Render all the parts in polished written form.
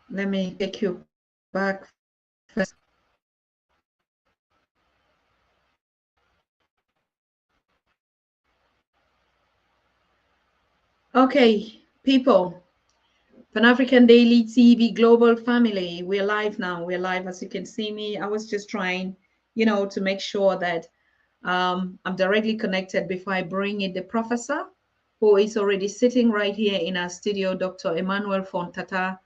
Let me take you back first. Okay, people, Pan-African Daily TV Global Family. We're live now. We're live, as you can see me. I was just trying, to make sure that I'm directly connected before I bring in the professor, who is already sitting right here in our studio. Dr. Emmanuel Tata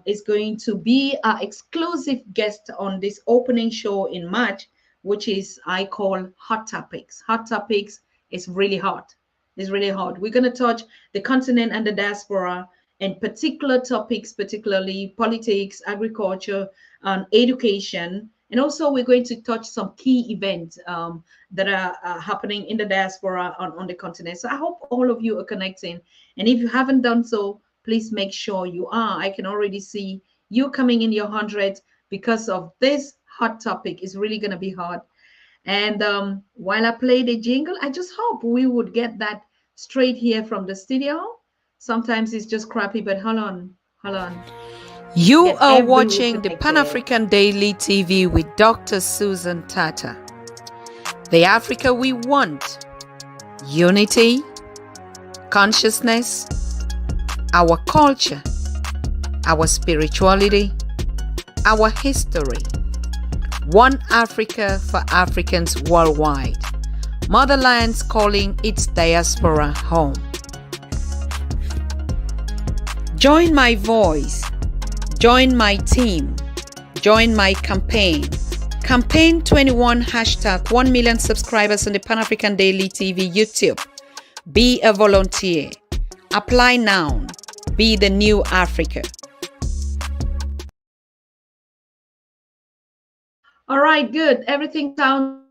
is going to be our exclusive guest on this opening show in March, which is I call Hot Topics. Hot Topics is really hot. It's really hot. We're going to touch the continent and the diaspora and particular topics, particularly politics, agriculture, and education. And also, we're going to touch some key events that are happening in the diaspora on the continent. So I hope all of you are connecting. And if you haven't done so, please make sure you are. I can already see you coming in your hundreds because of this hot topic is really going to be hot. And while I play the jingle, I just hope we would get that straight here from the studio. Sometimes it's just crappy, but hold on, hold on. You Get are everyone watching the connected. Pan-African Daily TV with Dr. Susan Tatah. The Africa we want. Unity, consciousness, our culture, our spirituality, our history. One Africa for Africans worldwide. Motherland's calling its diaspora home. Join my voice. Join my team. Join my campaign. Campaign 21 hashtag 1 million subscribers on the Pan-African Daily TV YouTube. Be a volunteer. Apply now. Be the new Africa. All right, good. Everything sounds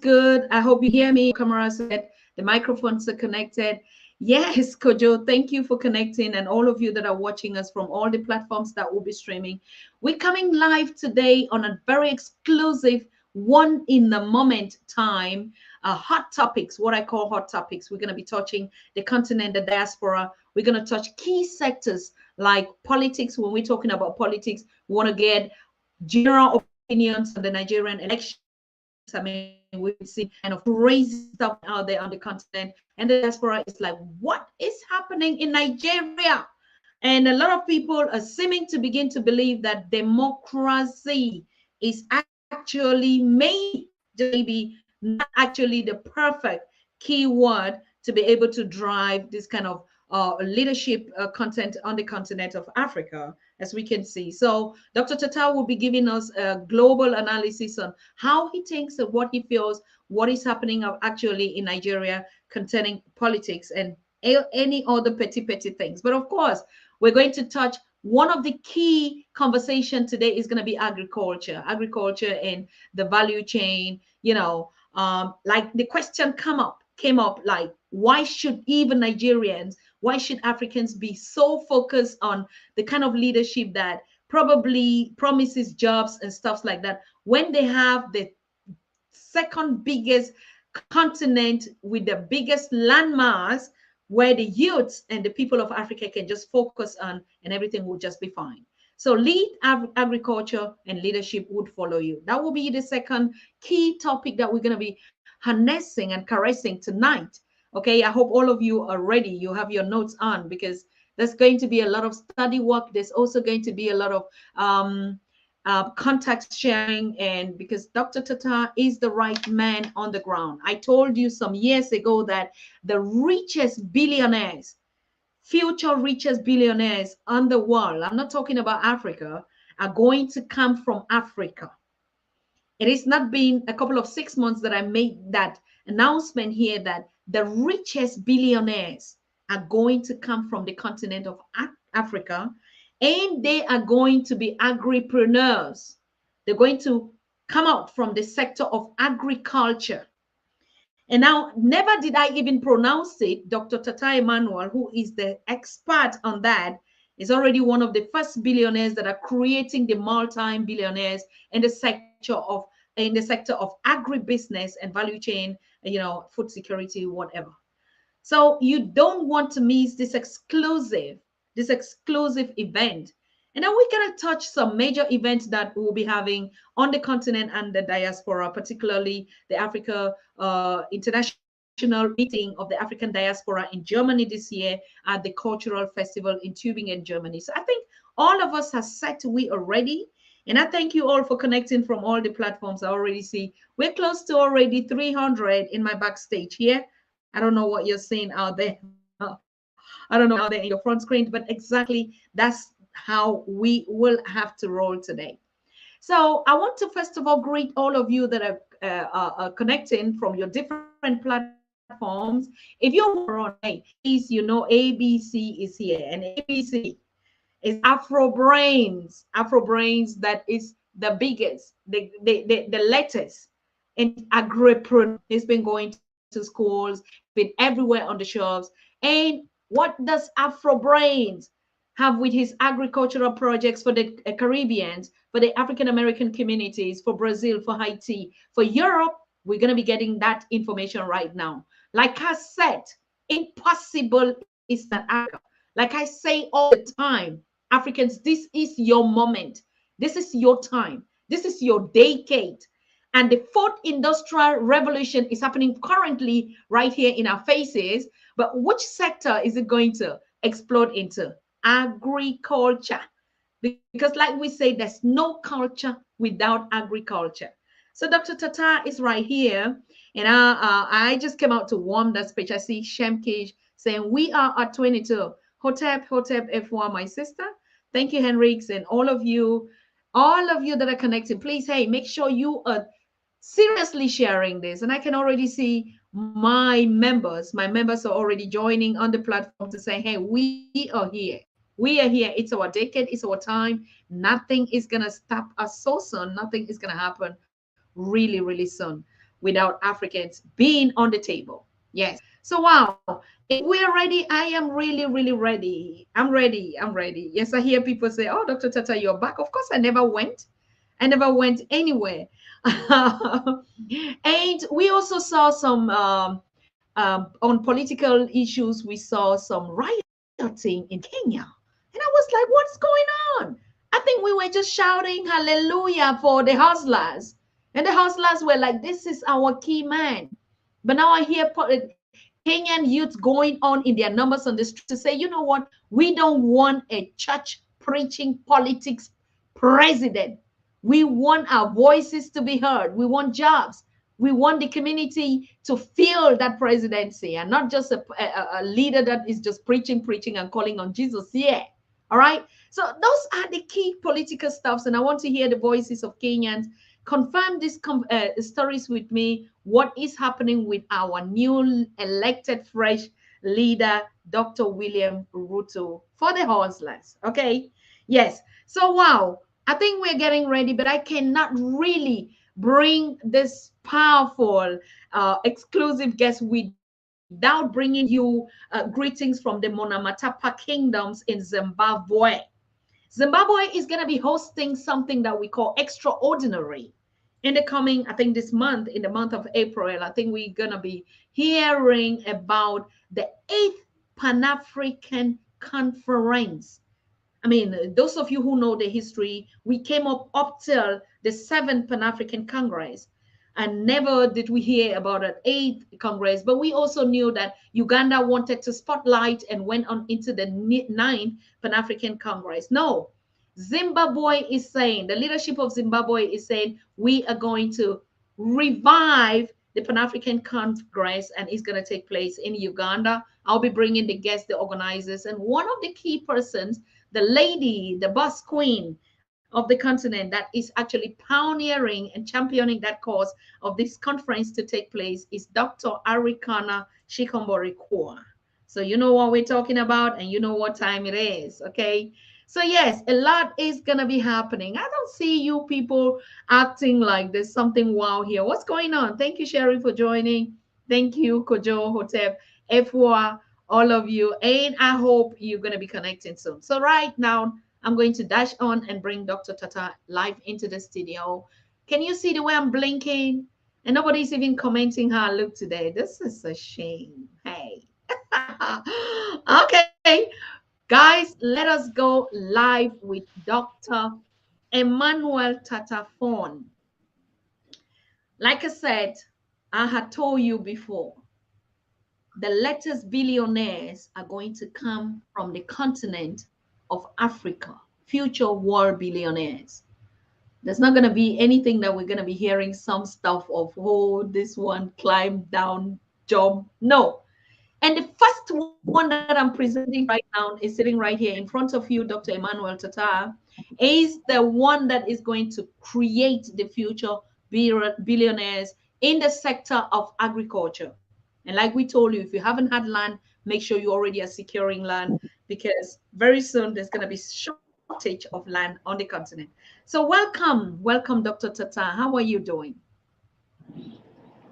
good. I hope you hear me. Camera set. The microphones are connected. Yes, Kojo, thank you for connecting, and all of you that are watching us from all the platforms that will be streaming. We're coming live today on a very exclusive one in the moment time. Hot topics, what I call hot topics. We're going to be touching the continent, the diaspora. We're going to touch key sectors like politics. When we're talking about politics, we want to get general opinions on the Nigerian elections. I mean, we've seen kind of crazy stuff out there on the continent, and the diaspora is like, what is happening in Nigeria? And a lot of people are seeming to begin to believe that democracy is actually maybe not actually the perfect keyword to be able to drive this kind of leadership content on the continent of Africa, as we can see. So Dr. Tata will be giving us a global analysis on how he thinks and what he feels, what is happening actually in Nigeria concerning politics and any other petty things. But of course, we're going to touch one of the key conversation today is going to be agriculture and the value chain. Like the question came up like, why should even Nigerians, why should Africans be so focused on the kind of leadership that probably promises jobs and stuff like that when they have the second biggest continent with the biggest landmass where the youths and the people of Africa can just focus on and everything will just be fine. So lead agriculture and leadership would follow you. That will be the second key topic that we're going to be harnessing and caressing tonight. Okay, I hope all of you are ready. You have your notes on because there's going to be a lot of study work. There's also going to be a lot of contact sharing, and because Dr. Tata is the right man on the ground. I told you some years ago that the richest billionaires, future richest billionaires on the world, I'm not talking about Africa, are going to come from Africa. It has not been a couple of 6 months that I made that announcement here that the richest billionaires are going to come from the continent of Africa, and they are going to be agripreneurs. They're going to come out from the sector of agriculture. And now, never did I even pronounce it. Dr. Tata Emmanuel, who is the expert on that, is already one of the first billionaires that are creating the multi-billionaires in the sector of agribusiness and value chain, food security, whatever. So you don't want to miss this exclusive event. And then we're going to touch some major events that we'll be having on the continent and the diaspora, particularly the Africa International Meeting of the African Diaspora in Germany this year at the Cultural Festival in Tübingen, Germany. So I think all of us have set we already. And I thank you all for connecting from all the platforms. I already see we're close to already 300 in my backstage here. I don't know what you're seeing out there. I don't know out there in your front screen, but exactly that's how we will have to roll today. So I want to first of all greet all of you that are connecting from your different platforms. If you're watching on, hey, please, you know, ABC is here, and ABC is Afro-brains. Afro-brains, that is the biggest, the latest in agripreneur. It's been going to schools, been everywhere on the shelves. And what does Afro-brains have with his agricultural projects for the Caribbeans, for the African American communities, for Brazil, for Haiti, for Europe? We're going to be getting that information right now. Like I said, impossible is not Africa. Like I say all the time, Africans, this is your moment. This is your time. This is your decade. And the fourth industrial revolution is happening currently right here in our faces. But which sector is it going to explode into? Agriculture. Because, like we say, there's no culture without agriculture. So, Dr. Tata is right here. And I just came out to warm that speech. I see Shemkish saying, we are at 22. Hotep, F1, my sister. Thank you, Henriks, and all of you that are connected. Please, hey, make sure you are seriously sharing this. And I can already see my members are already joining on the platform to say, hey, we are here. We are here. It's our decade. It's our time. Nothing is going to stop us so soon. Nothing is going to happen really, really soon without Africans being on the table. Yes. So, wow. If we're ready, I am really, really ready. I'm ready. I'm ready. Yes, I hear people say, oh, Dr. Tata, you're back. Of course, I never went. I never went anywhere. And we also saw some, on political issues, we saw some rioting in Kenya. And I was like, what's going on? I think we were just shouting hallelujah for the hustlers. And the hustlers were like, this is our key man. But now I hear Kenyan youth going on in their numbers on the street to say, you know what? We don't want a church preaching politics president. We want our voices to be heard. We want jobs. We want the community to feel that presidency and not just a leader that is just preaching and calling on Jesus. Yeah. All right. So those are the key political stuffs. And I want to hear the voices of Kenyans. Confirm these stories with me. What is happening with our new elected fresh leader, Dr. William Ruto, for the hustlers? Okay. Yes. So, wow. I think we're getting ready, but I cannot really bring this powerful exclusive guest without bringing you greetings from the Monamatapa Kingdoms in Zimbabwe. Zimbabwe is going to be hosting something that we call extraordinary in the coming, I think this month, in the month of April. I think we're going to be hearing about the 8th Pan-African Conference. I mean, those of you who know the history, we came up till the 7th Pan-African Congress, and never did we hear about an 8th Congress. But we also knew that Uganda wanted to spotlight and went on into the 9th Pan-African Congress. No, Zimbabwe is saying, the leadership of Zimbabwe is saying, we are going to revive the Pan-African Congress, and it's going to take place in Uganda. I'll be bringing the guests, the organizers, and one of the key persons, the lady, the boss queen of the continent that is actually pioneering and championing that cause of this conference to take place is Dr. Arikana Shikombori-Kwa. So you know what we're talking about, and you know what time it is, okay? So yes, a lot is going to be happening. I don't see you people acting like there's something wow here. What's going on? Thank you, Sherry, for joining. Thank you, Kojo, Hotep, Efwa, all of you. And I hope you're going to be connecting soon. So right now, I'm going to dash on and bring Dr. Tata live into the studio. Can you see the way I'm blinking? And nobody's even commenting how I look today. This is a shame. Hey. Okay. Guys, let us go live with Dr. Emmanuel Tata. Like I said, I had told you before, the latest billionaires are going to come from the continent of Africa, future world billionaires. There's not going to be anything that we're going to be hearing some stuff of, oh, this one climbed down, job. No. And the first one that I'm presenting right now is sitting right here in front of you, Dr. Emmanuel Tata, is the one that is going to create the future billionaires in the sector of agriculture. And like we told you, if you haven't had land, make sure you already are securing land, because very soon there's going to be shortage of land on the continent. So welcome, Dr. Tata. How are you doing?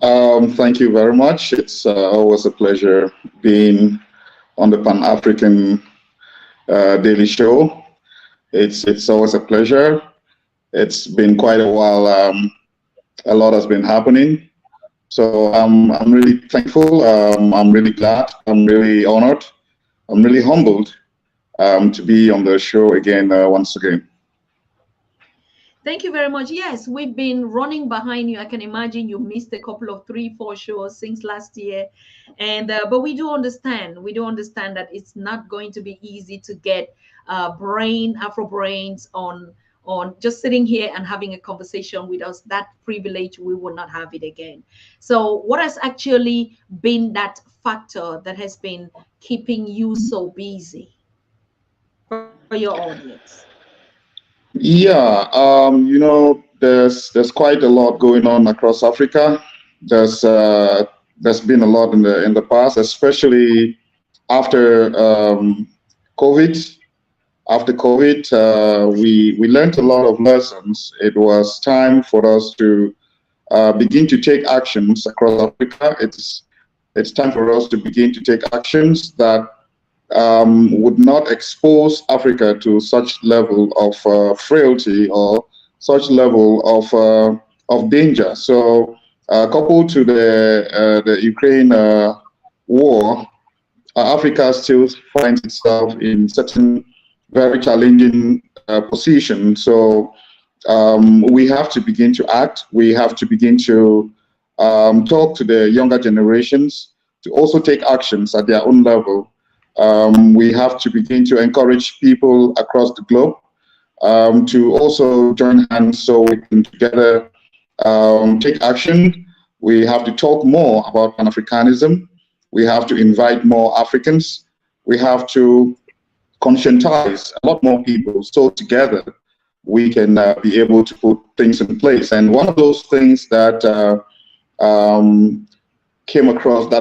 Thank you very much. It's always a pleasure being on the Pan-African daily show. It's always a pleasure. It's been quite a while. A lot has been happening. So I'm really thankful. I'm really glad. I'm really honored. I'm really humbled to be on the show again, once again. Thank you very much. Yes, we've been running behind you. I can imagine you missed a couple of 3-4 shows since last year, and but we do understand. We do understand that it's not going to be easy to get Afro-brains on just sitting here and having a conversation with us. That privilege, we will not have it again. So what has actually been that factor that has been keeping you so busy for your audience? Yeah, there's quite a lot going on across Africa. There's been a lot in the past, especially after COVID. After COVID, we learned a lot of lessons. It was time for us to begin to take actions across Africa. It's time for us to begin to take actions that would not expose Africa to such level of frailty or such level of danger. So, coupled to the Ukraine war, Africa still finds itself in certain very challenging position. So, we have to begin to act. We have to begin to talk to the younger generations to also take actions at their own level. We have to begin to encourage people across the globe to also join hands so we can together take action. We have to talk more about Pan-Africanism. We have to invite more Africans. We have to conscientize a lot more people so together we can be able to put things in place. And one of those things that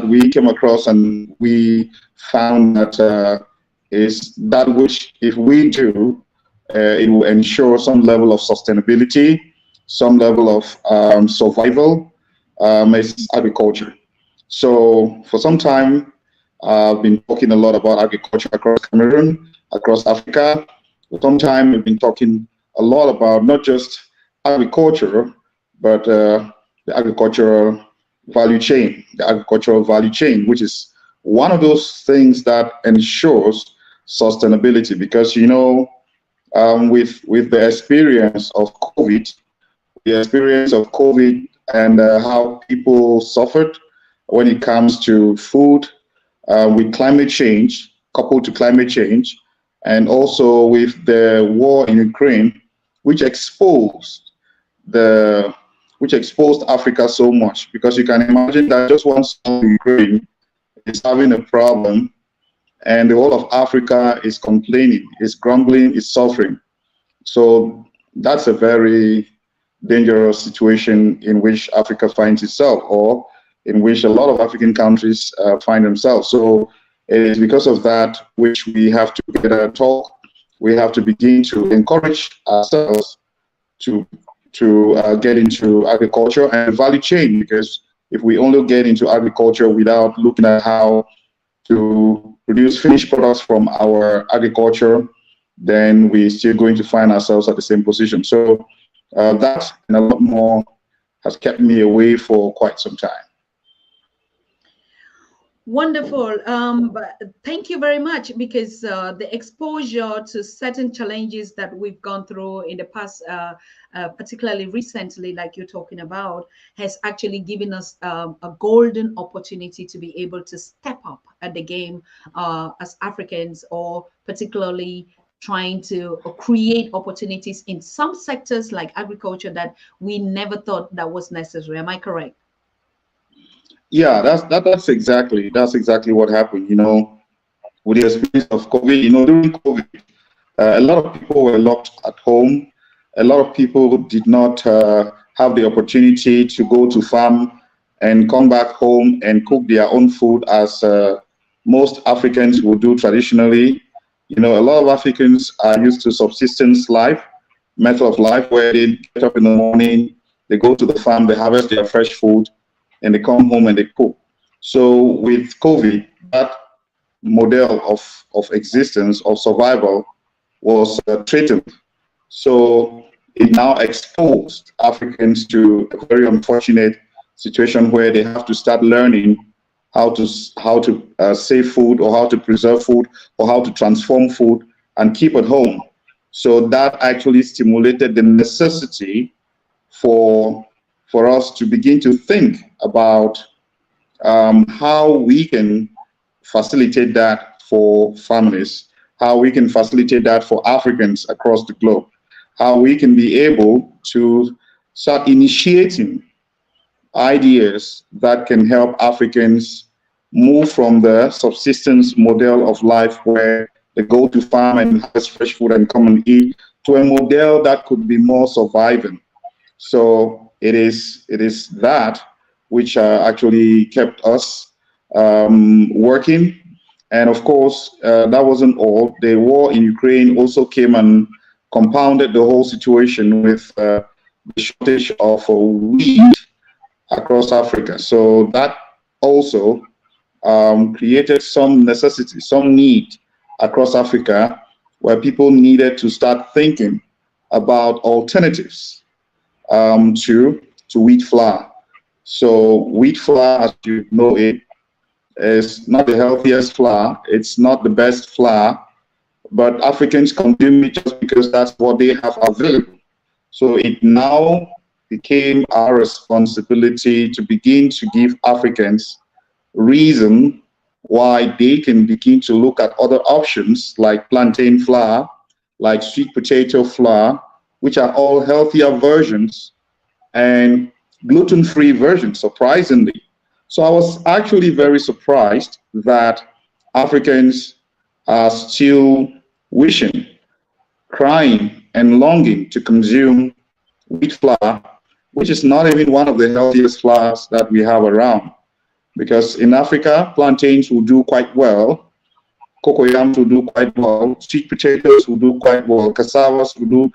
we came across and we found that is that which, if we do, it will ensure some level of sustainability, some level of survival, is agriculture. So for some time, I've been talking a lot about agriculture across Cameroon, across Africa. For some time, we've been talking a lot about not just agriculture, but the agricultural value chain, which is one of those things that ensures sustainability. Because, with the experience of COVID, and how people suffered when it comes to food, with climate change, coupled to climate change, and also with the war in Ukraine, which exposed Africa so much. Because you can imagine that just one small Ukraine is having a problem, and the whole of Africa is complaining, is grumbling, is suffering. So that's a very dangerous situation in which Africa finds itself, or in which a lot of African countries find themselves. So it is because of that which we have to together talk. We have to begin to encourage ourselves to get into agriculture and value chain, because if we only get into agriculture without looking at how to produce finished products from our agriculture, then we're still going to find ourselves at the same position. So that and a lot more has kept me away for quite some time. Wonderful. But thank you very much, because the exposure to certain challenges that we've gone through in the past, particularly recently, like you're talking about, has actually given us a golden opportunity to be able to step up at the game as Africans, or particularly trying to create opportunities in some sectors like agriculture that we never thought that was necessary. Am I correct? Yeah, that's exactly what happened. With the experience of COVID, during COVID, a lot of people were locked at home. A lot of people did not have the opportunity to go to farm and come back home and cook their own food as most Africans would do traditionally. A lot of Africans are used to subsistence life, method of life, where they get up in the morning, they go to the farm, they harvest their fresh food, and they come home and they cook. So with COVID, that model of existence, of survival, was threatened. So it now exposed Africans to a very unfortunate situation where they have to start learning how to save food, or how to preserve food, or how to transform food and keep at home. So that actually stimulated the necessity for us to begin to think about how we can facilitate that for families, how we can facilitate that for Africans across the globe, how we can be able to start initiating ideas that can help Africans move from the subsistence model of life where they go to farm and harvest fresh food and come and eat, to a model that could be more surviving. So it is that which actually kept us working. And of course, that wasn't all. The war in Ukraine also came and compounded the whole situation with the shortage of wheat across Africa. So that also created some necessity, some need across Africa, where people needed to start thinking about alternatives to wheat flour. So wheat flour, as you know it, is not the healthiest flour. It's not the best flour, but Africans consume it just because that's what they have available. So it now became our responsibility to begin to give Africans reason why they can begin to look at other options like plantain flour, like sweet potato flour, which are all healthier versions and gluten-free versions, surprisingly. So I was actually very surprised that Africans are still wishing, crying, and longing to consume wheat flour, which is not even one of the healthiest flours that we have around. Because in Africa, plantains will do quite well, cocoyams will do quite well, sweet potatoes will do quite well, cassavas will do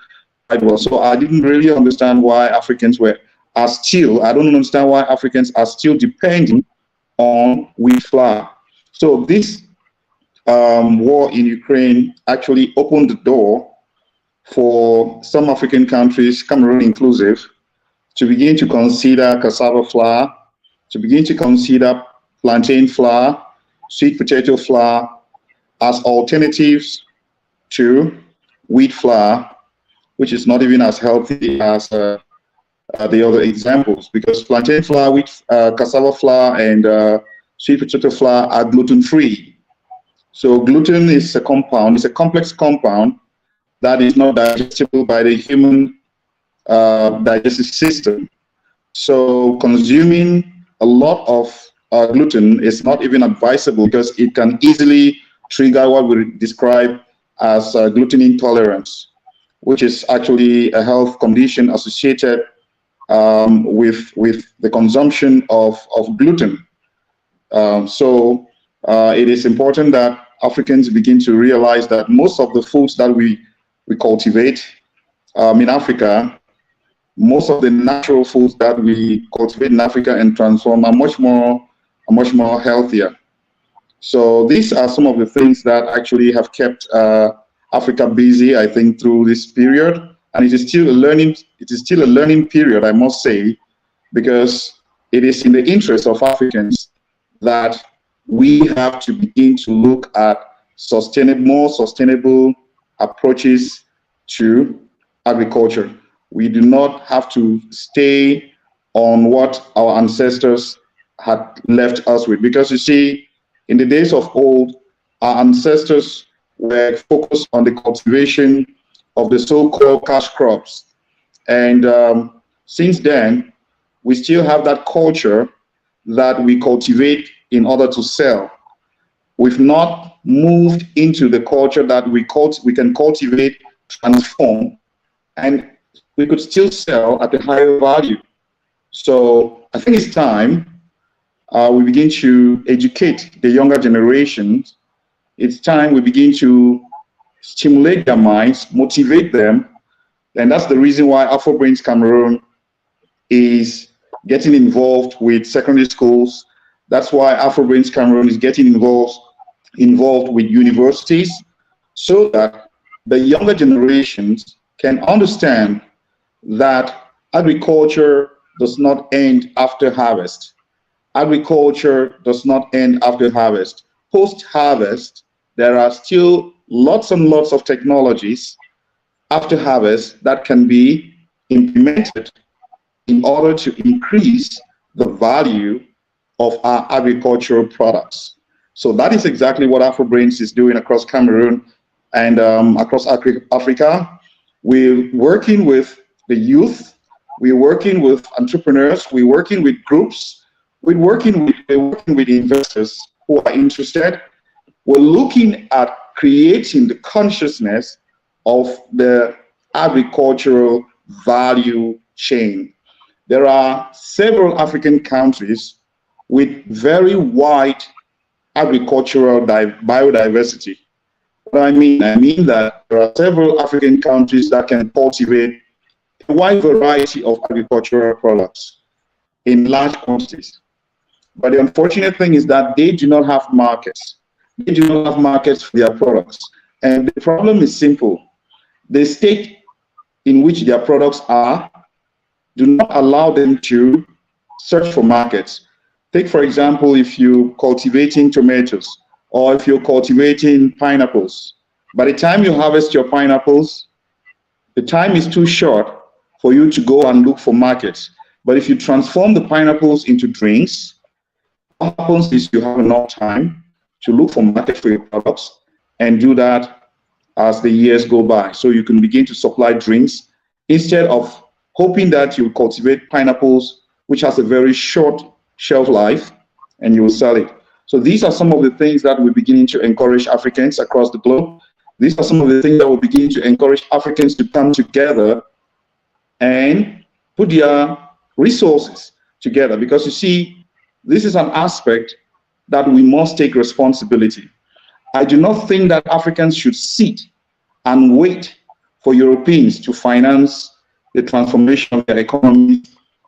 quite well. So I didn't really understand why Africans are still depending on wheat flour. So this war in Ukraine actually opened the door for some African countries, Cameroon inclusive, to begin to consider cassava flour, to begin to consider plantain flour, sweet potato flour as alternatives to wheat flour, which is not even as healthy as the other examples, because plantain flour, wheat, cassava flour, and sweet potato flour are gluten-free. So gluten is a compound, it's a complex compound that is not digestible by the human digestive system. So consuming a lot of gluten is not even advisable, because it can easily trigger what we describe as gluten intolerance, which is actually a health condition associated with the consumption of gluten. So it is important that Africans begin to realize that most of the foods that we cultivate in Africa, most of the natural foods that we cultivate in Africa and transform are much more healthier. So these are some of the things that actually have kept Africa busy, I think, through this period. And it is still a learning period, I must say, because it is in the interest of Africans that we have to begin to look at more sustainable approaches to agriculture. We do not have to stay on what our ancestors had left us with. Because you see, in the days of old, our ancestors were focused on the cultivation of the so-called cash crops. And since then, we still have that culture that we cultivate in order to sell. We've not moved into the culture that we can cultivate, transform, and we could still sell at a higher value. So I think it's time we begin to educate the younger generations. It's time we begin to stimulate their minds, motivate them. And that's the reason why Afro-brains Cameroon is getting involved with secondary schools. That's why Afro-brains Cameroon is getting involved with universities, so that the younger generations can understand that agriculture does not end after harvest. Agriculture does not end after harvest. Post-harvest, there are still lots and lots of technologies after harvest that can be implemented in order to increase the value of our agricultural products. So that is exactly what Afro-brains is doing across Cameroon and across Africa. We're working with the youth, we're working with entrepreneurs, we're working with groups, we're working with investors who are interested. We're looking at creating the consciousness of the agricultural value chain. There are several African countries with very wide agricultural biodiversity. What I mean that there are several African countries that can cultivate a wide variety of agricultural products in large quantities. But the unfortunate thing is that they do not have markets. They do not have markets for their products. And the problem is simple. The state in which their products are do not allow them to search for markets. Take, for example, if you're cultivating tomatoes or if you're cultivating pineapples. By the time you harvest your pineapples, the time is too short for you to go and look for markets. But if you transform the pineapples into drinks, what happens is you have enough time to look for market for your products and do that as the years go by. So you can begin to supply drinks instead of hoping that you cultivate pineapples, which has a very short shelf life, and you will sell it. So these are some of the things that we're beginning to encourage Africans across the globe. These are some of the things that we're beginning to encourage Africans to come together and put their resources together. Because you see, this is an aspect that we must take responsibility. I do not think that Africans should sit and wait for Europeans to finance the transformation of their economy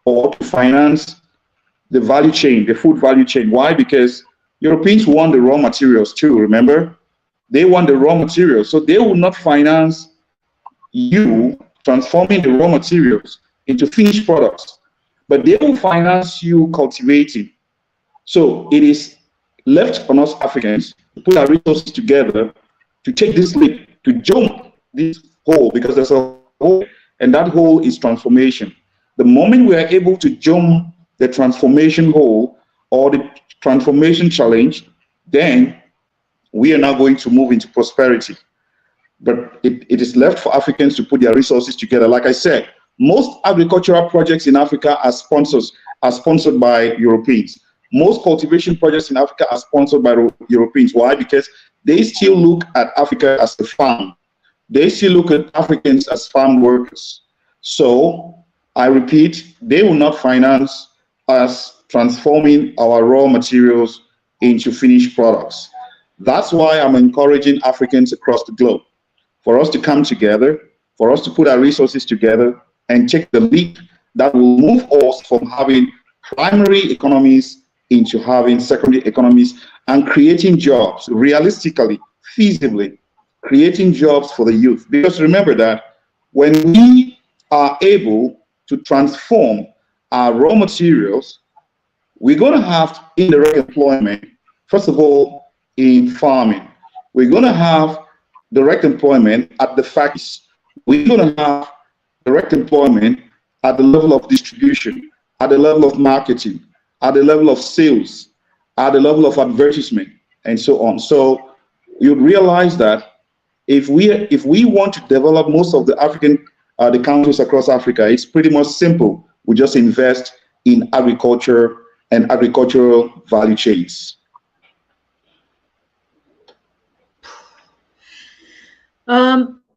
or to finance the value chain, the food value chain. Why? Because Europeans want the raw materials too, remember? They want the raw materials. So they will not finance you transforming the raw materials into finished products, but they will finance you cultivating. So it is left on us Africans to put our resources together to take this leap, to jump this hole, because there's a hole, and that hole is transformation. The moment we are able to jump the transformation hole or the transformation challenge, then we are now going to move into prosperity. But it is left for Africans to put their resources together. Like I said, most agricultural projects in Africa are sponsored by Europeans. Most cultivation projects in Africa are sponsored by Europeans. Why? Because they still look at Africa as a farm. They still look at Africans as farm workers. So I repeat, they will not finance us transforming our raw materials into finished products. That's why I'm encouraging Africans across the globe for us to come together, for us to put our resources together and take the leap that will move us from having primary economies into having secondary economies and creating jobs realistically, feasibly, creating jobs for the youth. Because remember that when we are able to transform our raw materials, we're going to have indirect employment First of all, in farming, we're going to have direct employment at the factories. We're going to have direct employment at the level of distribution, at the level of marketing, at the level of sales, at the level of advertisement, and so on. So you'd realize that if we want to develop most of the the countries across Africa, it's pretty much simple. We just invest in agriculture and agricultural value chains.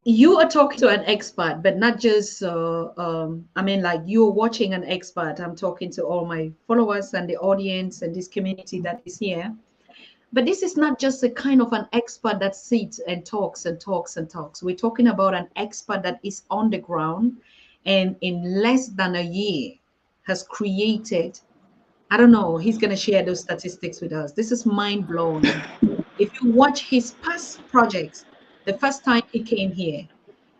You are talking to an expert, but not just, I mean, like you're watching an expert. I'm talking to all my followers and the audience and this community that is here. But this is not just a kind of an expert that sits and talks and talks and talks. We're talking about an expert that is on the ground and in less than a year has created, I don't know, he's going to share those statistics with us. This is mind blowing. If you watch his past projects, the first time he came here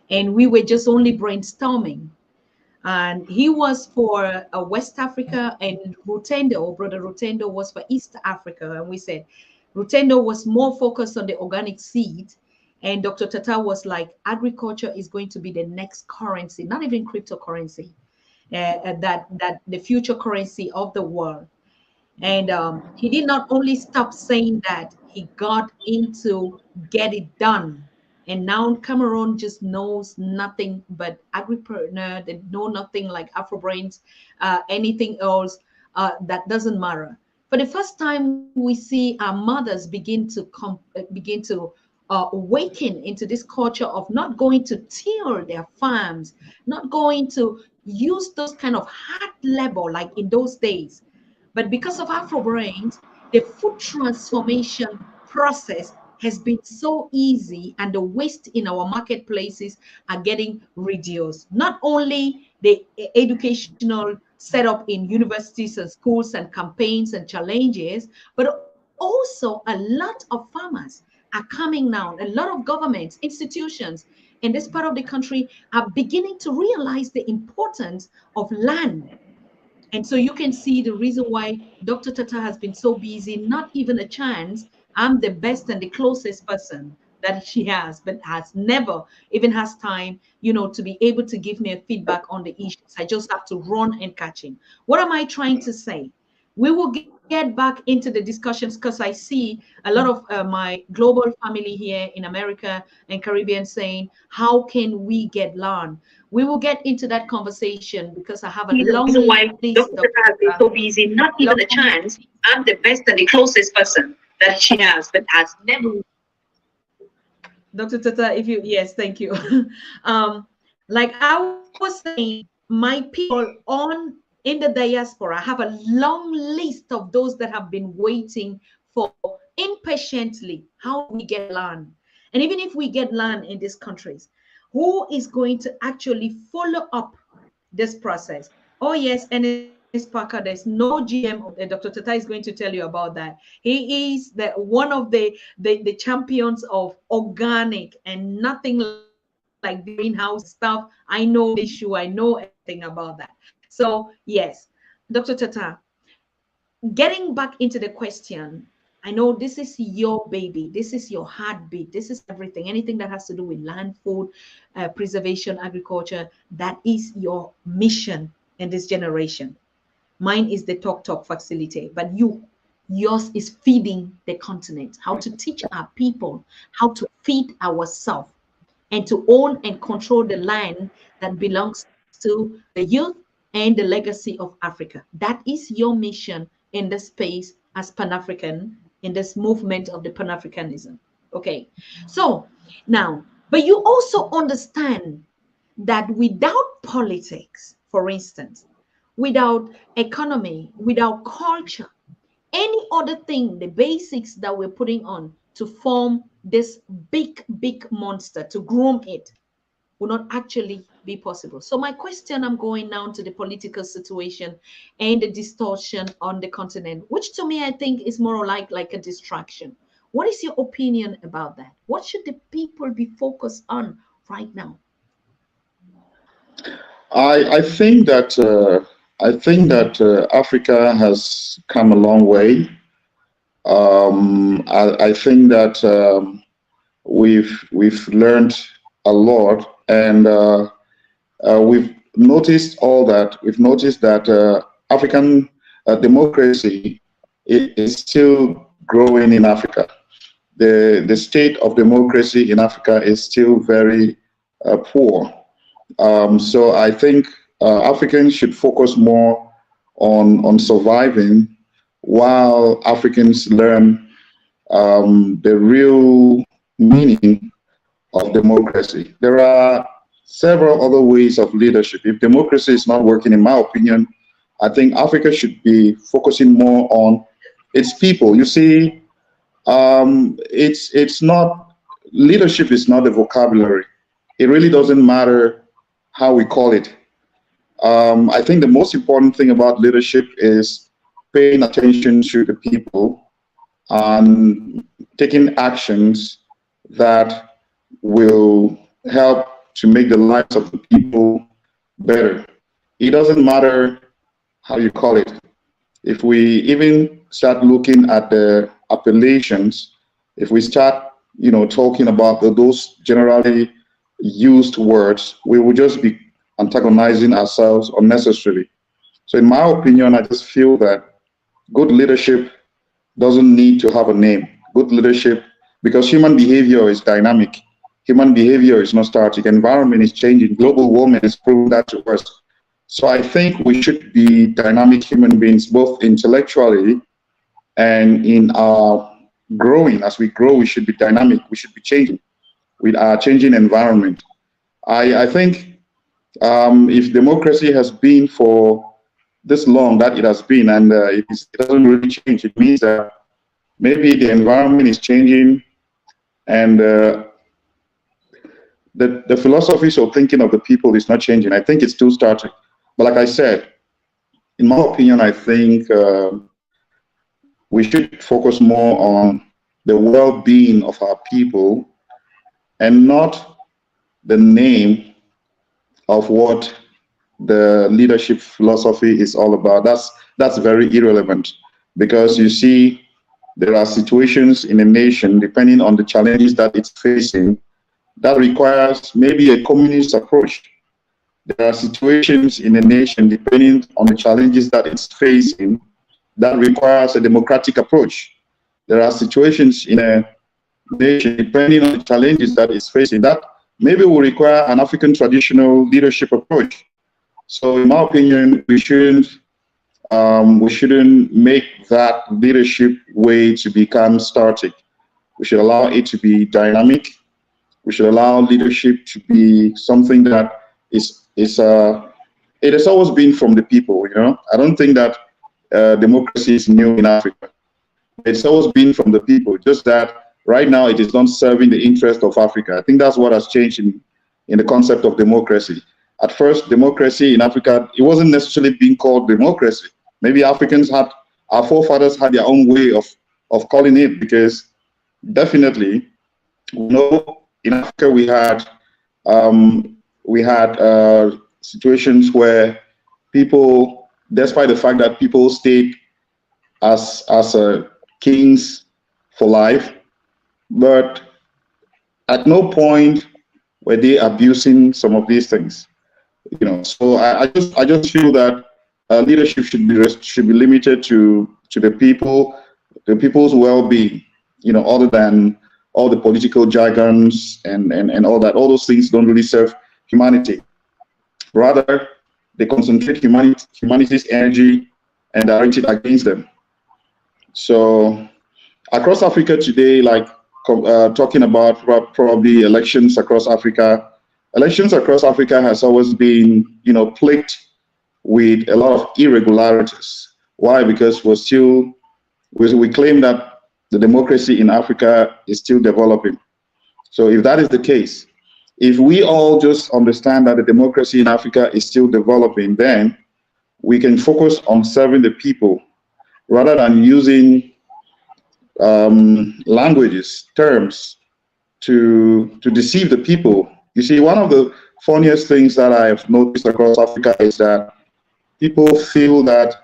and we were just only brainstorming, and he was for West Africa, and Rutendo, Brother Rutendo, was for East Africa. And we said Rutendo was more focused on the organic seed, and Dr. Tatah was like, agriculture is going to be the next currency, not even cryptocurrency, that the future currency of the world. And he did not only stop saying that, he got into get it done. And now Cameroon just knows nothing but agripreneur. They know nothing like Afro-brains, anything else that doesn't matter. For the first time, we see our mothers begin to awaken into this culture of not going to till their farms, not going to use those kind of hard labor like in those days. But because of Afro-brains, the food transformation process has been so easy, and the waste in our marketplaces are getting reduced. Not only the educational setup in universities and schools and campaigns and challenges, but also a lot of farmers are coming now. A lot of governments, institutions in this part of the country are beginning to realize the importance of land. And so you can see the reason why Dr. Tatah has been so busy, not even a chance. I'm the best and the closest person that she has, but has never even has time, you know, to be able to give me a feedback on the issues. I just have to run and catch him. What am I trying to say? We will get back into the discussions, because I see a lot of my global family here in America and Caribbean saying, how can we get land? We will get into that conversation, because I have a long list. Why Dr. Tatah has been so busy, not even a chance. I'm the best and the closest person that she has, but has never. Dr. Tatah, if you, yes, thank you. Like I was saying, my people in the diaspora have a long list of those that have been waiting for impatiently how we get land. And even if we get land in these countries, who is going to actually follow up this process? Oh yes, and Parker, there's no GM. Dr. Tatah is going to tell you about that. He is one of the champions of organic and nothing like greenhouse stuff. I know the issue. I know everything about that. So yes, Dr. Tatah, getting back into the question, I know this is your baby. This is your heartbeat. This is everything. Anything that has to do with land, food, preservation, agriculture, that is your mission in this generation. Mine is the talk facility, but yours is feeding the continent, how to teach our people how to feed ourselves and to own and control the land that belongs to the youth and the legacy of Africa. That is your mission in the space as Pan-African, in this movement of the Pan-Africanism. Okay, so now, but you also understand that without politics, for instance, without economy, without culture, any other thing, the basics that we're putting on to form this big monster, to groom it, will not actually be possible. So my question, I'm going now to the political situation and the distortion on the continent, which to me, I think is more like a distraction. What is your opinion about that? What should the people be focused on right now? I think that Africa has come a long way. I think that we've learned a lot, and we've noticed all that. We've noticed that African democracy is still growing in Africa. The state of democracy in Africa is still very poor. So I think Africans should focus more on surviving, while Africans learn the real meaning of democracy. There are several other ways of leadership. If democracy is not working, in my opinion, I think Africa should be focusing more on its people. You see, it's not, leadership is not a vocabulary. It really doesn't matter how we call it. I think the most important thing about leadership is paying attention to the people and taking actions that will help to make the lives of the people better. It doesn't matter how you call it. If we even start looking at the appellations, if we start, talking about those generally used words, we will just be antagonizing ourselves unnecessarily. So in my opinion, I just feel that good leadership doesn't need to have a name. Good leadership, because human behavior is dynamic. Human behavior is not static. Environment is changing. Global warming has proven that to us. So I think we should be dynamic human beings, both intellectually and in our growing. As we grow, we should be dynamic. We should be changing with our changing environment. I think if democracy has been for this long that it has been, and it doesn't really change, it means that maybe the environment is changing, and the philosophies or thinking of the people is not changing. I think it's still static. But like I said, in my opinion, I think we should focus more on the well-being of our people and not the name of what the leadership philosophy is all about. That's very irrelevant, because you see, there are situations in a nation, depending on the challenges that it's facing, that requires maybe a communist approach. There are situations in a nation, depending on the challenges that it's facing, that requires a democratic approach. There are situations in a nation, depending on the challenges that it's facing, that maybe will require an African traditional leadership approach. So in my opinion, we shouldn't make that leadership way to become static. We should allow it to be dynamic. We should allow leadership to be something that it has always been from the people. I don't think that democracy is new in Africa. It's always been from the people, just that right now it is not serving the interest of Africa. I think that's what has changed in the concept of democracy. At first, democracy in Africa, it wasn't necessarily being called democracy. Maybe our forefathers had their own way of calling it, because definitely, in Africa we had situations where people, despite the fact that people stayed as kings for life, but at no point were they abusing some of these things. So I just feel that leadership should be limited to the people, the people's well-being. Other than all the political jargons and all that. All those things don't really serve humanity. Rather, they concentrate humanity's energy and direct it against them. So across Africa today, like talking about probably elections across Africa, has always been, plagued with a lot of irregularities. Why? Because we claim that the democracy in Africa is still developing. So if that is the case, if we all just understand that the democracy in Africa is still developing, then we can focus on serving the people rather than using languages, terms to deceive the people. You see, one of the funniest things that I have noticed across Africa is that people feel that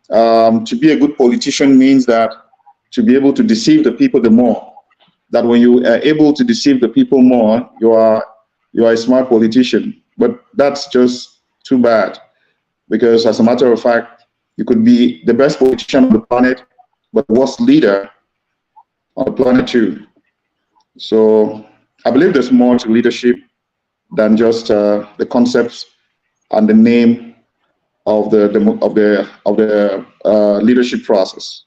to be a good politician means that to be able to deceive the people the more. That when you are able to deceive the people more, you are a smart politician. But that's just too bad, because as a matter of fact, you could be the best politician on the planet, but the worst leader on the planet too. So I believe there's more to leadership than just the concepts and the name of the leadership process.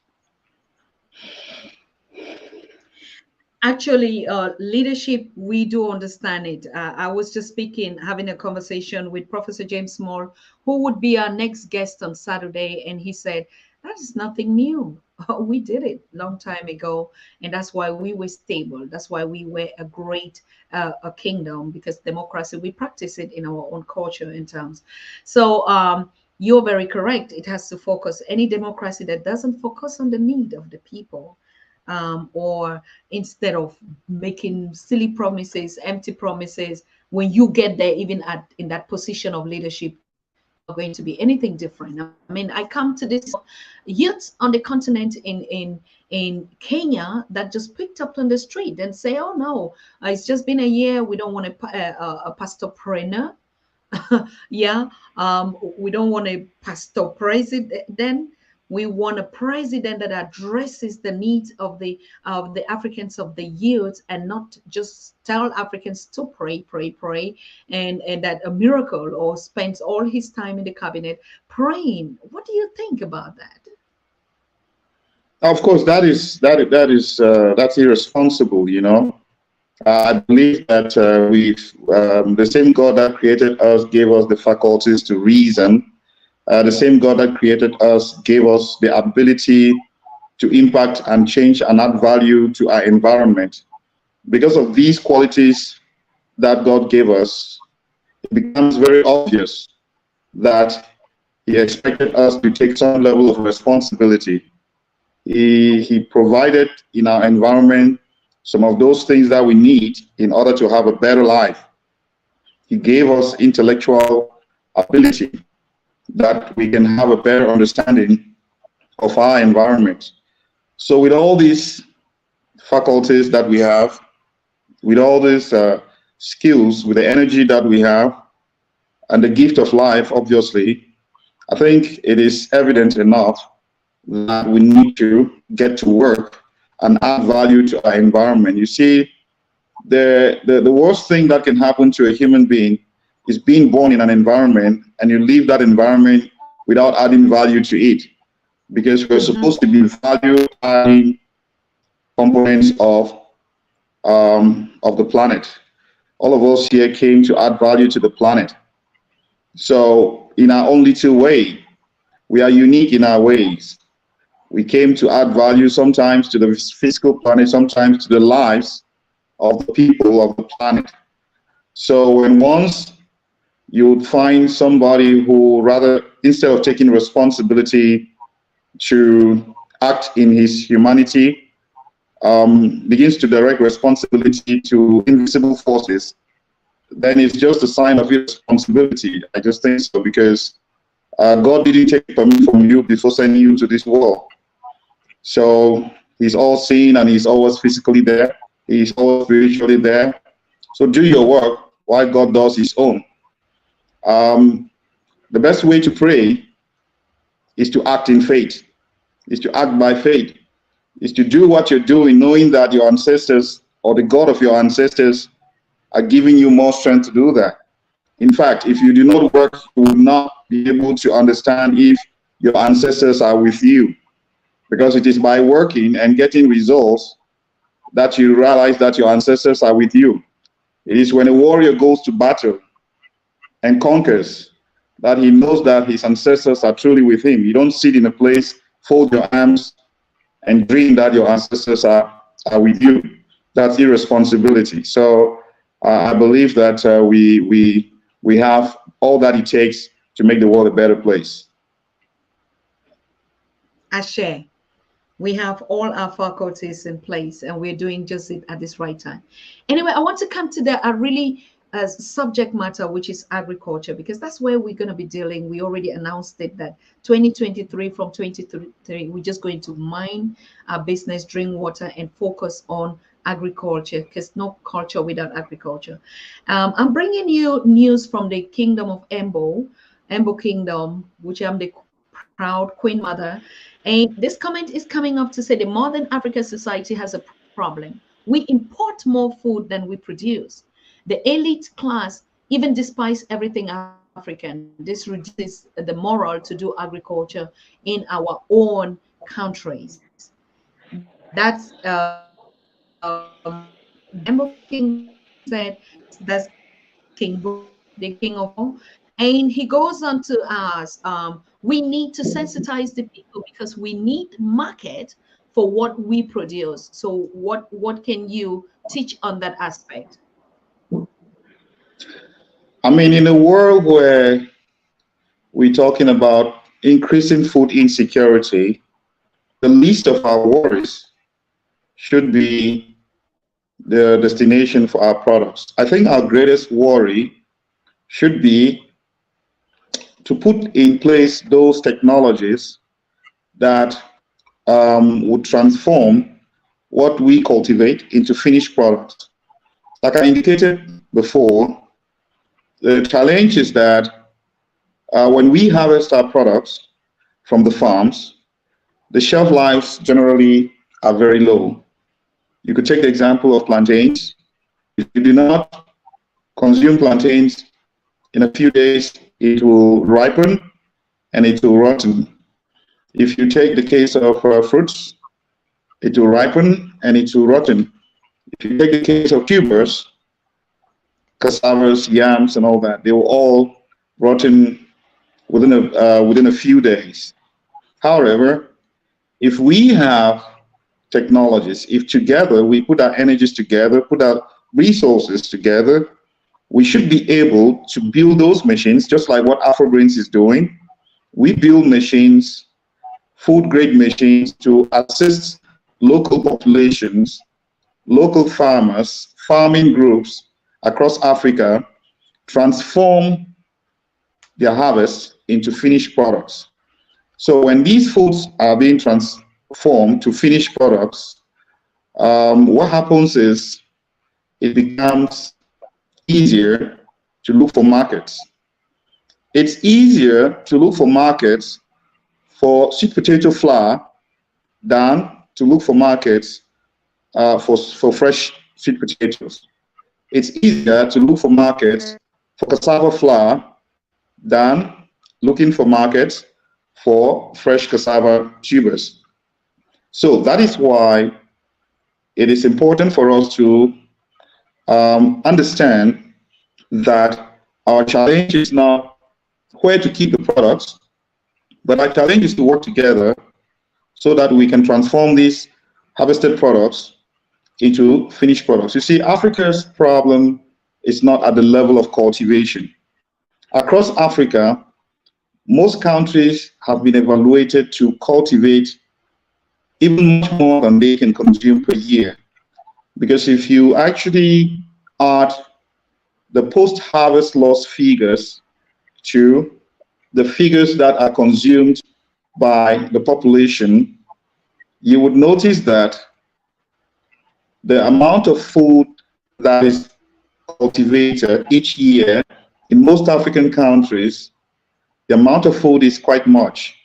Actually, leadership, we do understand it. I was just having a conversation with Professor James Small, who would be our next guest on Saturday, and he said, that is nothing new. We did it long time ago, and that's why we were stable. That's why we were a great a kingdom, because democracy, we practice it in our own culture and terms. So you're very correct. It has to focus. Any democracy that doesn't focus on the need of the people, or instead of making silly promises, empty promises, when you get there, even in that position of leadership, you're not going to be anything different. I mean, I come to this youth on the continent in Kenya that just picked up on the street and say, oh no, it's just been a year, we don't want a pastorpreneur. Yeah, we don't want a pastor president. We want a president that addresses the needs of the Africans, of the youth, and not just tell Africans to pray, and that a miracle, or spends all his time in the cabinet praying. What do you think about that? Of course, that's irresponsible. You know, I believe that the same God that created us gave us the faculties to reason. The same God that created us gave us the ability to impact and change and add value to our environment. Because of these qualities that God gave us, it becomes very obvious that He expected us to take some level of responsibility. He provided in our environment some of those things that we need in order to have a better life. He gave us intellectual ability that we can have a better understanding of our environment. So with all these faculties that we have, with all these skills, with the energy that we have, and the gift of life, obviously, I think it is evident enough that we need to get to work and add value to our environment. You see, the worst thing that can happen to a human being is being born in an environment and you leave that environment without adding value to it, because we're supposed to be value-adding components of the planet. All of us here came to add value to the planet. So in our own little way, we are unique in our ways. We came to add value sometimes to the physical planet, sometimes to the lives of the people of the planet. So when once you would find somebody who, rather, instead of taking responsibility to act in his humanity, begins to direct responsibility to invisible forces, then it's just a sign of irresponsibility. I just think so, because God didn't take permission from you before sending you to this world. So He's all seeing and He's always physically there. He's always spiritually there. So do your work while God does His own. The best way to pray is to act in faith, is to act by faith, is to do what you're doing, knowing that your ancestors or the God of your ancestors are giving you more strength to do that. In fact, if you do not work, you will not be able to understand if your ancestors are with you, because it is by working and getting results that you realize that your ancestors are with you. It is when a warrior goes to battle and conquers that he knows that his ancestors are truly with him. You don't sit in a place, fold your arms, and dream that your ancestors are with you. That's irresponsibility. So I believe that we have all that it takes to make the world a better place. Ashe. We have all our faculties in place, and we're doing just it at this right time. Anyway, I want to come to a really subject matter, which is agriculture, because that's where we're going to be dealing. We already announced it that 2023, from 2023, we're just going to mind our business, drink water, and focus on agriculture, because no culture without agriculture. I'm bringing you news from the kingdom of Embo Kingdom, which I'm the proud queen mother. And this comment is coming up to say the modern African society has a problem. We import more food than we produce. The elite class even despise everything African. This reduces the moral to do agriculture in our own countries. That's Embo King said, that's King Bo, the king of all. And he goes on to ask, we need to sensitize the people because we need market for what we produce. So what can you teach on that aspect? I mean, in a world where we're talking about increasing food insecurity, the least of our worries should be the destination for our products. I think our greatest worry should be to put in place those technologies that would transform what we cultivate into finished products. Like I indicated before, the challenge is that when we harvest our products from the farms, the shelf lives generally are very low. You could take the example of plantains. If you do not consume plantains, in a few days it will ripen and it will rotten. If you take the case of fruits, it will ripen and it will rotten. If you take the case of tubers, cassavas, yams, and all that, they will all rotten within a few days. However, if we have technologies, if together we put our energies together, put our resources together, we should be able to build those machines, just like what Afro-brains is doing. We build machines, food-grade machines, to assist local populations, local farmers, farming groups across Africa, transform their harvest into finished products. So when these foods are being transformed to finished products, what happens is it becomes easier to look for markets. It's easier to look for markets for sweet potato flour than to look for markets for fresh sweet potatoes. It's easier to look for markets for cassava flour than looking for markets for fresh cassava tubers. So that is why it is important for us to understand that our challenge is not where to keep the products, but our challenge is to work together so that we can transform these harvested products into finished products. You see, Africa's problem is not at the level of cultivation. Across Africa, most countries have been evaluated to cultivate even much more than they can consume per year. Because if you actually add the post-harvest loss figures to the figures that are consumed by the population, you would notice that the amount of food that is cultivated each year in most African countries, the amount of food is quite much.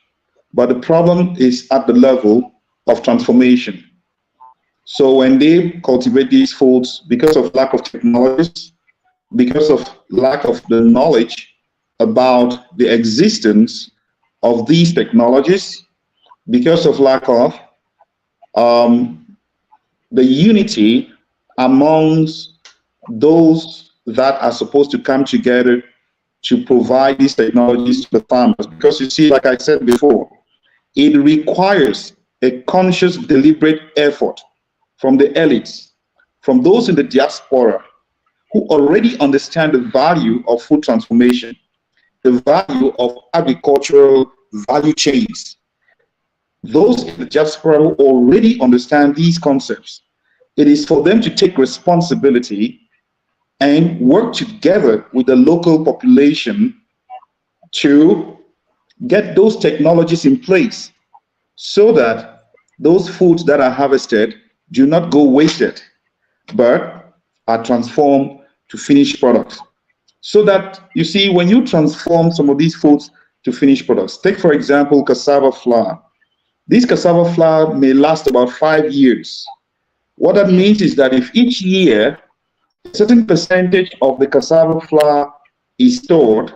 But the problem is at the level of transformation. So when they cultivate these foods, because of lack of technologies, because of lack of the knowledge about the existence of these technologies, because of lack of the unity amongst those that are supposed to come together to provide these technologies to the farmers. Because you see, like I said before, it requires a conscious, deliberate effort from the elites, from those in the diaspora who already understand the value of food transformation, the value of agricultural value chains. Those in the diaspora who already understand these concepts, it is for them to take responsibility and work together with the local population to get those technologies in place so that those foods that are harvested do not go wasted, but are transformed to finished products. So that, you see, when you transform some of these foods to finished products, take for example cassava flour. This cassava flour may last about 5 years. What that means is that if each year a certain percentage of the cassava flour is stored,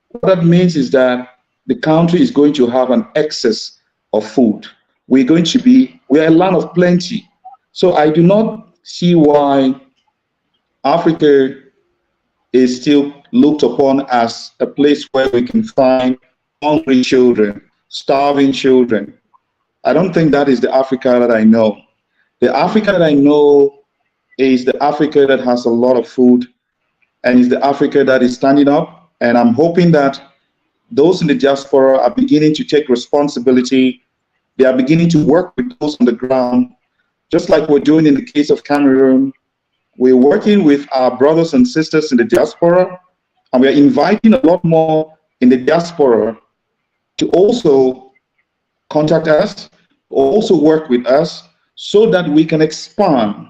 what that means is that the country is going to have an excess of food. We are a land of plenty. So I do not see why Africa is still looked upon as a place where we can find hungry children, starving children. I don't think that is the Africa that I know. The Africa that I know is the Africa that has a lot of food, and is the Africa that is standing up. And I'm hoping that those in the diaspora are beginning to take responsibility. They are beginning to work with those on the ground, just like we're doing in the case of Cameroon. We're working with our brothers and sisters in the diaspora, and we're inviting a lot more in the diaspora to also contact us, also work with us, so that we can expand,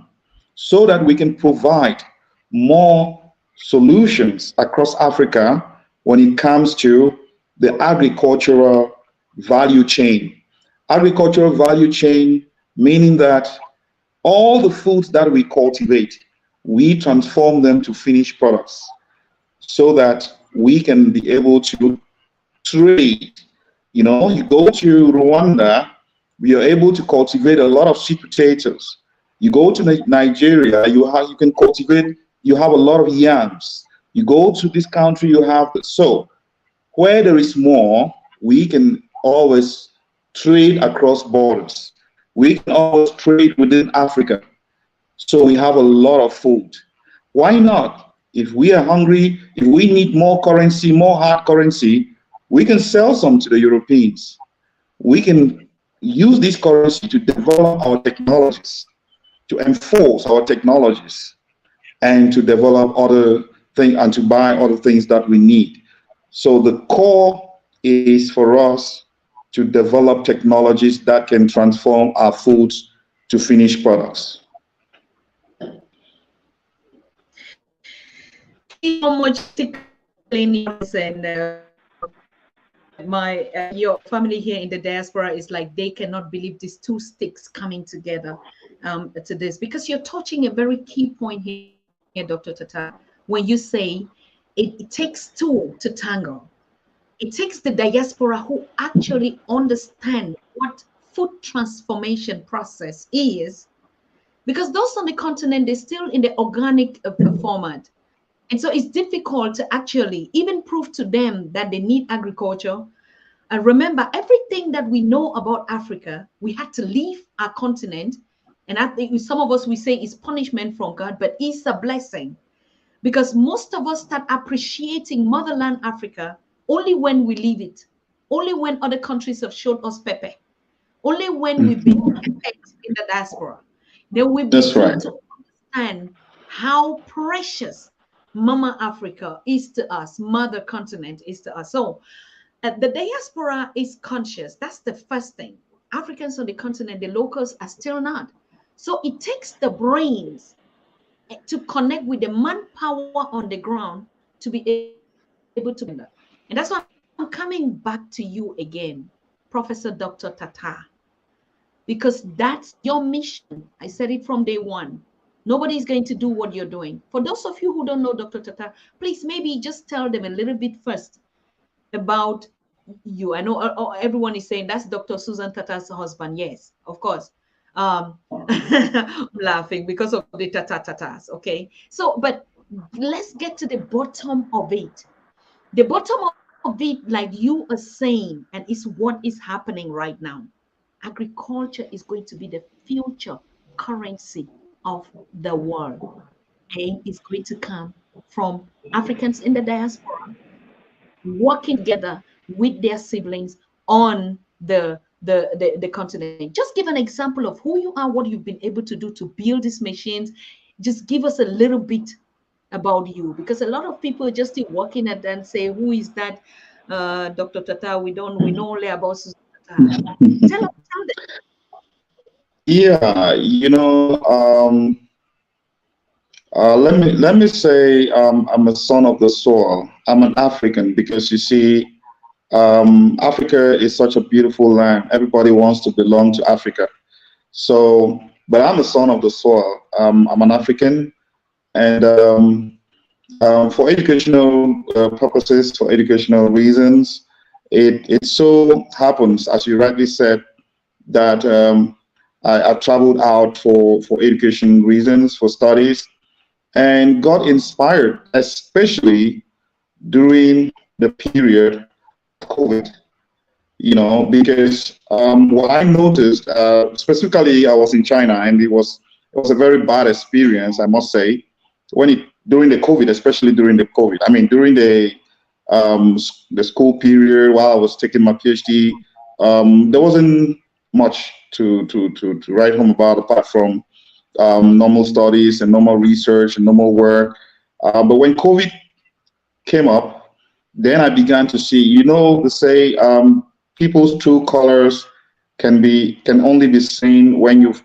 so that we can provide more solutions across Africa when it comes to the agricultural value chain. Agricultural value chain, meaning that all the foods that we cultivate, we transform them to finished products so that we can be able to trade. You know, you go to Rwanda, we are able to cultivate a lot of sweet potatoes. You go to Nigeria, you can cultivate, you have a lot of yams. You go to this country, you have, so where there is more, we can always trade across borders. We can always trade within Africa. So we have a lot of food. Why not? If we are hungry, if we need more currency, more hard currency, we can sell some to the Europeans. We can use this currency to develop our technologies, to enforce our technologies, and to develop other things and to buy other things that we need. So the core is for us to develop technologies that can transform our foods to finished products. So much and your family here in the diaspora is like they cannot believe these two sticks coming together to this, because you're touching a very key point here, Dr. Tatah, when you say it takes two to tango. It takes the diaspora who actually understand what food transformation process is, because those on the continent, they're still in the organic format. And so it's difficult to actually even prove to them that they need agriculture. And remember, everything that we know about Africa, we had to leave our continent. And I think some of us, we say it's punishment from God, but it's a blessing. Because most of us start appreciating motherland Africa only when we leave it, only when other countries have showed us pepper, only when we've been kept in the diaspora. Then we begin to understand how precious Mama Africa is to us, mother continent is to us. So the diaspora is conscious. That's the first thing. Africans on the continent, the locals are still not. So it takes the brains to connect with the manpower on the ground to be able to do that. And that's why I'm coming back to you again, Professor Dr. Tatah, because that's your mission. I said it from day one. Nobody is going to do what you're doing. For those of you who don't know Dr. Tatah, please maybe just tell them a little bit first about you. I know everyone is saying that's Dr. Susan Tatah's husband. Yes, of course. I'm laughing because of the Tatahs. Okay. So, but let's get to the bottom of it. The bottom of it, like you are saying, and it's what is happening right now. Agriculture is going to be the future currency of the world, and it's going to come from Africans in the diaspora working together with their siblings on the continent. Just give an example of who you are, what you've been able to do to build these machines. Just give us a little bit about you? Because a lot of people just keep working at and say, who is that Dr. Tata? We know only about Susan Tata. Tell them. Yeah, let me say I'm a son of the soil. I'm an African because you see, Africa is such a beautiful land. Everybody wants to belong to Africa. So, but I'm a son of the soil. I'm an African, and for educational purposes, for educational reasons, it so happens, as you rightly said, that I traveled out for education reasons, for studies, and got inspired, especially during the period of COVID. Because what I noticed, specifically, I was in China, and it was a very bad experience, I must say, during the COVID, especially during the COVID. I mean, during the school period while I was taking my PhD, there wasn't much to write home about apart from normal studies and normal research and normal work. But when COVID came up, then I began to see, they say people's true colors can only be seen when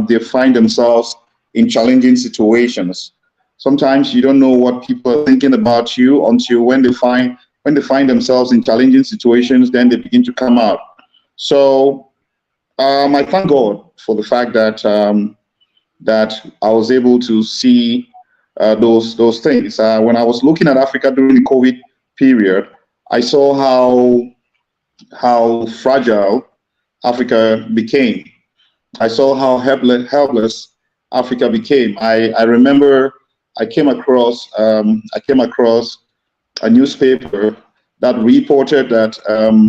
they find themselves in challenging situations. Sometimes you don't know what people are thinking about you until when they find themselves in challenging situations, then they begin to come out. So I thank God for the fact that I was able to see those things. When I was looking at Africa during the COVID period, I saw how fragile Africa became. I saw how helpless Africa became. I remember I came across a newspaper that reported that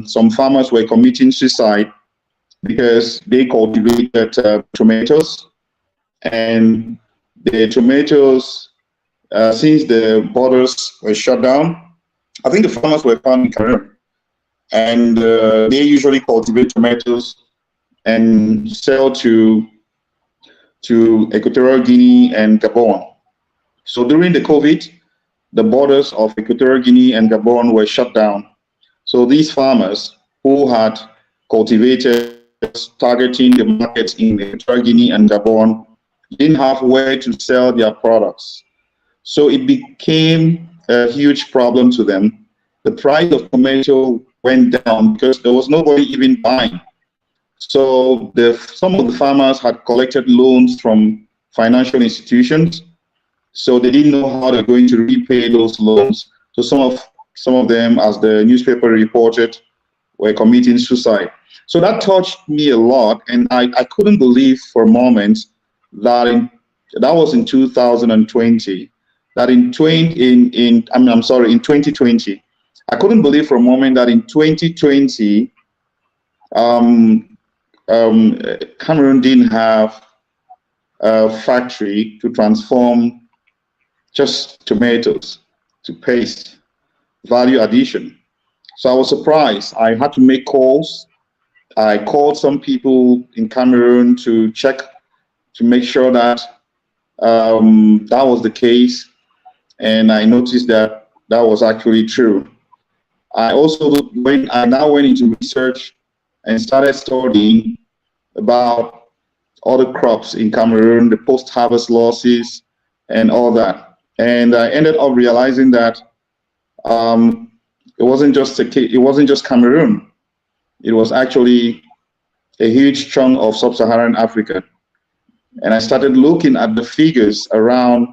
some farmers were committing suicide because they cultivated tomatoes, and the tomatoes, since the borders were shut down, I think the farmers were found in Cameroon, and they usually cultivate tomatoes and sell to Equatorial Guinea and Gabon. So during the COVID, the borders of Equatorial Guinea and Gabon were shut down. So these farmers who had cultivated targeting the markets in Equatorial Guinea and Gabon didn't have where to sell their products. So it became a huge problem to them. The price of tomato went down because there was nobody even buying. So some of the farmers had collected loans from financial institutions, so they didn't know how they're going to repay those loans. So some of them, as the newspaper reported, were committing suicide. So that touched me a lot, and I couldn't believe for a moment that that was in 2020. That in 2020, I couldn't believe for a moment that in 2020, Cameroon didn't have a factory to transform just tomatoes to paste, value addition. So I was surprised. I had to make calls. I called some people in Cameroon to check, to make sure that that was the case. And I noticed that that was actually true. I now went into research and started studying about other crops in Cameroon, the post-harvest losses and all that. And I ended up realizing that it wasn't just Cameroon. It was actually a huge chunk of sub-Saharan Africa. And I started looking at the figures around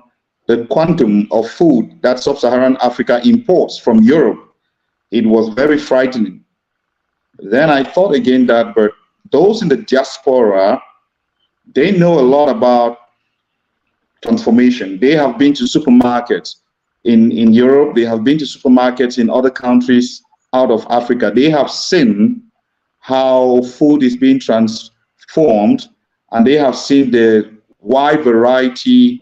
the quantum of food that sub-Saharan Africa imports from Europe. It was very frightening. Then I thought again that, but those in the diaspora, they know a lot about transformation. They have been to supermarkets in Europe. They have been to supermarkets in other countries out of Africa. They have seen how food is being transformed, and they have seen the wide variety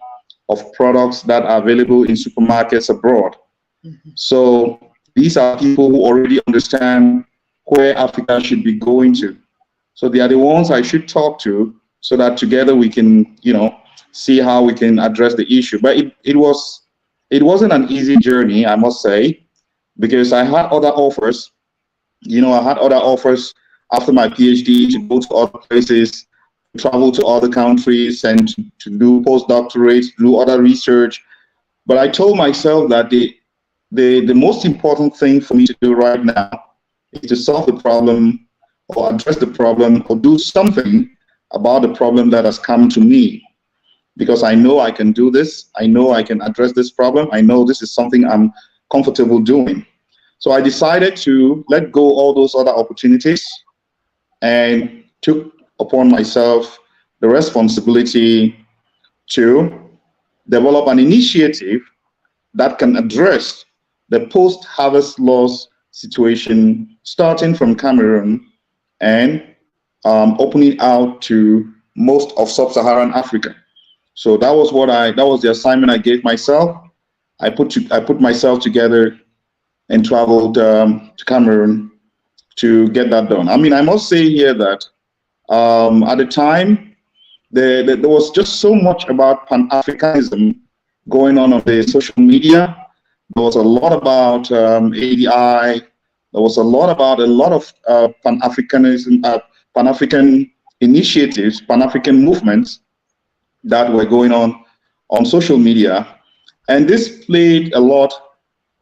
of products that are available in supermarkets abroad. Mm-hmm. So these are people who already understand where Africa should be going to. So they are the ones I should talk to, so that together we can, see how we can address the issue. But it was it wasn't an easy journey, I must say, because I had other offers. You know, I had other offers after my PhD to go to other places, travel to other countries, and to do postdoctorates, do other research. But I told myself that the most important thing for me to do right now is to solve the problem, or address the problem, or do something about the problem that has come to me. Because I know I can do this. I know I can address this problem. I know this is something I'm comfortable doing. So I decided to let go all those other opportunities and took upon myself the responsibility to develop an initiative that can address the post-harvest loss situation, starting from Cameroon and opening out to most of sub-Saharan Africa. So that was the assignment I gave myself. I put myself together and traveled to Cameroon to get that done. I mean, I must say here that at the time, there was just so much about Pan-Africanism going on the social media. There was a lot about ADI. There was a lot of Pan-Africanism, Pan-African initiatives, Pan-African movements that were going on social media. And this played a lot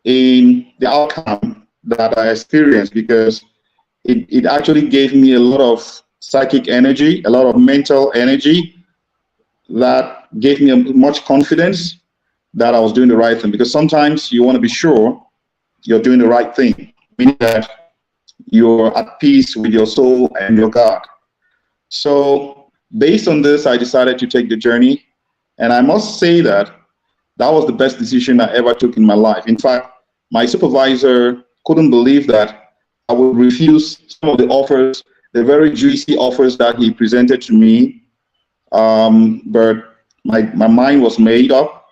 in the outcome that I experienced, because it actually gave me a lot of psychic energy, a lot of mental energy that gave me much confidence that I was doing the right thing. Because sometimes you want to be sure you're doing the right thing, meaning that you're at peace with your soul and your God. So based on this, I decided to take the journey. And I must say that that was the best decision I ever took in my life. In fact, my supervisor couldn't believe that I would refuse some of the offers, the very juicy offers that he presented to me. But my mind was made up.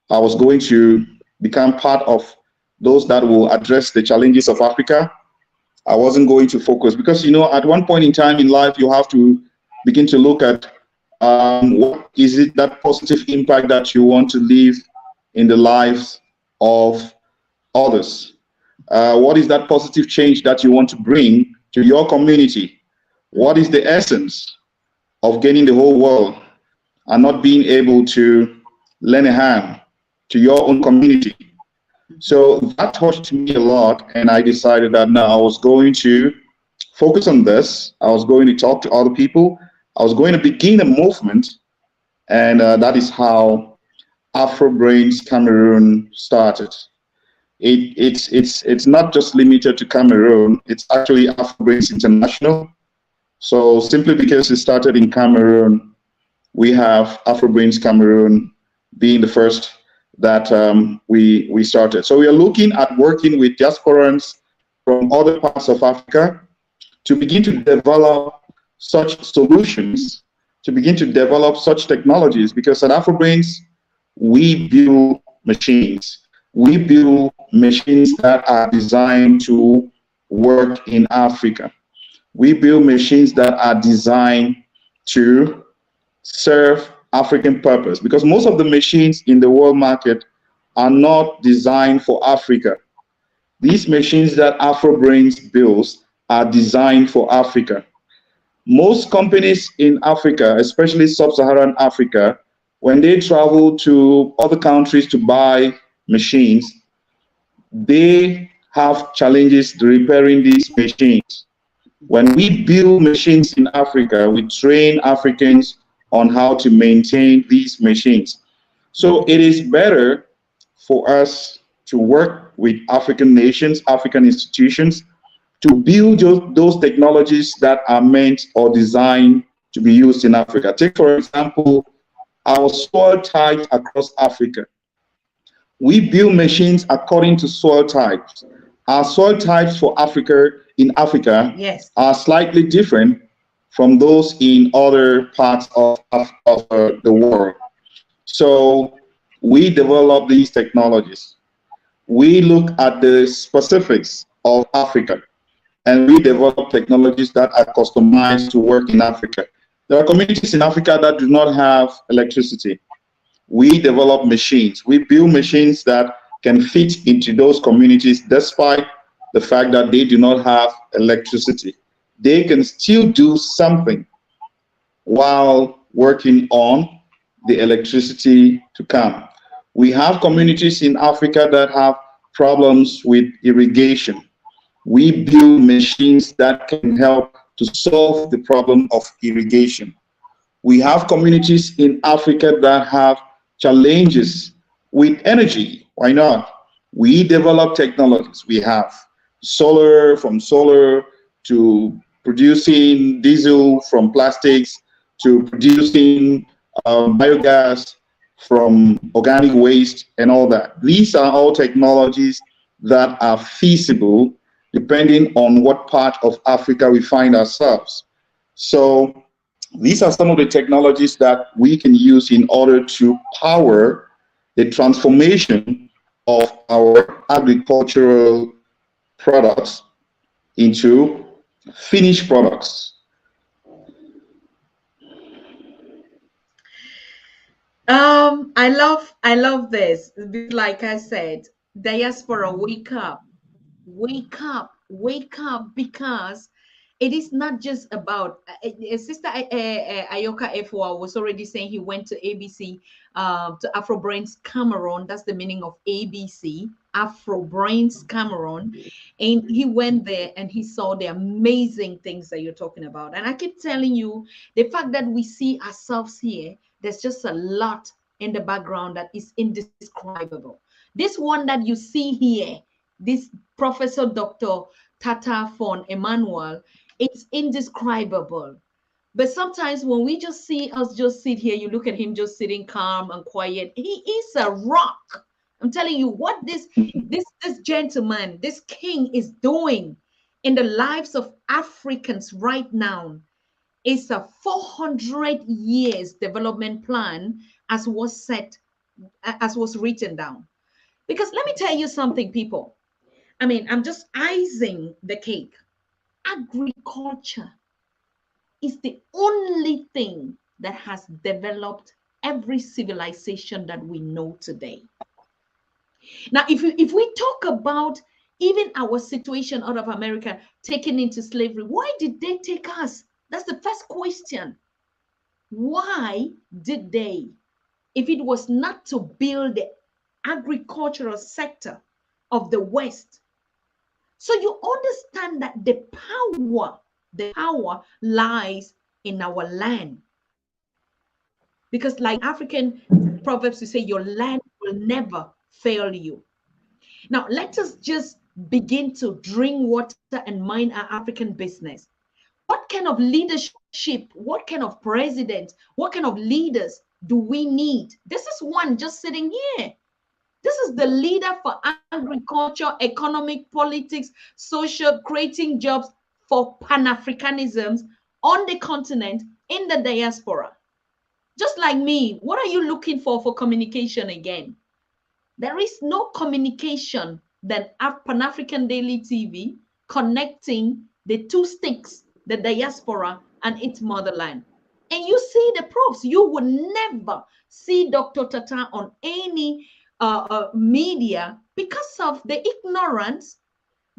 I was going to become part of those that will address the challenges of Africa. I wasn't going to focus, because, you know, at one point in time in life, you have to begin to look at what is it, that positive impact that you want to leave in the lives of others. What is that positive change that you want to bring to your community? What is the essence of gaining the whole world and not being able to lend a hand to your own community? So that touched me a lot, and I decided that now I was going to focus on this. I was going to talk to other people. I was going to begin a movement, and that is how Afro-brains Cameroon started. It's not just limited to Cameroon. It's actually Afro-brains International. So simply because it started in Cameroon, we have Afro-brains Cameroon being the first that we started. So we are looking at working with diasporans from other parts of Africa to begin to develop such solutions, to begin to develop such technologies, because at Afro-brains, we build machines. We build machines that are designed to work in Africa. We build machines that are designed to serve African purpose, because most of the machines in the world market are not designed for Africa. These machines that Afro-brains builds are designed for Africa. Most companies in Africa, especially sub-Saharan Africa, when they travel to other countries to buy machines, they have challenges repairing these machines. When we build machines in Africa, we train Africans on how to maintain these machines. So it is better for us to work with African nations, African institutions, to build those technologies that are meant or designed to be used in Africa. Take, for example, our soil types across Africa. We build machines according to soil types. Our soil types for Africa, in Africa, yes, are slightly different from those in other parts of the world. So we develop these technologies. We look at the specifics of Africa, and we develop technologies that are customized to work in Africa. There are communities in Africa that do not have electricity. We develop machines. We build machines that can fit into those communities despite the fact that they do not have electricity. They can still do something while working on the electricity to come. We have communities in Africa that have problems with irrigation. We build machines that can help to solve the problem of irrigation. We have communities in Africa that have challenges with energy. Why not? We develop technologies. We have solar, from solar to producing diesel from plastics to producing biogas from organic waste and all that. These are all technologies that are feasible depending on what part of Africa we find ourselves. So these are some of the technologies that we can use in order to power the transformation of our agricultural products into finished products. I love this. Like I said, diaspora, wake up, wake up, wake up, because it is not just about Sister Ayoka Efua was already saying he went to ABC, to Afro-brains Cameroon. That's the meaning of ABC, Afro-brains Cameroon. And he went there and he saw the amazing things that you're talking about. And I keep telling you, the fact that we see ourselves here, there's just a lot in the background that is indescribable. This one that you see here, this Professor Dr. Tatah from Emmanuel, it's indescribable. But sometimes when we just see us just sit here, you look at him just sitting calm and quiet. He is a rock. I'm telling you what this gentleman, this king is doing in the lives of Africans right now. It's a 400 years development plan as was written down. Because let me tell you something, people. I mean, I'm just icing the cake. Agriculture is the only thing that has developed every civilization that we know today. Now, if we talk about even our situation out of America, taken into slavery, why did they take us? That's the first question. Why did they? If it was not to build the agricultural sector of the West. So you understand that the power lies in our land. Because like African proverbs, we say, your land will never fail you. Now, let us just begin to drink water and mind our African business. What kind of leadership, what kind of president, what kind of leaders do we need? This is one just sitting here. This is the leader for agriculture, economic, politics, social, creating jobs for Pan-Africanism on the continent, in the diaspora. Just like me, what are you looking for communication again? There is no communication than Pan-African Daily TV connecting the two sticks, the diaspora and its motherland. And you see the proofs. You would never see Dr. Tatah on any media because of the ignorance,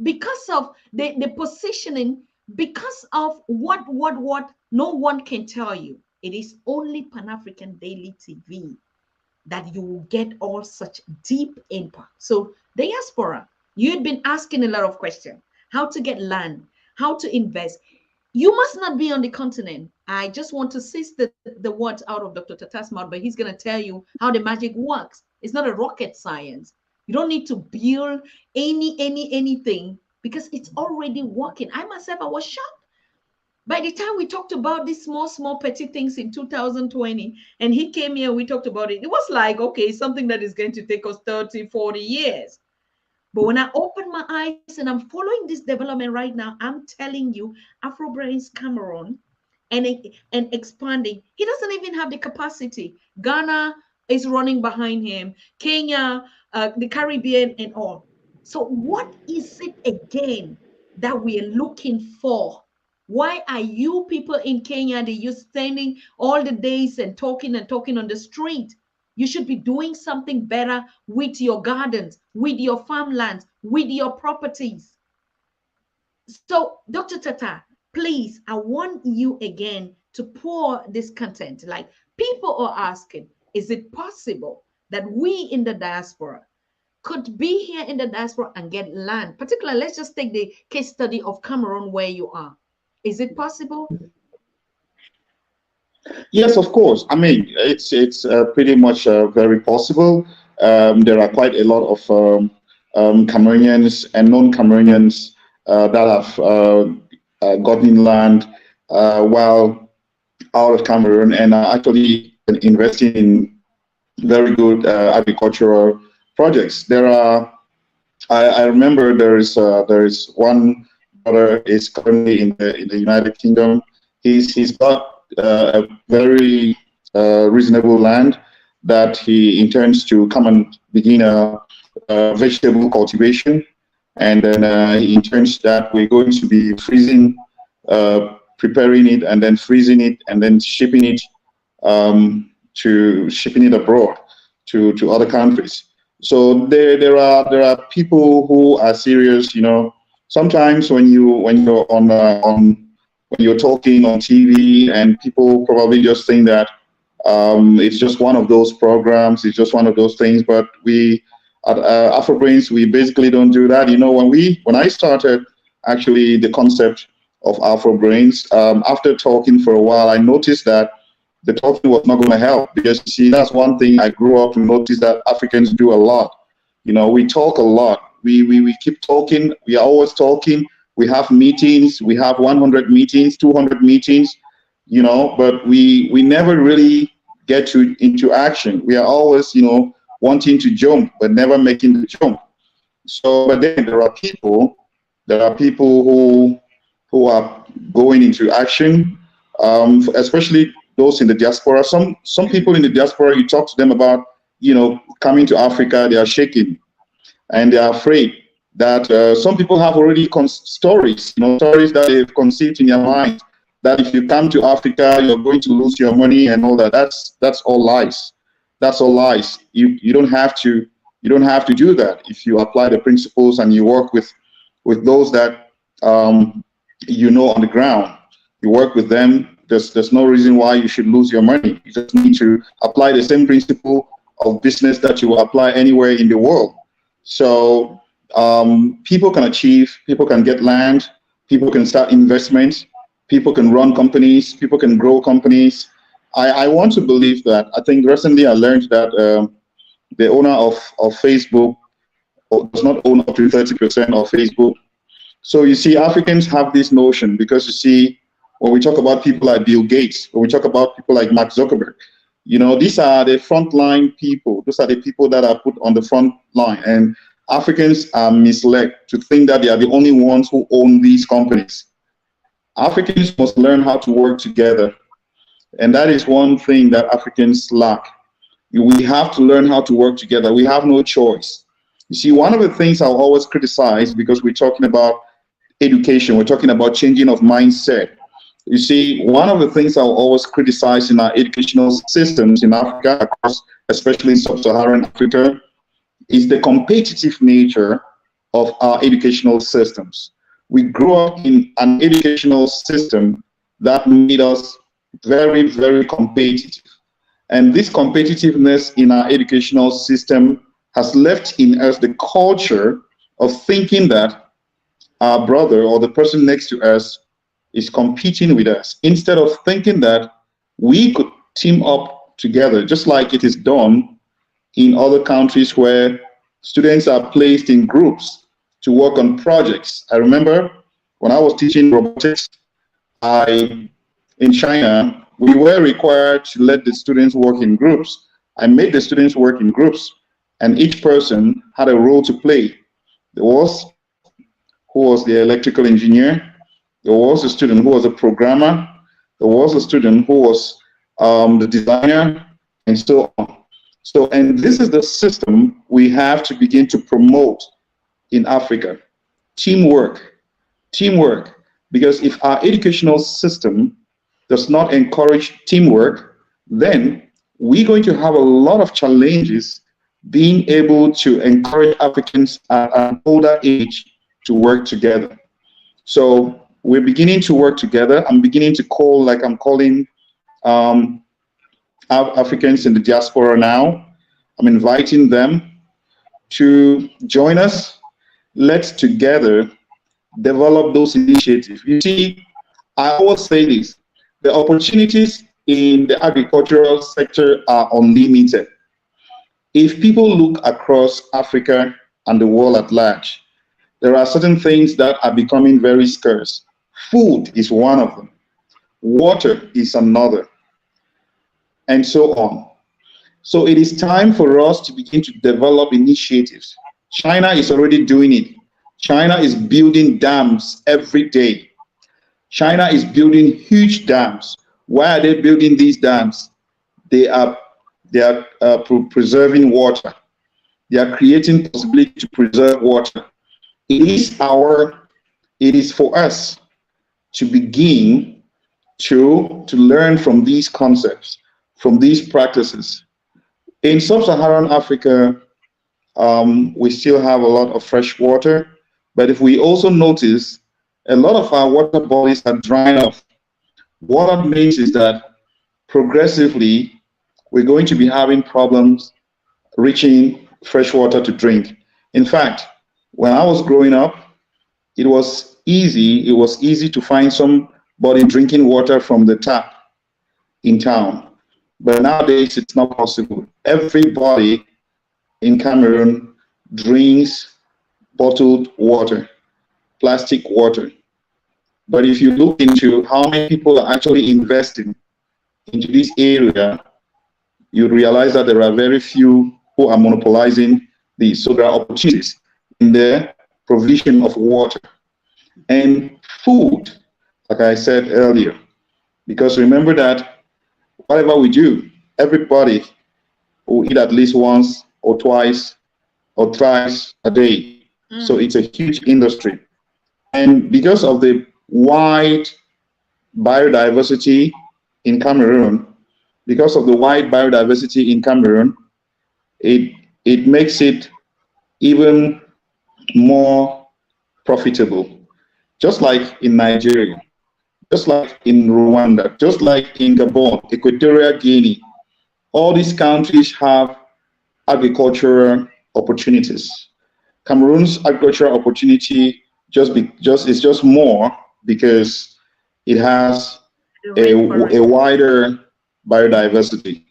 because of the positioning, because of what no one can tell you. It is only Pan-African Daily TV that you will get all such deep impact. So diaspora, you had been asking a lot of questions. How to get land, how to invest. You must not be on the continent. I just want to seize the words out of Dr. Tatah's mouth, but he's going to tell you how the magic works. It's not a rocket science. You don't need to build anything because it's already working. I myself, I was shocked. By the time we talked about these small, petty things in 2020, and he came here, we talked about it. It was like, okay, something that is going to take us 30, 40 years. But when I open my eyes and I'm following this development right now, I'm telling you, Afro-brains Cameroon and expanding. He doesn't even have the capacity. Ghana is running behind him. Kenya, the Caribbean and all. So what is it again that we are looking for? Why are you people in Kenya, you're standing all the days and talking on the street? You should be doing something better with your gardens, with your farmlands, with your properties. So, Dr. Tatah, please, I want you again to pour this content. Like, people are asking, is it possible that we in the diaspora could be here in the diaspora and get land? Particularly, let's just take the case study of Cameroon where you are. Is it possible? Yes, of course. I mean, it's pretty much very possible. There are quite a lot of Cameroonians and non-Cameroonians that have gotten land while out of Cameroon and are actually investing in very good agricultural projects. There are, I remember there is one brother is currently in the United Kingdom. He's got a very reasonable land that he intends to come and begin a vegetable cultivation, and then he intends that we're going to be freezing, preparing it, and then freezing it, and then shipping it abroad to other countries. So there are people who are serious. You know, sometimes when you're when you're talking on TV, and people probably just think that it's just one of those programs, it's just one of those things. But we at Afro-brains, we basically don't do that. You know, when I started actually the concept of Afro-brains, after talking for a while, I noticed that the talking was not going to help, because you see, that's one thing I grew up to notice that Africans do a lot. You know, we talk a lot. We keep talking. We are always talking. We have meetings. We have 100 meetings, 200 meetings. You know, but we never really get into action. We are always, you know, wanting to jump but never making the jump. So, but then there are people who are going into action, especially those in the diaspora. Some people in the diaspora, you talk to them about, you know, coming to Africa, they are shaking and they are afraid that some people have already stories, you know, stories that they've conceived in their mind, that if you come to Africa, you're going to lose your money and all that. That's all lies. That's all lies. You don't have to do that. If you apply the principles and you work with those that you know on the ground, you work with them. There's no reason why you should lose your money. You just need to apply the same principle of business that you will apply anywhere in the world. So people can achieve, people can get land, people can start investments, people can run companies, people can grow companies. I want to believe that. I think recently I learned that the owner of Facebook does not own up to 30% of Facebook. So you see, Africans have this notion, because you see, when we talk about people like Bill Gates, when we talk about people like Mark Zuckerberg, you know, these are the frontline people. Those are the people that are put on the front line. And Africans are misled to think that they are the only ones who own these companies. Africans must learn how to work together. And that is one thing that Africans lack. We have to learn how to work together. We have no choice. You see, one of the things I'll always criticize, because we're talking about education, we're talking about changing of mindset. You see, one of the things I'll always criticize in our educational systems in Africa, especially in sub-Saharan Africa, is the competitive nature of our educational systems. We grew up in an educational system that made us very, very competitive. And this competitiveness in our educational system has left in us the culture of thinking that our brother or the person next to us is competing with us, instead of thinking that we could team up together, just like it is done in other countries where students are placed in groups to work on projects. I remember when I was teaching robotics in China, we were required to let the students work in groups. I made the students work in groups, and each person had a role to play. There was who was the electrical engineer, there was a student who was a programmer, there was a student who was the designer, and so on. So, and this is the system we have to begin to promote in Africa. Teamwork. Teamwork. Because if our educational system does not encourage teamwork, then we're going to have a lot of challenges being able to encourage Africans at an older age to work together. So we're beginning to work together. I'm beginning to call, like I'm calling Africans in the diaspora now. I'm inviting them to join us. Let's together develop those initiatives. You see, I always say this, the opportunities in the agricultural sector are unlimited. If people look across Africa and the world at large, there are certain things that are becoming very scarce. Food is one of them. Water is another, and so on. So it is time for us to begin to develop initiatives. China is already doing it. China is building dams every day. China is building huge dams. Why are they building these dams? They are preserving water. They are creating possibility to preserve water. It is for us to begin to learn from these concepts, from these practices. In sub-Saharan Africa, we still have a lot of fresh water, but if we also notice, a lot of our water bodies are drying up. What that means is that progressively, we're going to be having problems reaching fresh water to drink. In fact, when I was growing up, it was easy to find somebody drinking water from the tap in town. But nowadays, it's not possible. Everybody in Cameroon drinks bottled water, plastic water. But if you look into how many people are actually investing into this area, you realize that there are very few who are monopolizing these. So there are opportunities in the provision of water and food, like I said earlier. Because remember that whatever we do, everybody will eat at least once or twice or thrice a day. So it's a huge industry. And because of the wide biodiversity in Cameroon, it makes it even more profitable. Just like in Nigeria, just like in Rwanda, just like in Gabon, Equatorial Guinea, all these countries have agricultural opportunities. Cameroon's agricultural opportunity is just more because it has a wider biodiversity.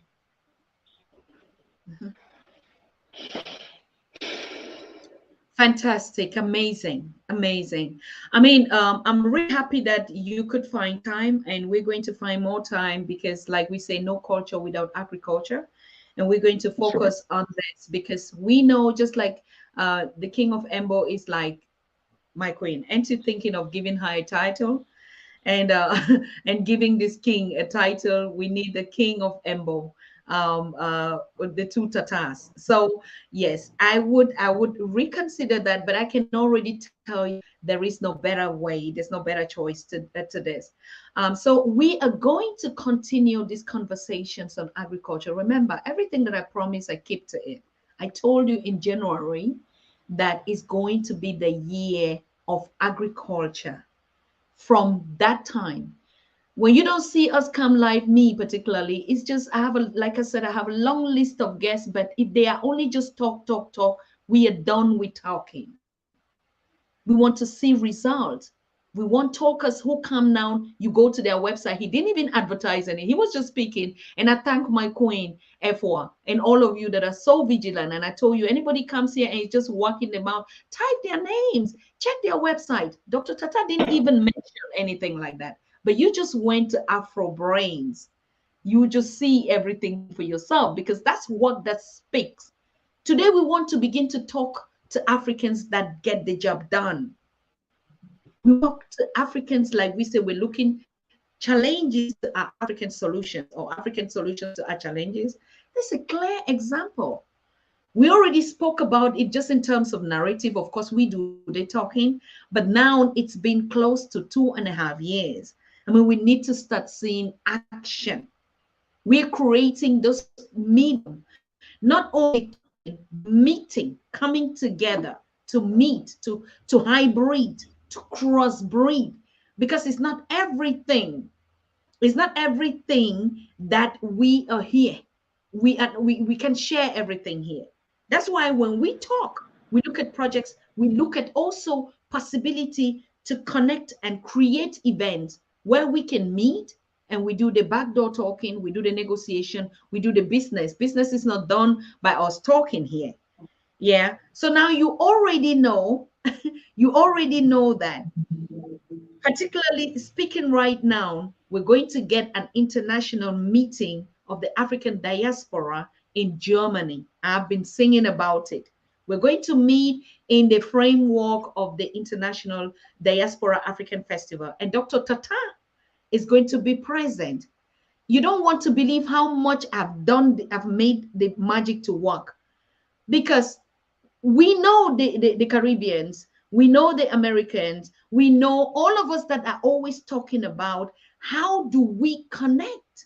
Fantastic, amazing. I mean, I'm really happy that you could find time, and we're going to find more time because, like we say, no culture without agriculture. And we're going to focus on this because we know, just like the king of Embo is like my queen. Aren't you thinking of giving her a title? And and giving this king a title, we need the king of Embo, the two Tatars. So yes, I would reconsider that, but I can already tell you there is no better way. There's no better choice to this. So we are going to continue these conversations on agriculture. Remember, everything that I promised, I keep to it. I told you in January that is going to be the year of agriculture. From that time, when you don't see us come live, me particularly, it's just like I said, I have a long list of guests, but if they are only just talk, we are done with talking. We want to see results. We want talkers who come now, you go to their website. He didn't even advertise any. He was just speaking. And I thank my queen, F1, and all of you that are so vigilant. And I told you, anybody comes here and is just walking them out, type their names, check their website. Dr. Tata didn't even mention anything like that. But you just went to Afro-brains. You just see everything for yourself because that's what that speaks. Today, we want to begin to talk to Africans that get the job done. We talk to Africans like we say we're looking challenges to our African solutions or African solutions to our challenges. That's a clear example. We already spoke about it just in terms of narrative. Of course, we do the talking, but now it's been close to 2.5 years. I mean, we need to start seeing action. We're creating those medium, not only meeting, coming together to meet, to hybrid, to crossbreed, because it's not everything. It's not everything that we are here. We can share everything here. That's why when we talk, we look at projects, we look at also possibility to connect and create events where we can meet, and we do the backdoor talking, we do the negotiation, we do the business. Business is not done by us talking here. Yeah. So now you already know, you already know that, particularly speaking right now, we're going to get an international meeting of the African diaspora in Germany. I've been singing about it. We're going to meet in the framework of the International Diaspora African Festival, and Dr. Tata is going to be present. You don't want to believe how much I've made the magic to work, because we know the Caribbeans, we know the Americans, we know all of us that are always talking about how do we connect.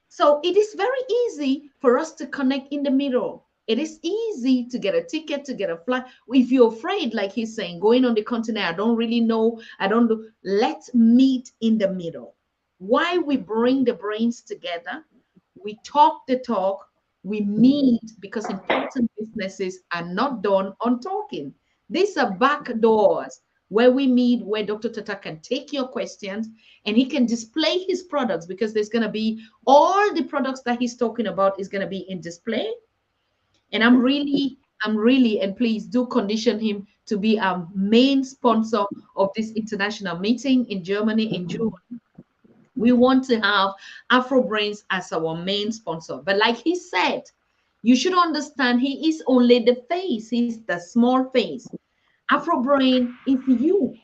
So it is very easy for us to connect in the middle. It is easy to get a ticket, to get a flight. If you're afraid, like he's saying, going on the continent, I don't really know, I don't know. Let's meet in the middle. Why we bring the brains together, we talk the talk, we meet, because important businesses are not done on talking. These are back doors where we meet, where Dr. Tata can take your questions and he can display his products, because there's going to be all the products that he's talking about is going to be in display. And I'm really, and please do condition him to be our main sponsor of this international meeting in Germany in June. We want to have Afro-brains as our main sponsor. But like he said, you should understand he is only the face. He's the small face. Afro-brain is you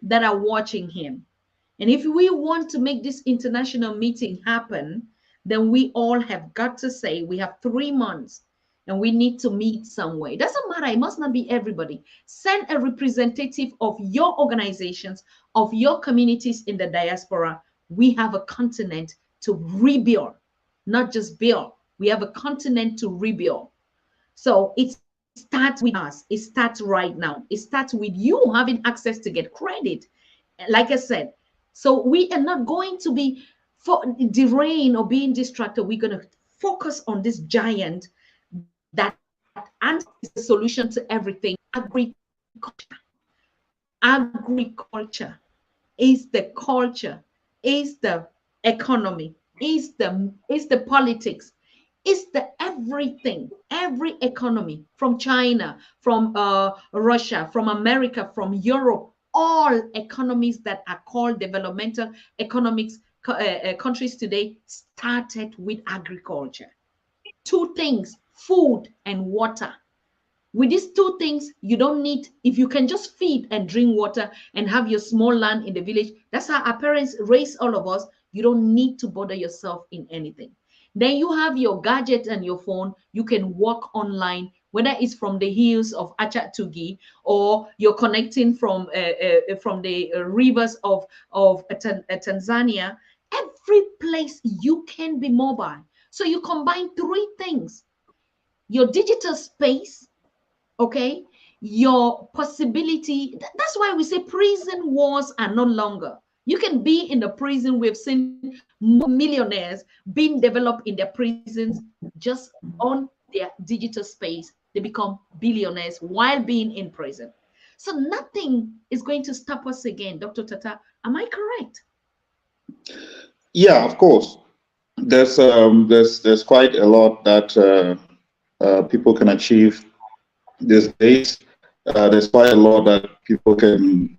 that are watching him. And if we want to make this international meeting happen, then we all have got to say we have 3 months and we need to meet somewhere. It doesn't matter. It must not be everybody. Send a representative of your organizations, of your communities in the diaspora. We have a continent to rebuild, not just build. We have a continent to rebuild. So it starts with us. It starts right now. It starts with you having access to get credit. Like I said, so we are not going to be deranged or being distracted. We're going to focus on this giant that answers the solution to everything. Agriculture. Agriculture is the culture, is the economy, is the politics, is the everything. Every economy, from China, from Russia, from America, from Europe, all economies that are called developmental economics countries today started with agriculture. 2 things, food and water. With these 2 things, you don't need, if you can just feed and drink water and have your small land in the village, that's how our parents raised all of us. You don't need to bother yourself in anything. Then you have your gadget and your phone. You can work online, whether it's from the hills of Achatugi or you're connecting from the rivers of Tanzania. Every place you can be mobile. So you combine 3 things: your digital space, okay, your possibility. That's why we say prison walls are no longer. You can be in the prison. We've seen millionaires being developed in their prisons just on their digital space. They become billionaires while being in prison. So nothing is going to stop us again. Dr. Tata, am I correct? Yeah, of course. There's quite a lot that people can achieve these days. There's quite a lot that people can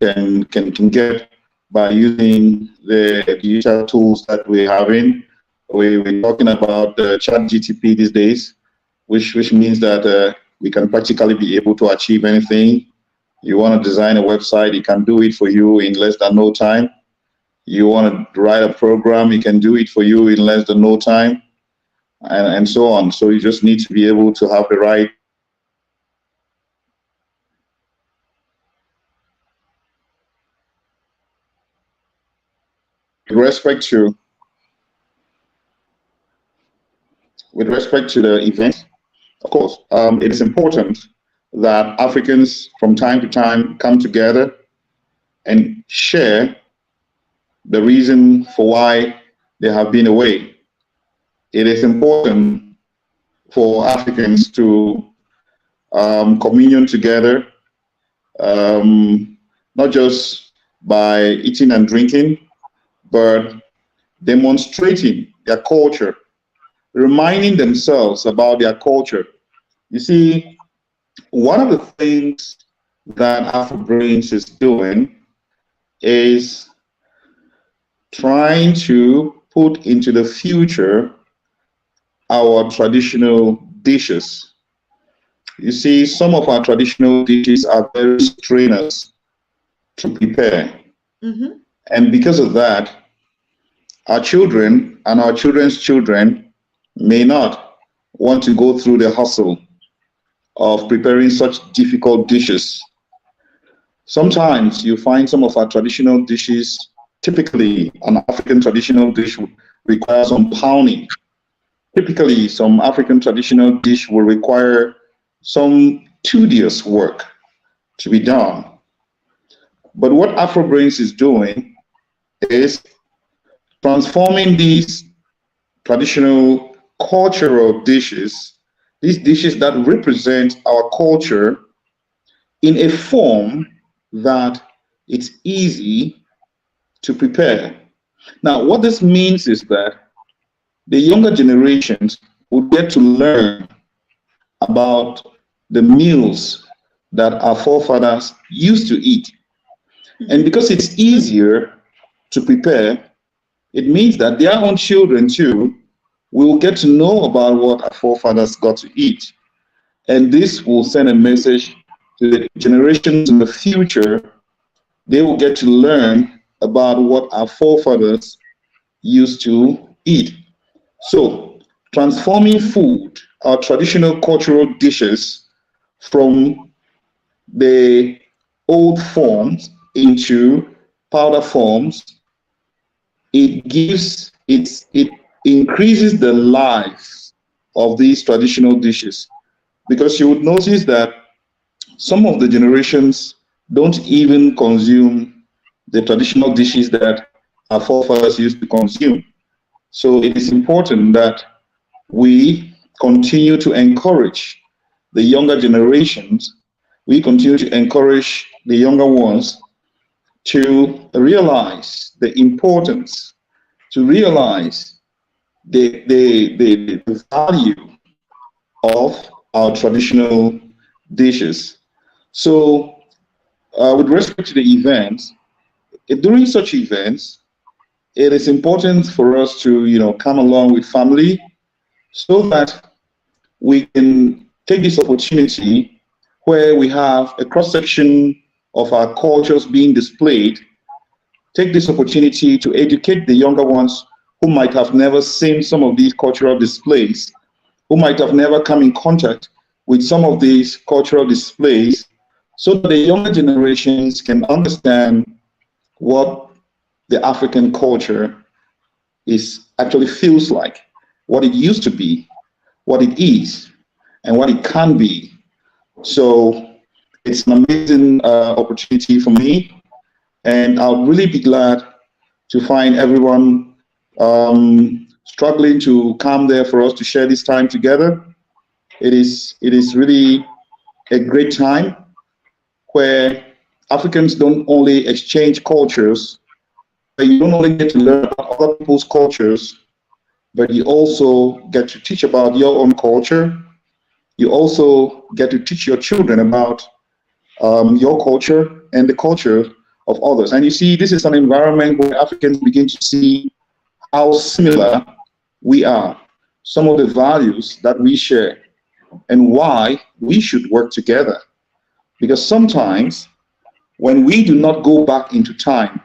get by using the digital tools that we're having. We're talking about chat GTP these days, which means that we can practically be able to achieve anything. You want to design a website, it can do it for you in less than no time. You want to write a program, it can do it for you in less than no time, and so on. So you just need to be able to have the right respect to with respect to the event, of course, it is important that Africans from time to time come together and share the reason for why they have been away. It is important for Africans to commune together, not just by eating and drinking, but demonstrating their culture, reminding themselves about their culture. You see, one of the things that Afro-brains is doing is trying to put into the future our traditional dishes. You see, some of our traditional dishes are very strenuous to prepare. Mm-hmm. And because of that, our children and our children's children may not want to go through the hustle of preparing such difficult dishes. Sometimes you find some of our traditional dishes, typically an African traditional dish requires some pounding. Typically, some African traditional dish will require some tedious work to be done. But what Afro-brains is doing is transforming these traditional cultural dishes, these dishes that represent our culture, in a form that it's easy to prepare. Now, what this means is that the younger generations will get to learn about the meals that our forefathers used to eat. And because it's easier to prepare, it means that their own children too will get to know about what our forefathers got to eat. And this will send a message to the generations in the future. They will get to learn about what our forefathers used to eat. So, transforming food, our traditional cultural dishes, from the old forms into powder forms, it increases the life of these traditional dishes. Because you would notice that some of the generations don't even consume the traditional dishes that our forefathers used to consume. So it is important that we continue to encourage the younger generations, we continue to encourage the younger ones to realize the importance, to realize the value of our traditional dishes. So with respect to the events, during such events, it is important for us to, come along with family so that we can take this opportunity where we have a cross-section of our cultures being displayed, take this opportunity to educate the younger ones who might have never seen some of these cultural displays, who might have never come in contact with some of these cultural displays, so that the younger generations can understand what the African culture actually feels like, what it used to be, what it is, and what it can be. So it's an amazing opportunity for me, and I'll really be glad to find everyone struggling to come there for us to share this time together. It is really a great time where Africans don't only exchange cultures, but you don't only get to learn about other people's cultures, but you also get to teach about your own culture. You also get to teach your children about your culture and the culture of others. And you see, this is an environment where Africans begin to see how similar we are, some of the values that we share, and why we should work together. Because sometimes when we do not go back into time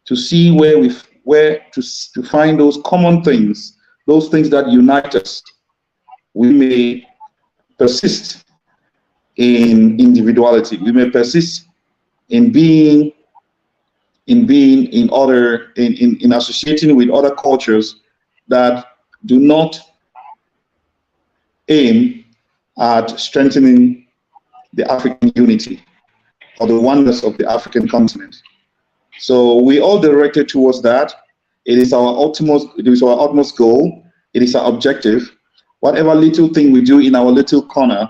to see where to find those common things, those things that unite us, we may persist in individuality. We may persist in associating with other cultures that do not aim at strengthening the African unity or the oneness of the African continent. So we all directed towards that. It is our utmost goal. It is our objective. Whatever little thing we do in our little corner,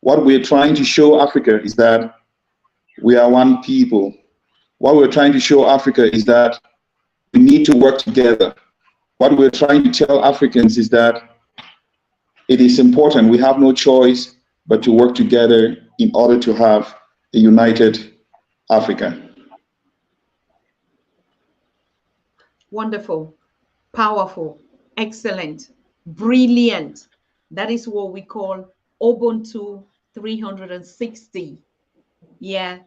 what we're trying to show Africa is that we are one people. What we're trying to show Africa is that we need to work together. What we're trying to tell Africans is that it is important. We have no choice but to work together in order to have a united Africa. Wonderful, powerful, excellent, brilliant. That is what we call Ubuntu 360. Yeah,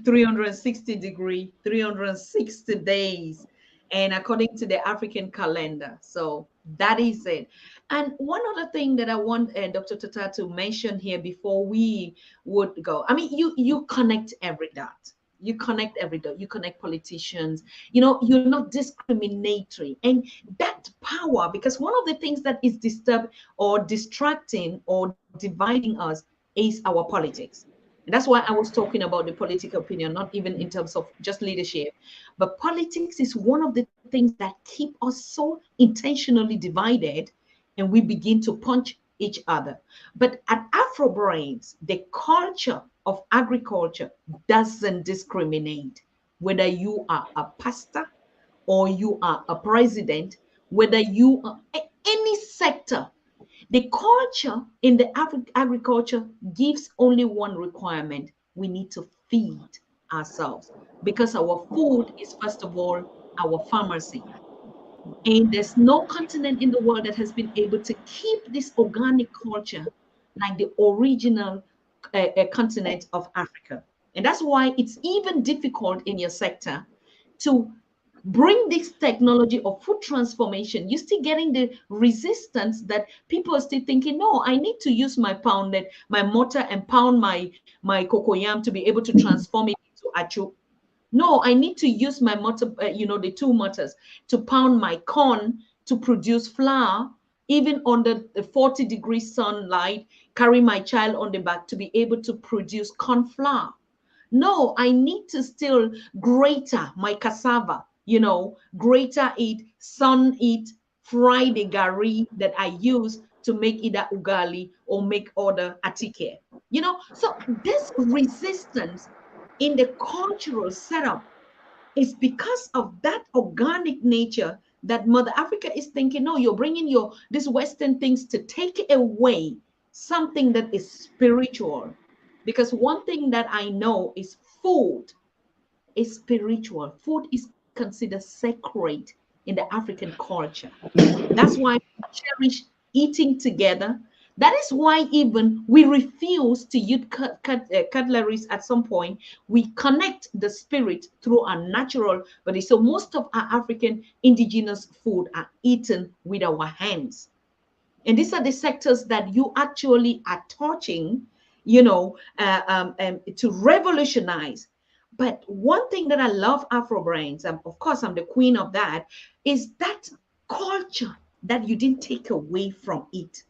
360 degree, 360 days. And according to the African calendar. So that is it. And one other thing that I want Dr. Tatah to mention here before we would go. I mean, you connect every dot. You connect every dot. You connect politicians. You know, you're not discriminatory. And that power, because one of the things that is disturbed or distracting or dividing us is our politics. And that's why I was talking about the political opinion, not even in terms of just leadership. But politics is one of the things that keep us so intentionally divided, and we begin to punch each other. But at Afro-brains, the culture of agriculture doesn't discriminate whether you are a pastor or you are a president, whether you are any sector. The culture in the agriculture gives only one requirement. We need to feed ourselves, because our food is, first of all, our pharmacy. And there's no continent in the world that has been able to keep this organic culture like the original continent of Africa. And that's why it's even difficult in your sector to bring this technology of food transformation. You're still getting the resistance that people are still thinking, no, I need to use my mortar and pound my cocoyam to be able to transform it into achu. No, I need to use my mortar, the two mortars to pound my corn to produce flour, even under the 40-degree sunlight, carry my child on the back to be able to produce corn flour. No, I need to still greater my cassava, greater it, sun it, fry the gari that I use to make either ugali or make other atike. So this resistance in the cultural setup is because of that organic nature that Mother Africa is thinking, no, you're bringing these Western things to take away something that is spiritual. Because one thing that I know is food is spiritual. Food is considered sacred in the African culture. That's why we cherish eating together. That is why even we refuse to use cutleries at some point. We connect the spirit through our natural body. So most of our African indigenous food are eaten with our hands. And these are the sectors that you actually are touching, to revolutionize. But one thing that I love Afro-brains, and of course I'm the queen of that, is that culture that you didn't take away from it.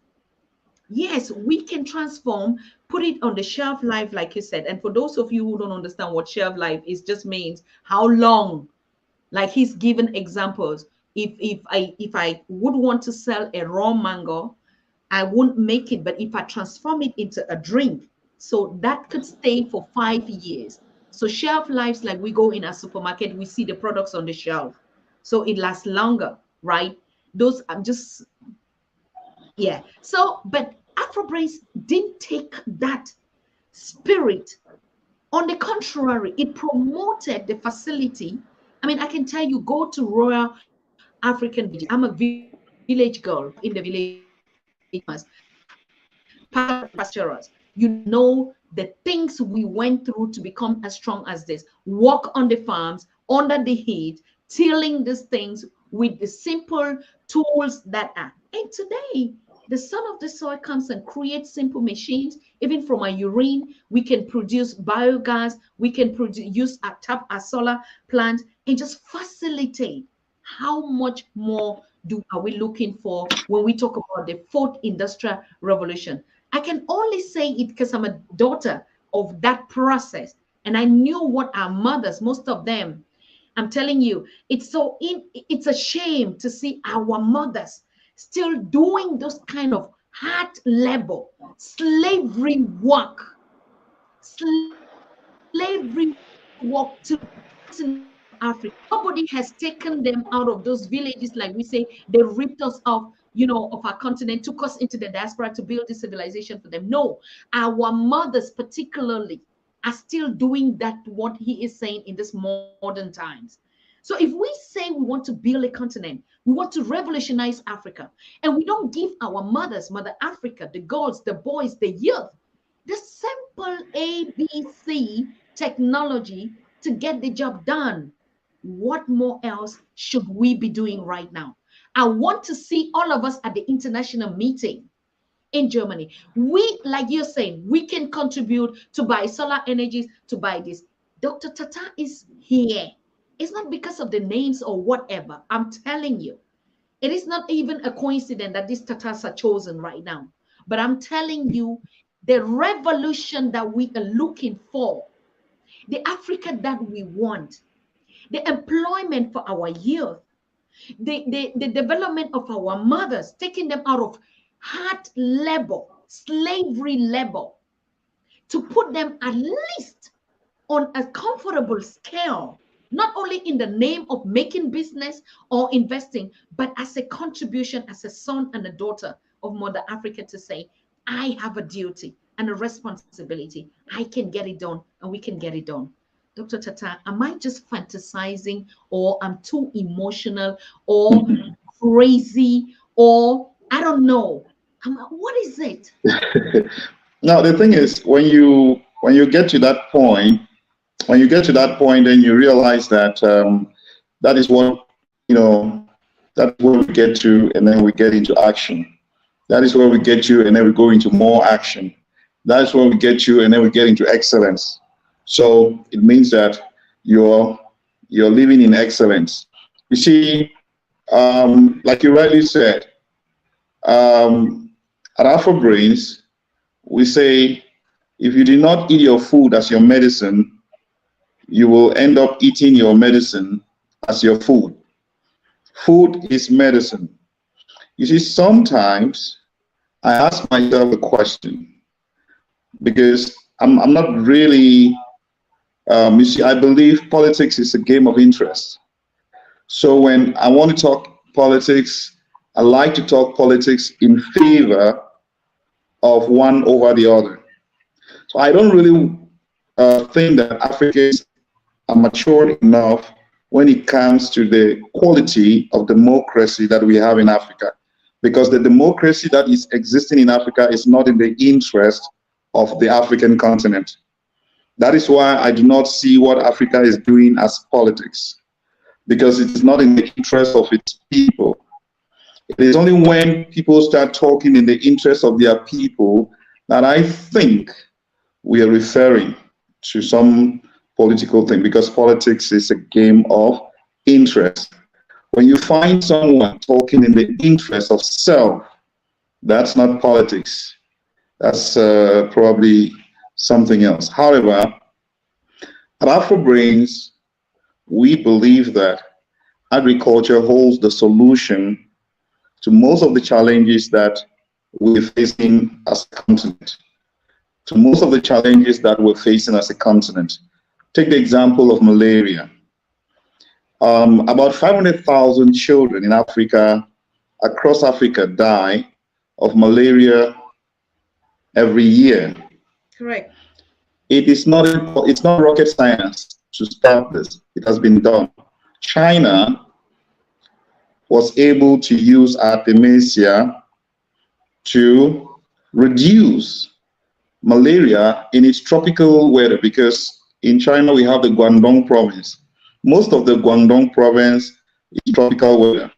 Yes, we can transform, put it on the shelf life, like you said. And for those of you who don't understand what shelf life is, just means how long. Like he's given examples. If I would want to sell a raw mango, I won't make it. But if I transform it into a drink, so that could stay for 5 years. So shelf lives, like we go in a supermarket, we see the products on the shelf, so it lasts longer, right? Those I'm just. Yeah. So, but Afro-brains didn't take that spirit. On the contrary, it promoted the facility. I mean, I can tell you, go to Royal African Village. I'm a village girl in the village. Pastorals. You know the things we went through to become as strong as this. Walk on the farms under the heat, tilling these things with the simple tools that are. And today, the son of the soil comes and creates simple machines. Even from our urine, we can produce biogas. We can use our solar plant and just facilitate. How much more are we looking for when we talk about the fourth industrial revolution? I can only say it because I'm a daughter of that process, and I knew what our mothers, most of them, I'm telling you, it's a shame to see our mothers still doing those kind of hard labor, slavery work, to Africa. Nobody has taken them out of those villages, like we say, they ripped us off, of our continent, took us into the diaspora to build this civilization for them. No, our mothers particularly are still doing that, what he is saying in this modern times. So if we say we want to build a continent, we want to revolutionize Africa, and we don't give our mothers, Mother Africa, the girls, the boys, the youth, the simple ABC technology to get the job done, what more else should we be doing right now? I want to see all of us at the international meeting in Germany. We, like you're saying, we can contribute to buy solar energies, to buy this. Dr. Tatah is here. It's not because of the names or whatever. I'm telling you, it is not even a coincidence that these Tatars are chosen right now. But I'm telling you, the revolution that we are looking for, the Africa that we want, the employment for our youth, the development of our mothers, taking them out of hard labor, slavery labor, to put them at least on a comfortable scale, not only in the name of making business or investing, but as a contribution, as a son and a daughter of Mother Africa, to say, I have a duty and a responsibility. I can get it done, and we can get it done. Dr. Tatah, am I just fantasizing, or I'm too emotional, or crazy, or I don't know? What is it? Now, the thing is, when you get to that point, then you realize that that is what, that's where we get to, and then we get into action. That is where we get you, and then we go into more action. That is where we get you, and then we get into excellence. So it means that you're living in excellence. You see, like you rightly said, at Afro-brains, we say, if you do not eat your food as your medicine, you will end up eating your medicine as your food. Food is medicine. You see, sometimes I ask myself a question, because I'm not really, you see, I believe politics is a game of interest. So when I want to talk politics, I like to talk politics in favor of one over the other. So I don't really think that Africans are mature enough when it comes to the quality of democracy that we have in Africa, because the democracy that is existing in Africa is not in the interest of the African continent. That is why I do not see what Africa is doing as politics, because it is not in the interest of its people. It is only when people start talking in the interest of their people that I think we are referring to some political thing, because politics is a game of interest. When you find someone talking in the interest of self, that's not politics. That's probably something else. However, at Afro-brains, we believe that agriculture holds the solution to most of the challenges that we're facing as a continent. To most of the challenges that we're facing as a continent. Take the example of malaria. About 500,000 children in Africa, across Africa, die of malaria every year. Correct. It's not rocket science to start this. It has been done. China was able to use Artemisia to reduce malaria in its tropical weather, because in China we have the Guangdong province. Most of the Guangdong province is tropical weather.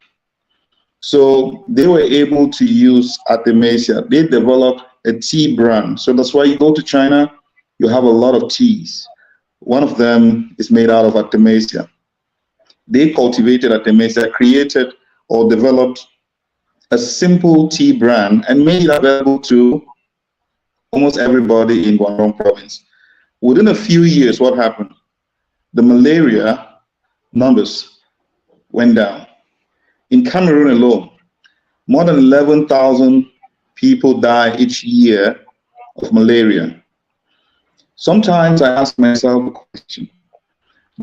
So they were able to use Artemisia. They developed a tea brand. So that's why you go to China, you have a lot of teas. One of them is made out of Artemisia. They cultivated Artemisia, created or developed a simple tea brand and made it available to almost everybody in Guangdong province. Within a few years, what happened? The malaria numbers went down. In Cameroon alone, more than 11,000 people die each year of malaria. Sometimes I ask myself a question.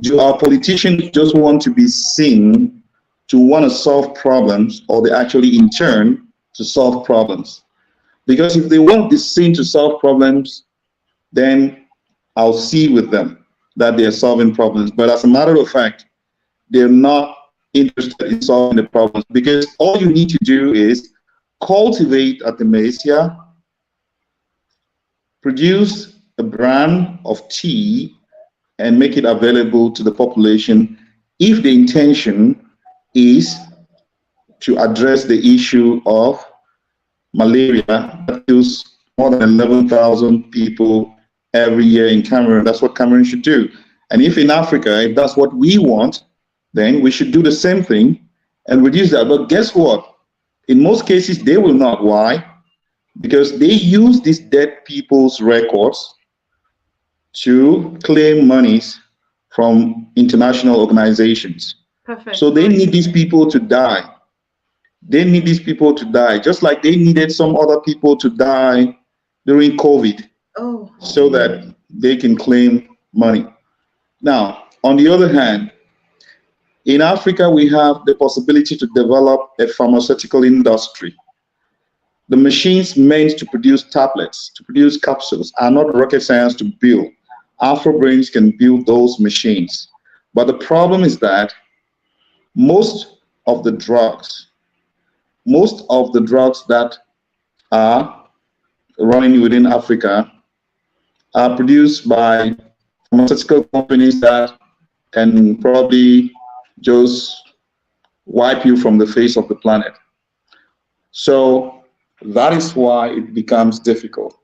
Do our politicians just want to be seen to want to solve problems, or they actually in turn to solve problems? Because if they want to be seen to solve problems, then I'll see with them that they're solving problems. But as a matter of fact, they're not interested in solving the problems, because all you need to do is cultivate Artemisia, produce a brand of tea, and make it available to the population if the intention is to address the issue of malaria that kills more than 11,000 people every year in Cameroon. That's what Cameroon should do. And if in Africa, if that's what we want, then we should do the same thing and reduce that. But guess what? In most cases, they will not. Why? Because they use these dead people's records to claim monies from international organizations. Perfect. So they need these people to die. They need these people to die, just like they needed some other people to die during COVID, so that they can claim money. Now, on the other hand, in Africa, we have the possibility to develop a pharmaceutical industry. The machines meant to produce tablets, to produce capsules, are not rocket science to build. Afro-brains can build those machines. But the problem is that most of the drugs that are running within Africa are produced by pharmaceutical companies that can probably just wipe you from the face of the planet. So that is why it becomes difficult.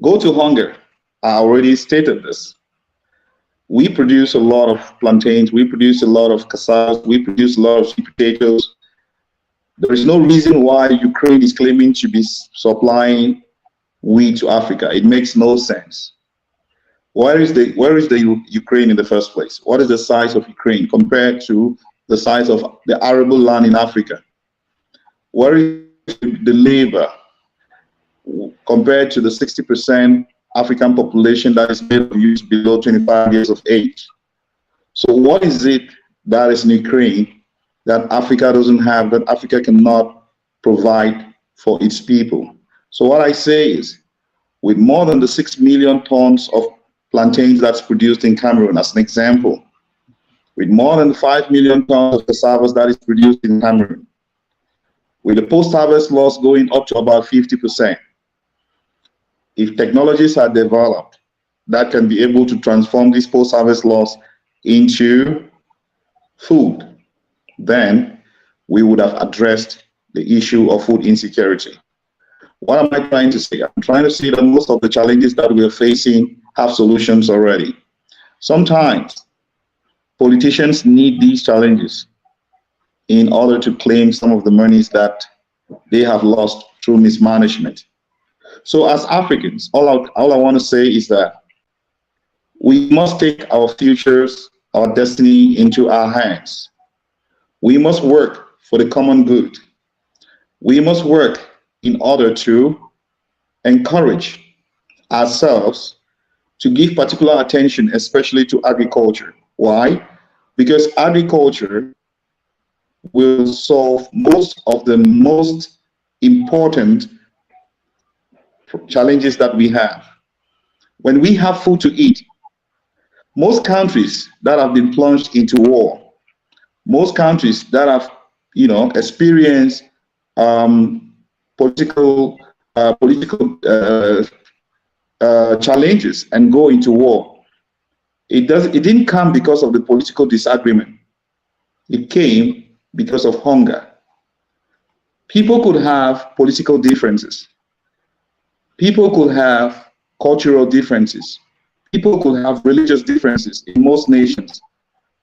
Go to hunger. I already stated this. We produce a lot of plantains, we produce a lot of cassava, we produce a lot of sweet potatoes. There is no reason why Ukraine is claiming to be supplying wheat to Africa. It makes no sense. Where is the Ukraine in the first place? What is the size of Ukraine compared to the size of the arable land in Africa? Where is the labor compared to the 60% African population that is made of youth below 25 years of age? So what is it that is in Ukraine that Africa doesn't have, that Africa cannot provide for its people? So what I say is, with more than the 6 million tons of plantains that's produced in Cameroon, as an example, with more than 5 million tons of cassava that is produced in Cameroon, with the post-harvest loss going up to about 50%, if technologies are developed that can be able to transform this post-harvest loss into food, then we would have addressed the issue of food insecurity. What am I trying to say? I'm trying to say that most of the challenges that we're facing have solutions already. Sometimes politicians need these challenges in order to claim some of the monies that they have lost through mismanagement. So as Africans, all I want to say is that we must take our futures, our destiny into our hands. We must work for the common good. We must work in order to encourage ourselves to give particular attention, especially to agriculture. Why? Because agriculture will solve most of the most important challenges that we have. When we have food to eat, most countries that have been plunged into war, most countries that have, experienced political challenges and go into war, it didn't come because of the political disagreement. It came because of hunger. People could have political differences. People could have cultural differences. People could have religious differences in most nations.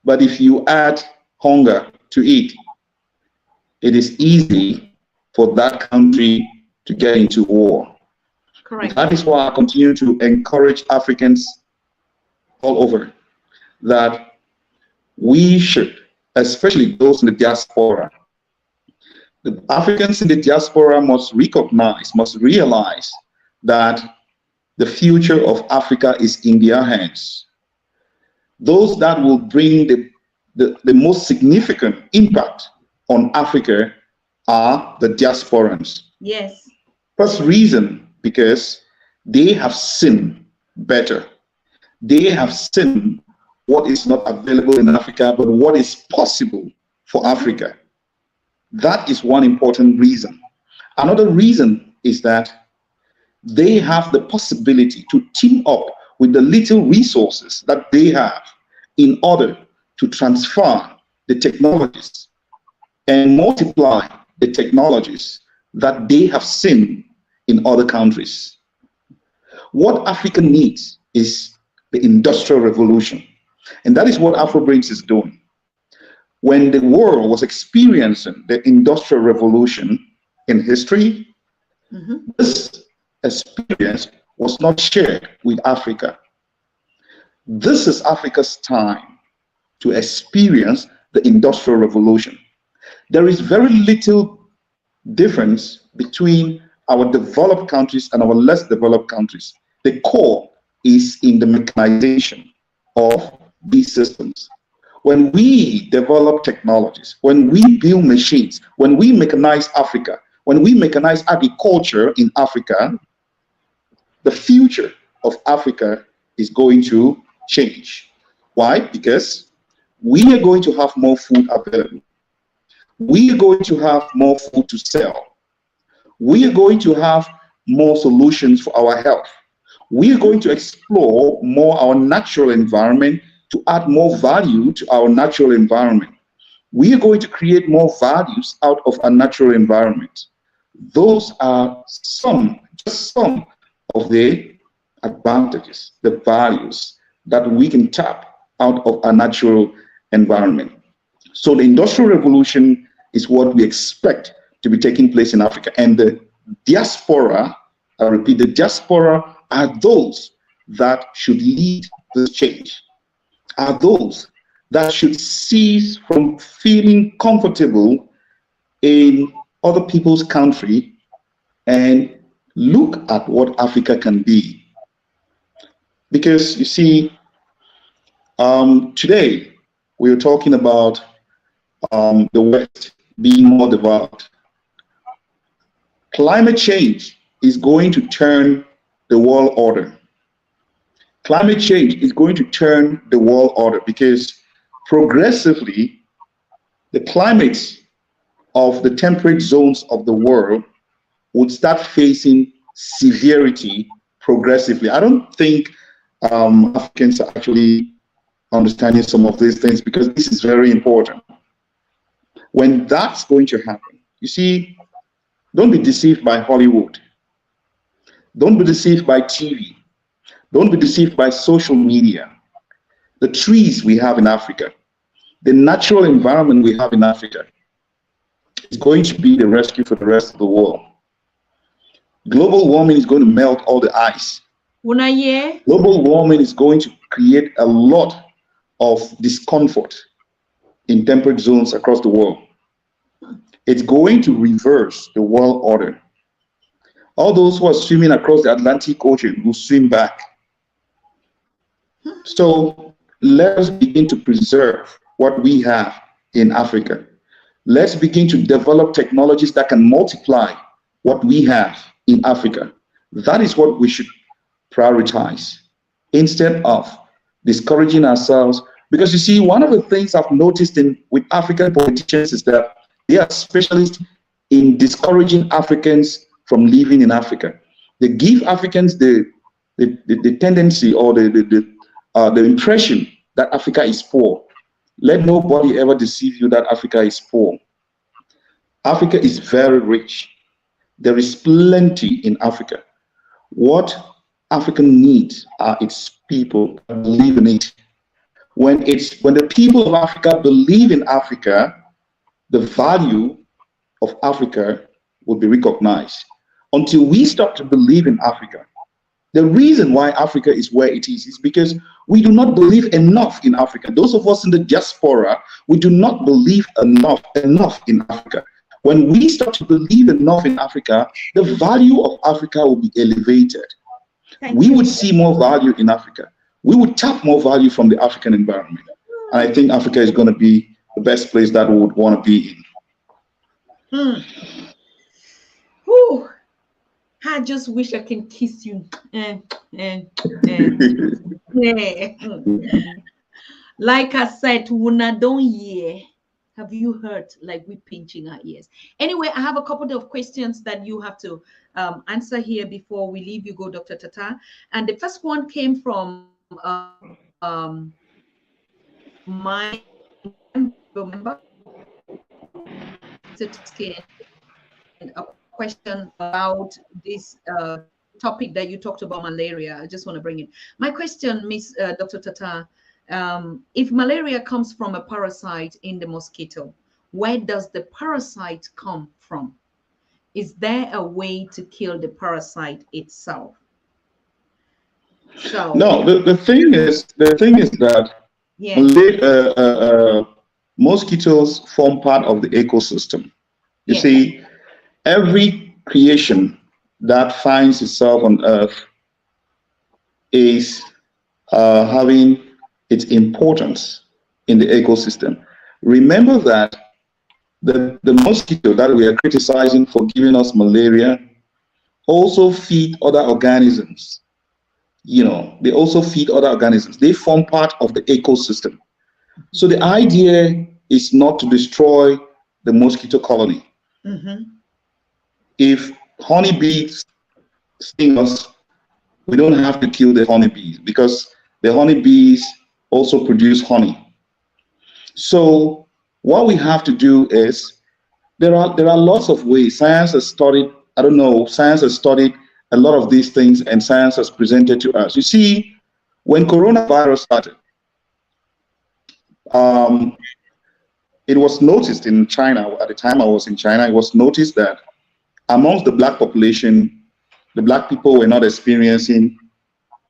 But if you add hunger to it, it is easy for that country to get into war. Correct. That is why I continue to encourage Africans all over that we should, especially those in the diaspora, the Africans in the diaspora must recognize, must realize that the future of Africa is in their hands. Those that will bring the most significant impact on Africa are the diasporans. Yes. First reason, because they have seen better. They have seen what is not available in Africa, but what is possible for Africa. That is one important reason. Another reason is that they have the possibility to team up with the little resources that they have in order to transfer the technologies and multiply the technologies that they have seen in other countries. What Africa needs is the Industrial Revolution. And that is what Afro-brains is doing. When the world was experiencing the Industrial Revolution in history, this experience was not shared with Africa. This is Africa's time to experience the Industrial Revolution. There is very little difference between our developed countries and our less developed countries. The core is in the mechanization of these systems. When we develop technologies, when we build machines, when we mechanize Africa, when we mechanize agriculture in Africa, the future of Africa is going to change. Why? Because we are going to have more food available. We are going to have more food to sell. We are going to have more solutions for our health. We are going to explore more our natural environment to add more value to our natural environment. We are going to create more values out of our natural environment. Those are just some of the advantages, the values that we can tap out of our natural environment. So the Industrial Revolution is what we expect to be taking place in Africa. And the diaspora, I repeat, the diaspora are those that should lead this change, are those that should cease from feeling comfortable in other people's country and look at what Africa can be. Because you see, today we are talking about the West being more developed. Climate change is going to turn the world order. Climate change is going to turn the world order because progressively the climates of the temperate zones of the world would start facing severity progressively. I don't think Africans are actually understanding some of these things because this is very important. When that's going to happen, you see, don't be deceived by Hollywood. Don't be deceived by TV. Don't be deceived by social media. The trees we have in Africa, the natural environment we have in Africa is going to be the rescue for the rest of the world. Global warming is going to melt all the ice. Global warming is going to create a lot of discomfort in temperate zones across the world. It's going to reverse the world order. All those who are swimming across the Atlantic Ocean will swim back. So let us begin to preserve what we have in Africa. Let's begin to develop technologies that can multiply what we have in Africa. That is what we should prioritize instead of discouraging ourselves. Because you see, one of the things I've noticed with African politicians is that they are specialists in discouraging Africans from living in Africa. They give Africans the tendency or the impression that Africa is poor. Let nobody ever deceive you that Africa is poor. Africa is very rich. There is plenty in Africa. What Africa needs are its people that believe in it. When the people of Africa believe in Africa, the value of Africa would be recognized. Until we stop to believe in Africa, the reason why Africa is where it is because we do not believe enough in Africa. Those of us in the diaspora, we do not believe enough in Africa. When we start to believe enough in Africa, the value of Africa will be elevated. We would see more value in Africa. We would tap more value from the African environment. And I think Africa is going to be the best place that we would want to be in. Whew. I just wish I can kiss you. Like I said, Wuna don't hear. Have you heard? Like we pinching our ears. Anyway, I have a couple of questions that you have to answer here before we leave you go, Dr. Tatah. And the first one came from my member. A question about this topic that you talked about, malaria. I just want to bring it. My question, Miss Dr. Tatah, if malaria comes from a parasite in the mosquito, where does the parasite come from? Is there a way to kill the parasite itself? So no, the thing is that mosquitoes form part of the ecosystem. You see, every creation that finds itself on Earth is having its importance in the ecosystem. Remember that the mosquito that we are criticizing for giving us malaria also feed other organisms. You know, they also feed other organisms. They form part of the ecosystem. So the idea is not to destroy the mosquito colony. If honeybees sting us, we don't have to kill the honeybees because the honeybees also produce honey. So what we have to do is, there are lots of ways. Science has studied, science has studied a lot of these things, and science has presented to us. You see, when coronavirus started, it was noticed in China, at the time I was in China, it was noticed that amongst the black population, the black people were not experiencing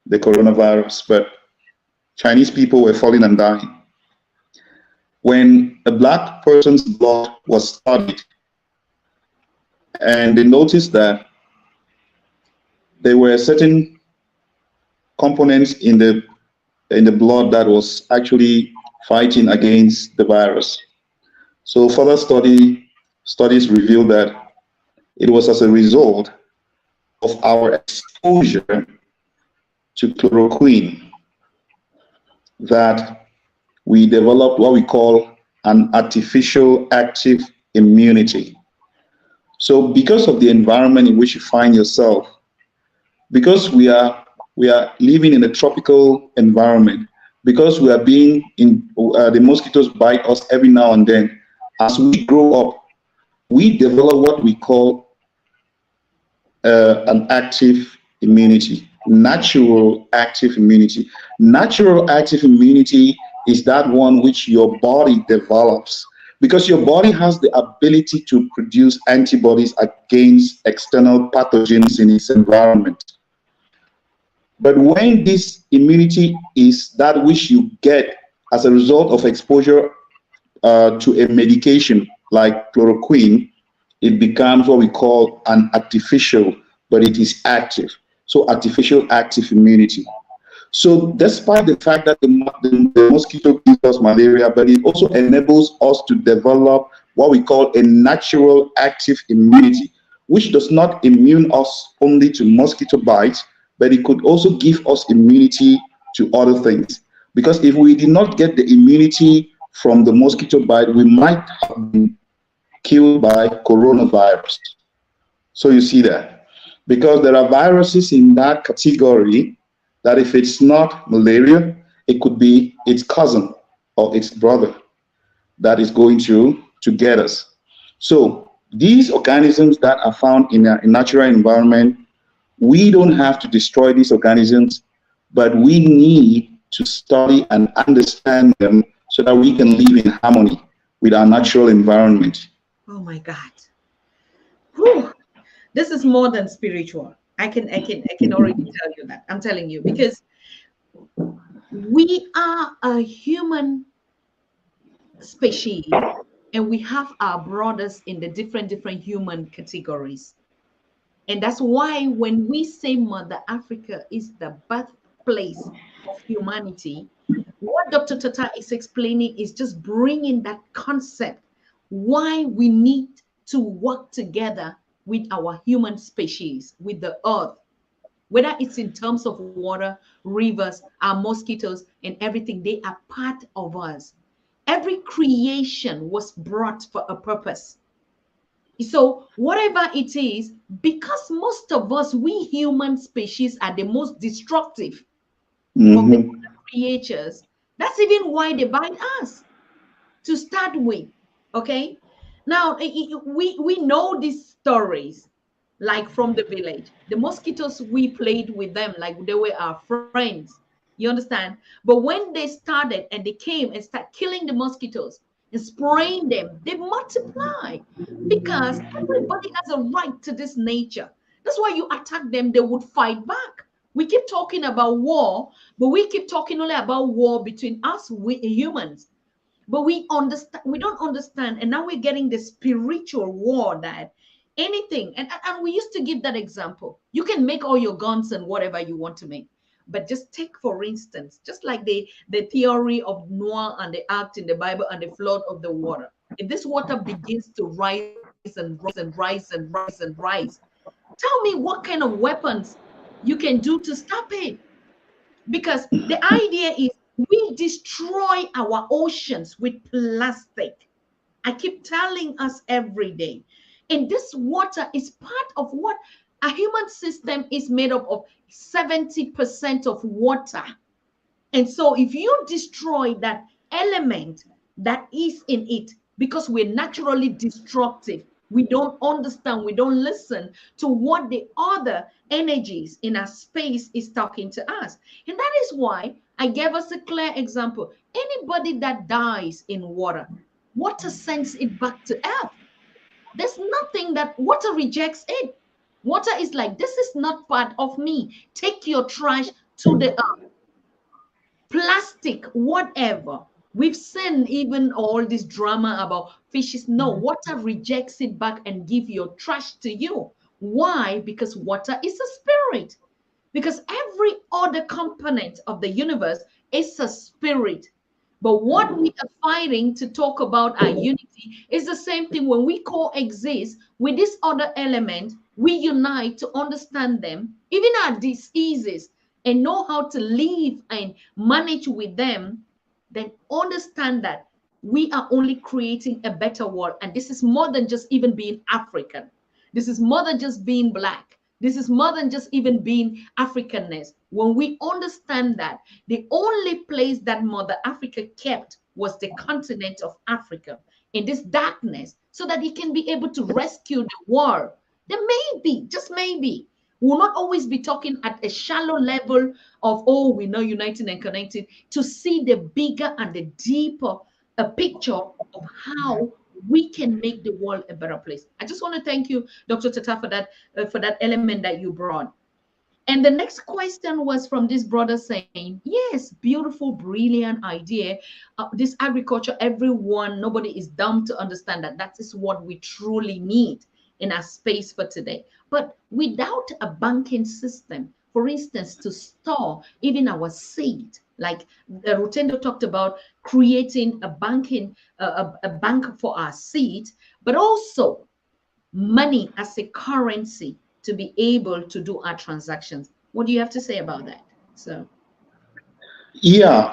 the coronavirus, but Chinese people were falling and dying. When a black person's blood was studied, and they noticed that there were certain components in the blood that was actually fighting against the virus. So further studies revealed that it was as a result of our exposure to chloroquine that we developed what we call an artificial active immunity. So because of the environment in which you find yourself, because we are living in a tropical environment, because we are being in, the mosquitoes bite us every now and then, as we grow up, we develop what we call an active immunity, natural active immunity. Natural active immunity is that one which your body develops, because your body has the ability to produce antibodies against external pathogens in its environment. But when this immunity is that which you get as a result of exposure to a medication like chloroquine, it becomes what we call an artificial, but it is active. So artificial active immunity. So despite the fact that the mosquito gives us malaria, but it also enables us to develop what we call a natural active immunity, which does not immune us only to mosquito bites, but it could also give us immunity to other things. Because if we did not get the immunity from the mosquito bite, we might have been killed by coronavirus. So you see that. Because there are viruses in that category that if it's not malaria, it could be its cousin or its brother that is going to get us. So these organisms that are found in a natural environment, we don't have to destroy these organisms, but we need to study and understand them so that we can live in harmony with our natural environment. Oh my God. Whew, this is more than spiritual. I can already tell you that. I'm telling you, because we are a human species, and we have our brothers in the different human categories. And that's why when we say Mother Africa is the birthplace of humanity, what Dr. Tata is explaining is just bringing that concept why we need to work together with our human species, with the earth, whether it's in terms of water, rivers, our mosquitoes, and everything. They are part of us. Every creation was brought for a purpose. So whatever it is, because most of us, we human species, are the most destructive of the other creatures, that's even why they bite us to start with. Okay, now we know these stories, like from the village, the mosquitoes, we played with them like they were our friends, you understand? But when they started and they came and start killing the mosquitoes and spraying them, they multiply, because everybody has a right to this nature. That's why you attack them, they would fight back. We keep talking about war, but we keep talking only about war between us, we humans. But we don't understand. And now we're getting the spiritual war, that anything, and we used to give that example. You can make all your guns and whatever you want to make. But just take, for instance, just like the theory of Noah and the ark in the Bible and the flood of the water. If this water begins to rise and rise and rise and rise and rise, tell me what kind of weapons you can do to stop it. Because the idea is we destroy our oceans with plastic. I keep telling us every day. And this water is part of what a human system is made up of, 70% of water. And so if you destroy that element that is in it, because we're naturally destructive, we don't understand, we don't listen to what the other energies in our space is talking to us. And that is why I gave us a clear example. Anybody that dies in water, water sends it back to earth. There's nothing that water rejects it. Water is like, this is not part of me. Take your trash to the earth. Plastic, whatever. We've seen even all this drama about fishes. No, water rejects it back and give your trash to you. Why? Because water is a spirit. Because every other component of the universe is a spirit. But what we are fighting to talk about our unity is the same thing. When we coexist with this other element, we unite to understand them, even our diseases, and know how to live and manage with them. Then understand that we are only creating a better world. And this is more than just even being African. This is more than just being Black. This is more than just even being Africanness. When we understand that the only place that Mother Africa kept was the continent of Africa in this darkness, so that he can be able to rescue the world, then maybe, just maybe, we'll not always be talking at a shallow level of, oh, we know uniting and connecting, to see the bigger and the deeper picture of how we can make the world a better place. I just want to thank you, Dr. Tata, for that element that you brought. And the next question was from this brother saying, yes, beautiful, brilliant idea. This agriculture, everyone, nobody is dumb to understand that that is what we truly need in our space for today. But without a banking system, for instance, to store even our seed, like Rutendo talked about, creating a banking, a bank for our seed, but also money as a currency to be able to do our transactions. What do you have to say about that? So, yeah,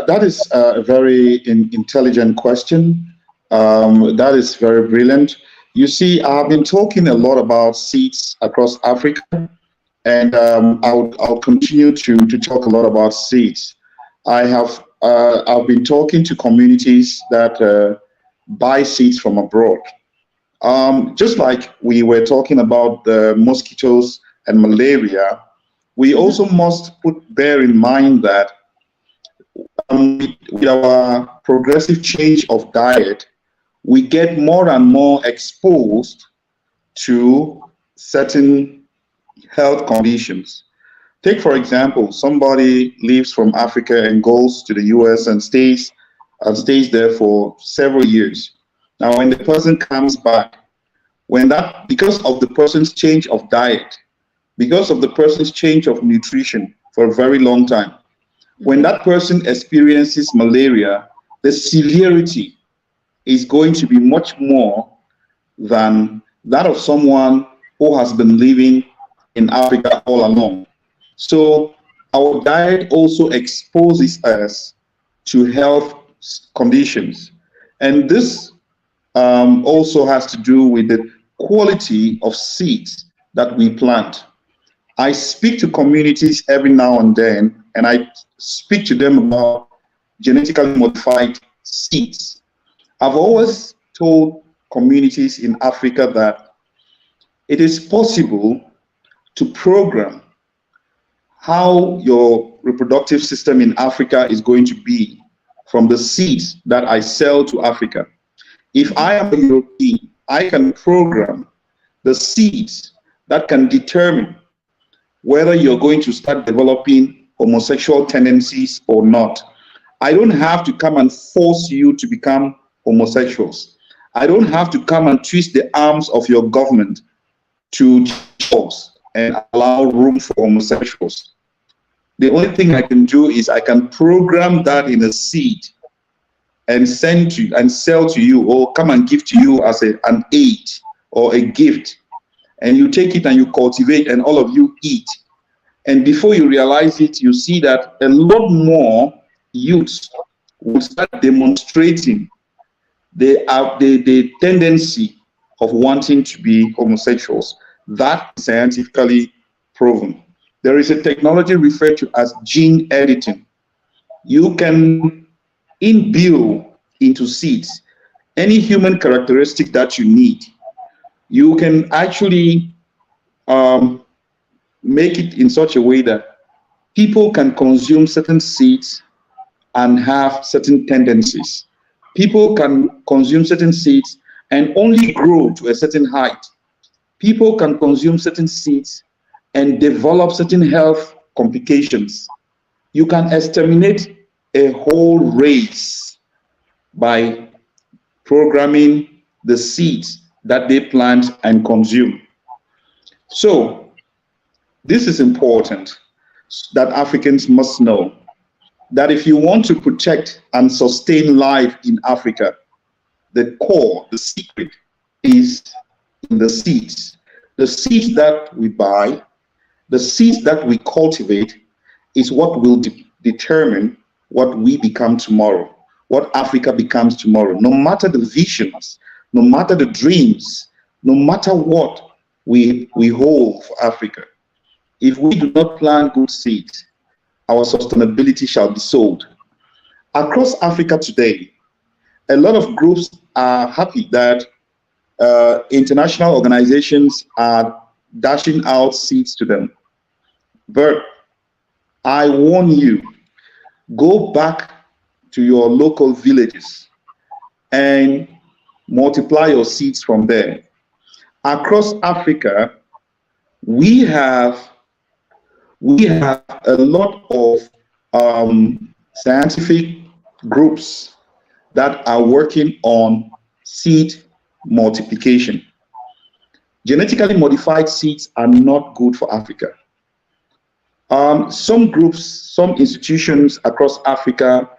that is a very intelligent question. That is very brilliant. You see, I've been talking a lot about seeds across Africa, and I'll continue to talk a lot about seeds. I've been talking to communities that buy seeds from abroad. Just like we were talking about the mosquitoes and malaria, we also must bear in mind that with our progressive change of diet, we get more and more exposed to certain health conditions. Take, for example, somebody leaves from Africa and goes to the US and stays there for several years. Now, when the person comes back, because of the person's change of diet, because of the person's change of nutrition for a very long time, when that person experiences malaria, the severity is going to be much more than that of someone who has been living in Africa all along. So our diet also exposes us to health conditions. And this also has to do with the quality of seeds that we plant. I speak to communities every now and then, and I speak to them about genetically modified seeds. I've always told communities in Africa that it is possible to program how your reproductive system in Africa is going to be from the seeds that I sell to Africa. If I am a European, I can program the seeds that can determine whether you're going to start developing homosexual tendencies or not. I don't have to come and force you to become homosexuals. I don't have to come and twist the arms of your government to force and allow room for homosexuals. The only thing I can do is I can program that in a seed and send to and sell to you, or come and give to you as an aid or a gift. And you take it and you cultivate, and all of you eat. And before you realize it, you see that a lot more youths will start demonstrating the tendency of wanting to be homosexuals. That is scientifically proven. There is a technology referred to as gene editing. You can inbuild into seeds any human characteristic that you need. You can actually make it in such a way that people can consume certain seeds and have certain tendencies. People can consume certain seeds and only grow to a certain height. People can consume certain seeds and develop certain health complications. You can exterminate a whole race by programming the seeds that they plant and consume. So this is important that Africans must know, that if you want to protect and sustain life in Africa, the core, the secret is in the seeds. The seeds that we buy, the seeds that we cultivate is what will determine what we become tomorrow, what Africa becomes tomorrow. No matter the visions, no matter the dreams, no matter what we hold for Africa, if we do not plant good seeds, our sustainability shall be sold. Across Africa today, a lot of groups are happy that international organizations are dashing out seeds to them. But I warn you, go back to your local villages and multiply your seeds from there. Across Africa, we have a lot of scientific groups that are working on seed multiplication. Genetically modified seeds are not good for Africa. Some groups, some institutions across Africa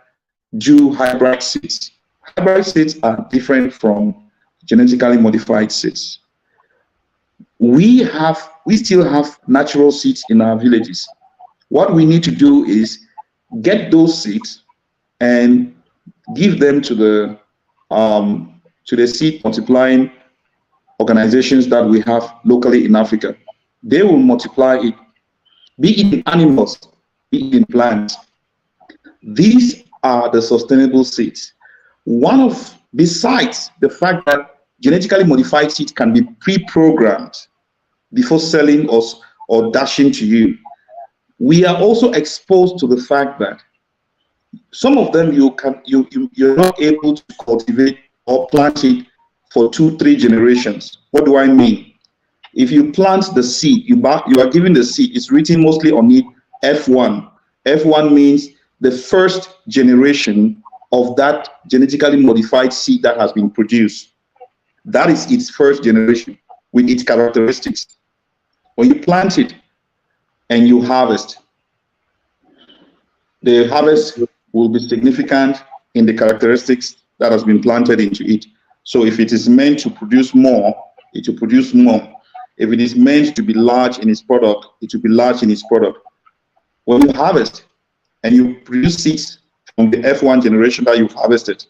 do hybrid seeds. Hybrid seeds are different from genetically modified seeds. We still have natural seeds in our villages. What we need to do is get those seeds and give them to the seed multiplying organizations that we have locally in Africa. They will multiply it, be it in animals, be it in plants. These are the sustainable seeds. Besides the fact that genetically modified seeds can be pre-programmed before selling us or dashing to you, we are also exposed to the fact that some of them you're not able to cultivate or plant it for 2-3 generations. What do I mean? If you plant the seed, you are given the seed. It's written mostly on it F1. F1 means the first generation of that genetically modified seed that has been produced. That is its first generation with its characteristics. When you plant it and you harvest, the harvest will be significant in the characteristics that has been planted into it. So if it is meant to produce more, it will produce more. If it is meant to be large in its product, it will be large in its product. When you harvest and you produce seeds from the F1 generation that you've harvested,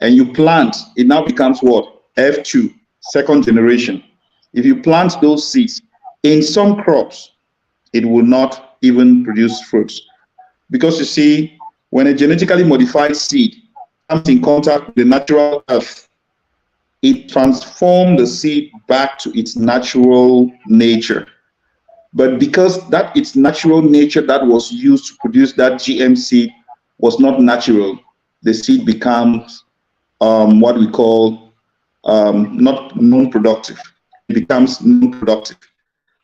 and you plant, it now becomes what? F2, second generation. If you plant those seeds, in some crops, it will not even produce fruits. Because you see, when a genetically modified seed comes in contact with the natural earth, it transforms the seed back to its natural nature. But because that its natural nature that was used to produce that GM seed was not natural, the seed becomes what we call not non-productive. It becomes non-productive.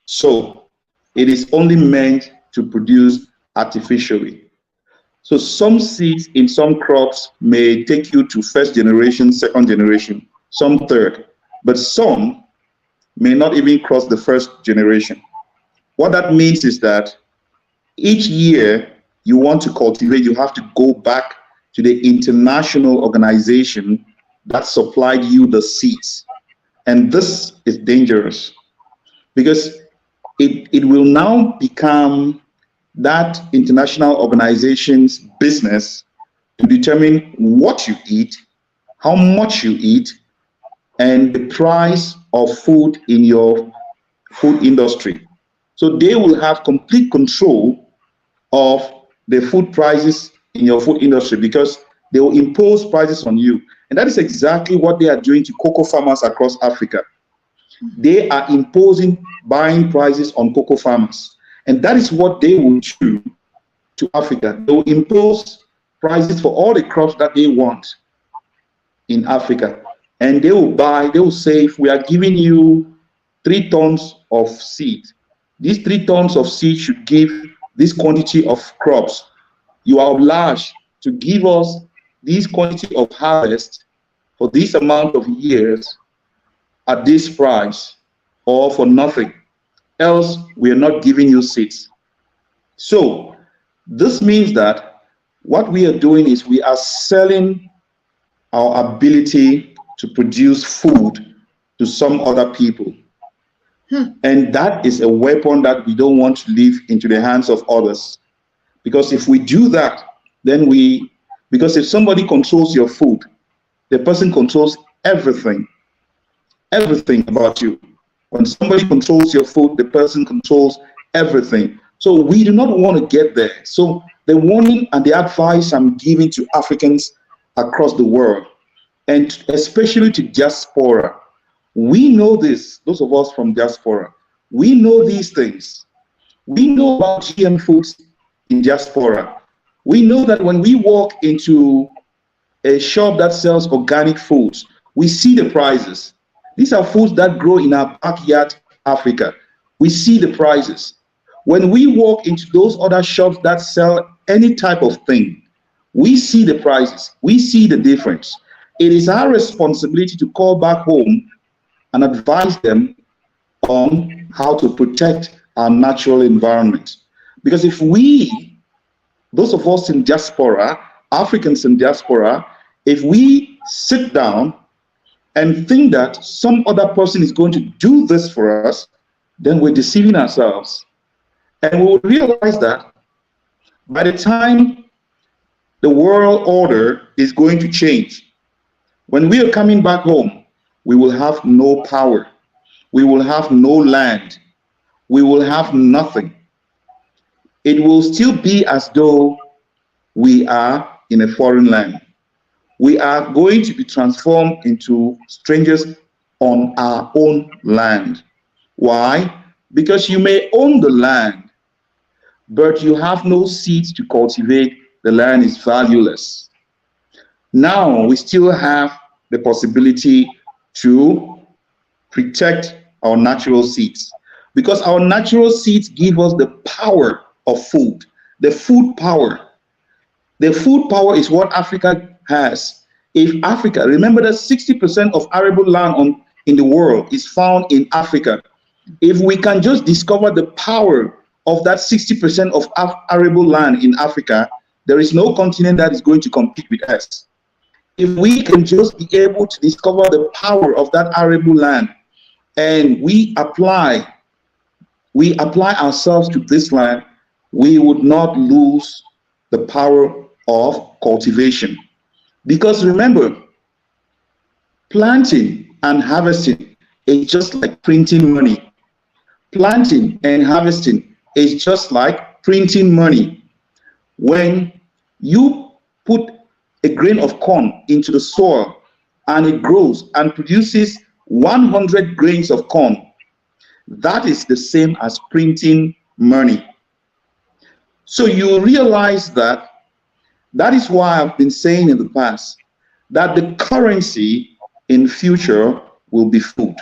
So it is only meant to produce artificially. So some seeds in some crops may take you to first generation, second generation, some third, but some may not even cross the first generation. What that means is that each year you want to cultivate, you have to go back to the international organization that supplied you the seeds. And this is dangerous because it will now become that international organization's business to determine what you eat, how much you eat, and the price of food in your food industry. So they will have complete control of the food prices in your food industry because they will impose prices on you. And that is exactly what they are doing to cocoa farmers across Africa. They are imposing buying prices on cocoa farmers. And that is what they will do to Africa. They will impose prices for all the crops that they want in Africa. And they will buy, they will say, if we are giving you 3 tons of seed, these 3 tons of seed should give this quantity of crops. You are obliged to give us this quantity of harvest for this amount of years at this price or for nothing. Else, we are not giving you seeds. So this means that what we are doing is we are selling our ability to produce food to some other people. And that is a weapon that we don't want to leave into the hands of others. Because if we do that, then because if somebody controls your food, the person controls everything about you. When somebody controls your food, the person controls everything. So we do not want to get there. So the warning and the advice I'm giving to Africans across the world, and especially to diaspora, we know this, those of us from diaspora, we know these things. We know about GM foods in diaspora. We know that when we walk into a shop that sells organic foods, we see the prices. These are foods that grow in our backyard, Africa. We see the prices. When we walk into those other shops that sell any type of thing, we see the prices. We see the difference. It is our responsibility to call back home and advise them on how to protect our natural environment. Because if we, those of us in diaspora, Africans in diaspora, if we sit down and think that some other person is going to do this for us, then we're deceiving ourselves. And we will realize that by the time the world order is going to change, when we are coming back home, we will have no power. We will have no land. We will have nothing. It will still be as though we are in a foreign land. We are going to be transformed into strangers on our own land. Why? Because you may own the land, but you have no seeds to cultivate. The land is valueless. Now we still have the possibility to protect our natural seeds. Because our natural seeds give us the power of food, the food power. The food power is what Africa has. If Africa, remember that 60% of arable land in the world is found in Africa. If we can just discover the power of that 60% of arable land in Africa, there is no continent that is going to compete with us. If we can just be able to discover the power of that arable land and we apply ourselves to this land, we would not lose the power of cultivation. Because remember, planting and harvesting is just like printing money. Planting and harvesting is just like printing money. When you put a grain of corn into the soil and it grows and produces 100 grains of corn, that is the same as printing money. So you realize that is why I've been saying in the past that the currency in future will be food.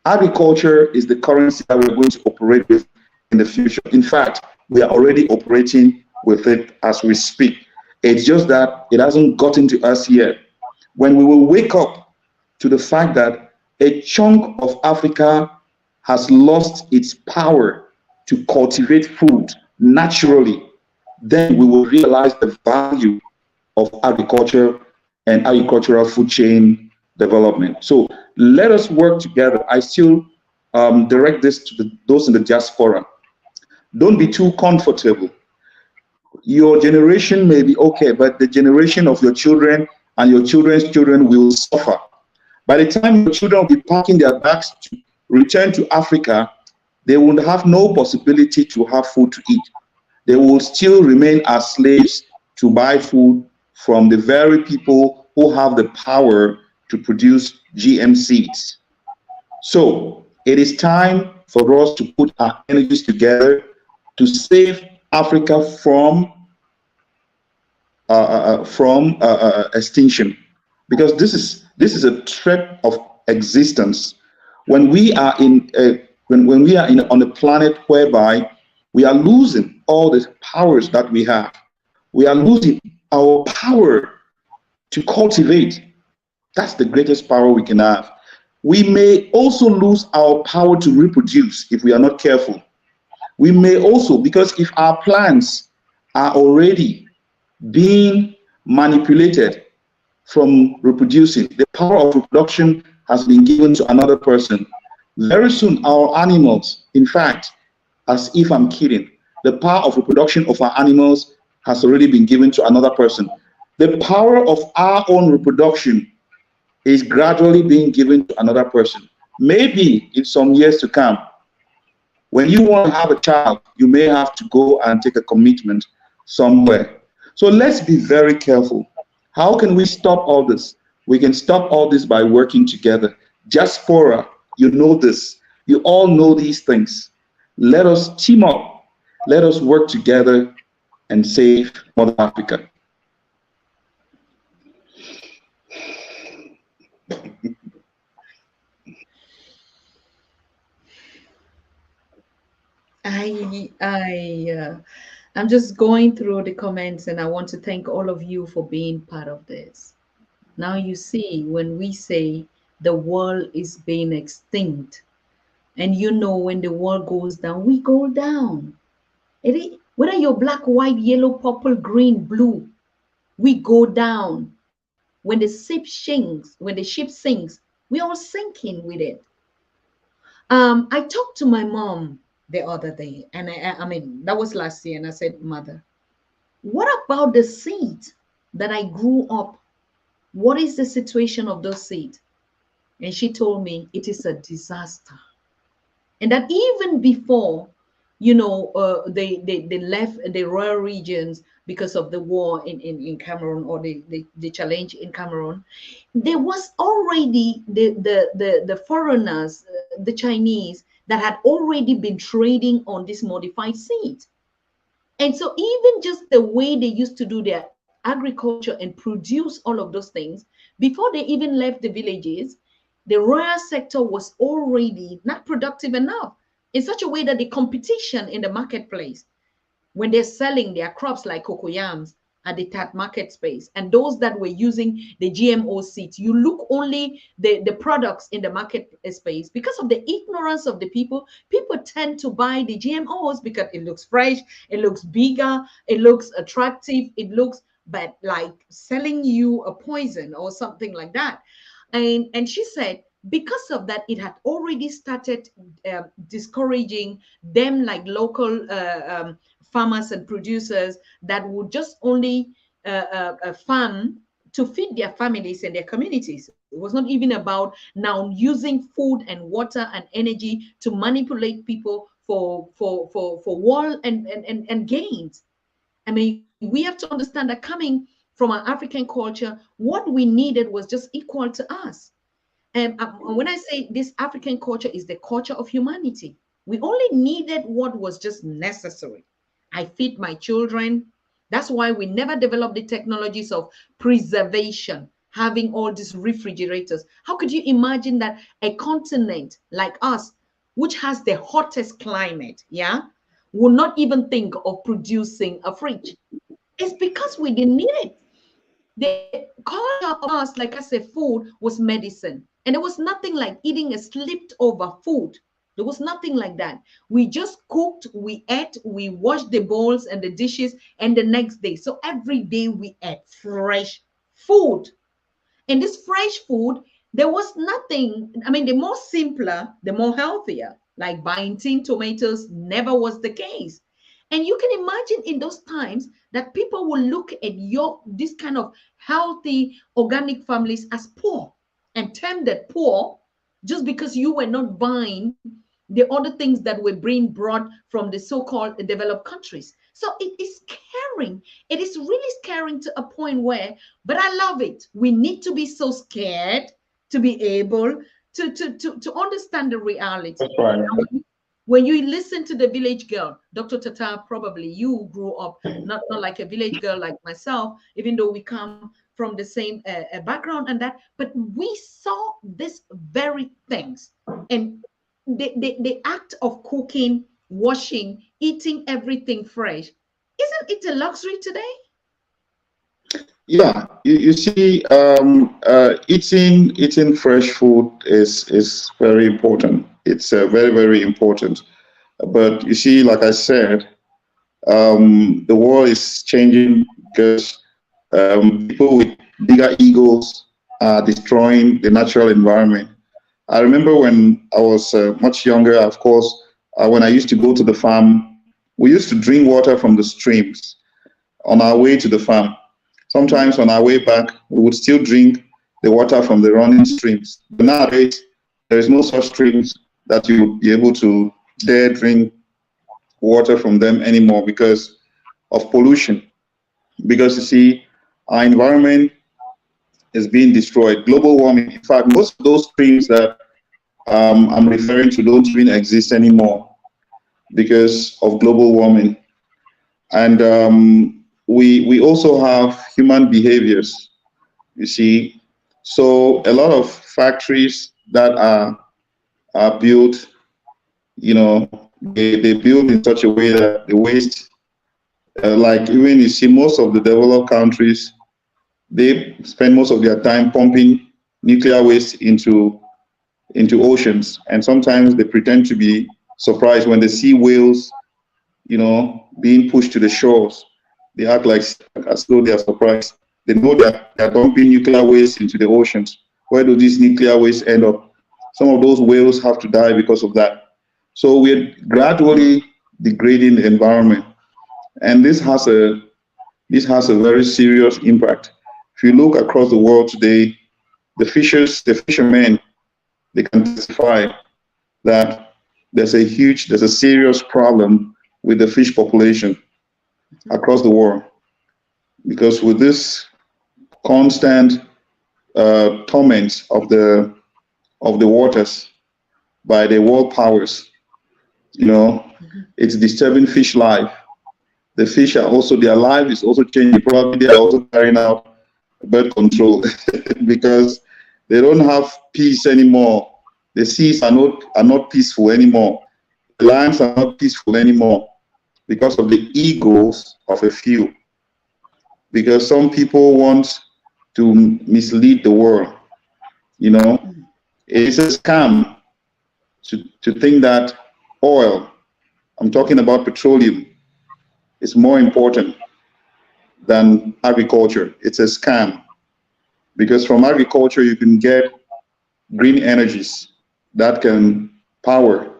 Agriculture is the currency that we're going to operate with in the future. In fact, we are already operating with it as we speak. It's just that it hasn't gotten to us yet. When we will wake up to the fact that a chunk of Africa has lost its power to cultivate food naturally, then we will realize the value of agriculture and agricultural food chain development. So let us work together. I still direct this to those in the diaspora. Don't be too comfortable. Your generation may be okay, but the generation of your children and your children's children will suffer. By the time your children will be packing their bags to return to Africa, they will have no possibility to have food to eat. They will still remain as slaves to buy food from the very people who have the power to produce GM seeds. So it is time for us to put our energies together to save Africa from extinction, because this is a threat of existence. When we are on a planet whereby we are losing all the powers that we have, we are losing our power to cultivate. That's the greatest power we can have. We may also lose our power to reproduce if we are not careful. We may also, because if our plants are already being manipulated from reproducing, the power of reproduction has been given to another person. Very soon, our animals, in fact, as if I'm kidding, the power of reproduction of our animals has already been given to another person. The power of our own reproduction is gradually being given to another person. Maybe in some years to come, when you want to have a child, you may have to go and take a commitment somewhere. So let's be very careful. How can we stop all this? We can stop all this by working together. Diaspora, you know this. You all know these things. Let us team up. Let us work together and save Mother Africa. I'm just going through the comments, and I want to thank all of you for being part of this. Now you see, when we say the world is being extinct, and you know, when the world goes down, we go down. Whether you're black, white, yellow, purple, green, blue, we go down. When the ship sinks, we are sinking with it. I talked to my mom the other day, and I mean, that was last year, and I said, Mother, what about the seeds that I grew up? What is the situation of those seeds? And she told me it is a disaster. And that even before, you know, they left the rural regions because of the war in Cameroon, or the challenge in Cameroon, there was already the foreigners, the Chinese, that had already been trading on this modified seed. And so even just the way they used to do their agriculture and produce all of those things, before they even left the villages, the royal sector was already not productive enough in such a way that the competition in the marketplace, when they're selling their crops like cocoyams at the TAT market space, and those that were using the GMO seeds, you look only the products in the market space. Because of the ignorance of the people tend to buy the GMOs because it looks fresh, it looks bigger, it looks attractive, it looks but like selling you a poison or something like that. And she said because of that, it had already started discouraging them, like local farmers and producers that would just only farm to feed their families and their communities. It was not even about now using food and water and energy to manipulate people for wall and gains. I mean, we have to understand that coming from our African culture, what we needed was just equal to us. And when I say this African culture is the culture of humanity, we only needed what was just necessary. I feed my children. That's why we never developed the technologies of preservation, having all these refrigerators. How could you imagine that a continent like us, which has the hottest climate, yeah, will not even think of producing a fridge? It's because we didn't need it. The culture of us, like I said, food was medicine. And there was nothing like eating a slipped over food. There was nothing like that. We just cooked, we ate, we washed the bowls and the dishes, and the next day. So every day we ate fresh food. And this fresh food, there was nothing. I mean, the more simpler, the more healthier. Like buying tin tomatoes never was the case. And you can imagine in those times that people will look at this kind of healthy organic families as poor and term that poor just because you were not buying the other things that were being brought from the so-called developed countries. So it is scaring. It is really scaring to a point where, but I love it. We need to be so scared to be able to understand the reality. That's right. When you listen to the village girl, Dr. Tatah, probably you grew up not like a village girl like myself, even though we come from the same background and that, but we saw these very things. And the act of cooking, washing, eating everything fresh, isn't it a luxury today? Yeah, you see, eating fresh food is very important. It's very, very important. But you see, like I said, the world is changing because people with bigger egos are destroying the natural environment. I remember when I was much younger, of course, when I used to go to the farm, we used to drink water from the streams on our way to the farm. Sometimes on our way back, we would still drink the water from the running streams. But nowadays, there is no such streams that you would be able to dare drink water from them anymore because of pollution. Because you see, our environment is being destroyed. Global warming, in fact, most of those streams that I'm referring to don't even exist anymore because of global warming. And we also have human behaviors, you see. So a lot of factories that are built, you know, they build in such a way that the waste, like even you see most of the developed countries, they spend most of their time pumping nuclear waste into oceans. And sometimes they pretend to be surprised when they see whales, you know, being pushed to the shores. They act like as though they are surprised. They know that they are dumping nuclear waste into the oceans. Where do these nuclear waste end up? Some of those whales have to die because of that. So we're gradually degrading the environment. And this has a very serious impact. If you look across the world today, the fishermen, they can testify that there's a serious problem with the fish population across the world. Because with this constant torment of the waters by the world powers, you know, it's disturbing fish life. The fish are also, their life is also changing. Probably they are also carrying out birth control because They don't have peace anymore. The seas are not peaceful anymore. The lands are not peaceful anymore because of the egos of a few. Because some people want to mislead the world. You know, it's a scam to think that oil, I'm talking about petroleum, is more important than agriculture. It's a scam. Because from agriculture, you can get green energies that can power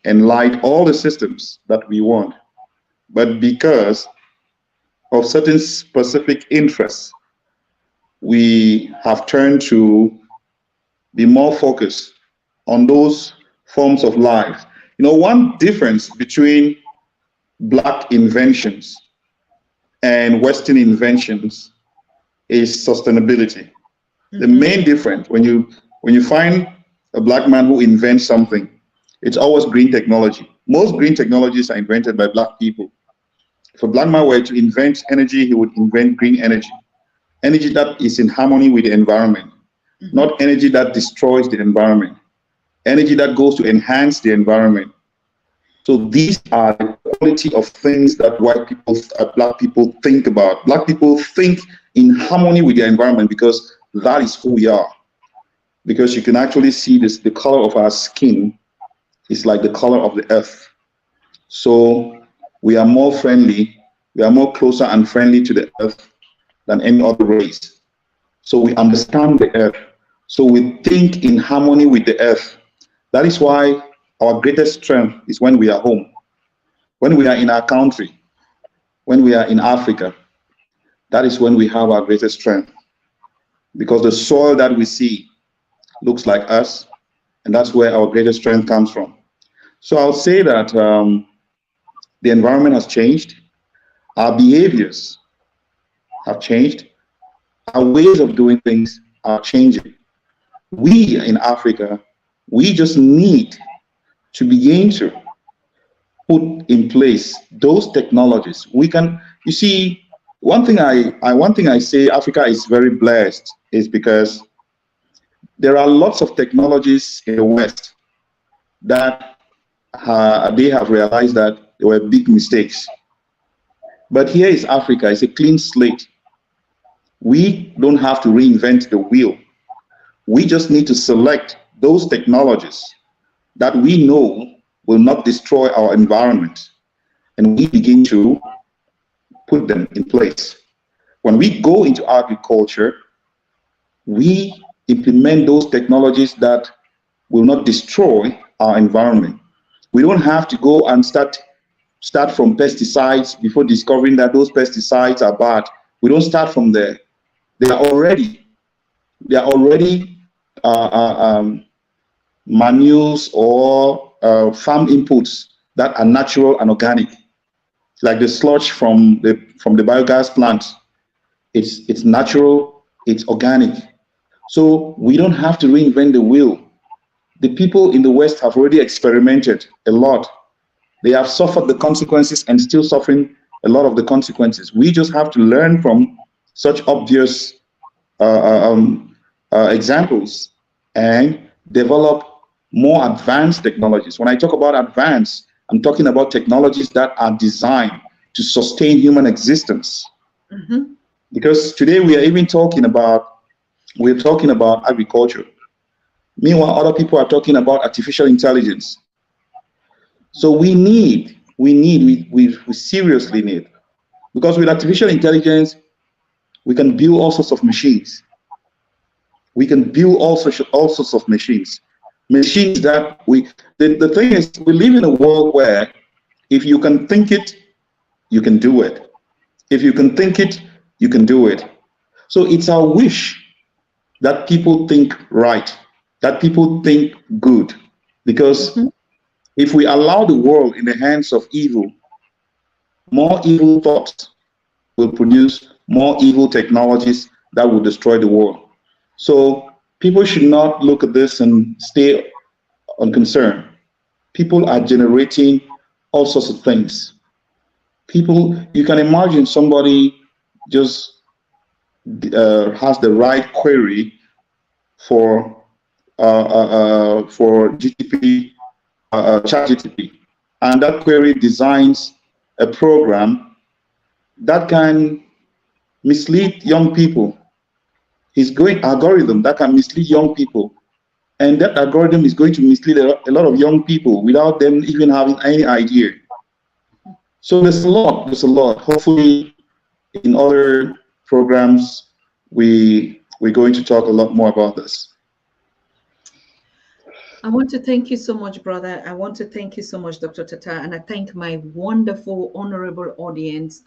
and light all the systems that we want. But because of certain specific interests, we have turned to be more focused on those forms of life. You know, one difference between Black inventions and Western inventions is sustainability. The main difference, when you find a Black man who invents something, it's always green technology. Most green technologies are invented by Black people. If a Black man were to invent energy, he would invent green energy. Energy that is in harmony with the environment, not energy that destroys the environment. Energy that goes to enhance the environment. So these are the quality of things that Black people think about. Black people think in harmony with their environment because that is who we are. Because you can actually see this, the color of our skin is like the color of the earth. So we are more friendly, we are more closer and friendly to the earth than any other race. So we understand the earth. So we think in harmony with the earth. That is why our greatest strength is when we are home, when we are in our country, when we are in Africa. That is when we have our greatest strength. Because the soil that we see looks like us, and that's where our greatest strength comes from. So I'll say that the environment has changed, our behaviors have changed, our ways of doing things are changing. We in Africa, we just need to begin to put in place those technologies. We can, you see, one thing I say Africa is very blessed is because there are lots of technologies in the West that they have realized that they were big mistakes. But here is Africa, it's a clean slate. We don't have to reinvent the wheel. We just need to select those technologies that we know will not destroy our environment, and we begin to put them in place. When we go into agriculture, we implement those technologies that will not destroy our environment. We don't have to go and start from pesticides before discovering that those pesticides are bad. We don't start from there. They are already manures or farm inputs that are natural and organic, like the sludge from the biogas plant. It's natural, it's organic. So we don't have to reinvent the wheel. The people in the West have already experimented a lot. They have suffered the consequences and still suffering a lot of the consequences. We just have to learn from such obvious examples and develop more advanced technologies. When I talk about advanced, I'm talking about technologies that are designed to sustain human existence. Because today we are even talking about agriculture. Meanwhile, other people are talking about artificial intelligence. So we seriously need, because with artificial intelligence, we can build all sorts of machines. We can build all sorts of machines. Machines that the thing is, we live in a world where if you can think it, you can do it. If you can think it, you can do it. So it's our wish that people think right, that people think good. Because if we allow the world in the hands of evil, more evil thoughts will produce more evil technologies that will destroy the world. So people should not look at this and stay unconcerned. People are generating all sorts of things. People, you can imagine somebody just has the right query for GTP, ChatGTP, and that query designs a program that can mislead young people. He's going algorithm that can mislead young people, and that algorithm is going to mislead a lot of young people without them even having any idea. So there's a lot. There's a lot. Hopefully, in other programs, we're going to talk a lot more about this. I want to thank you so much, brother. I want to thank you so much, Dr. Tatah, and I thank my wonderful, honorable audience.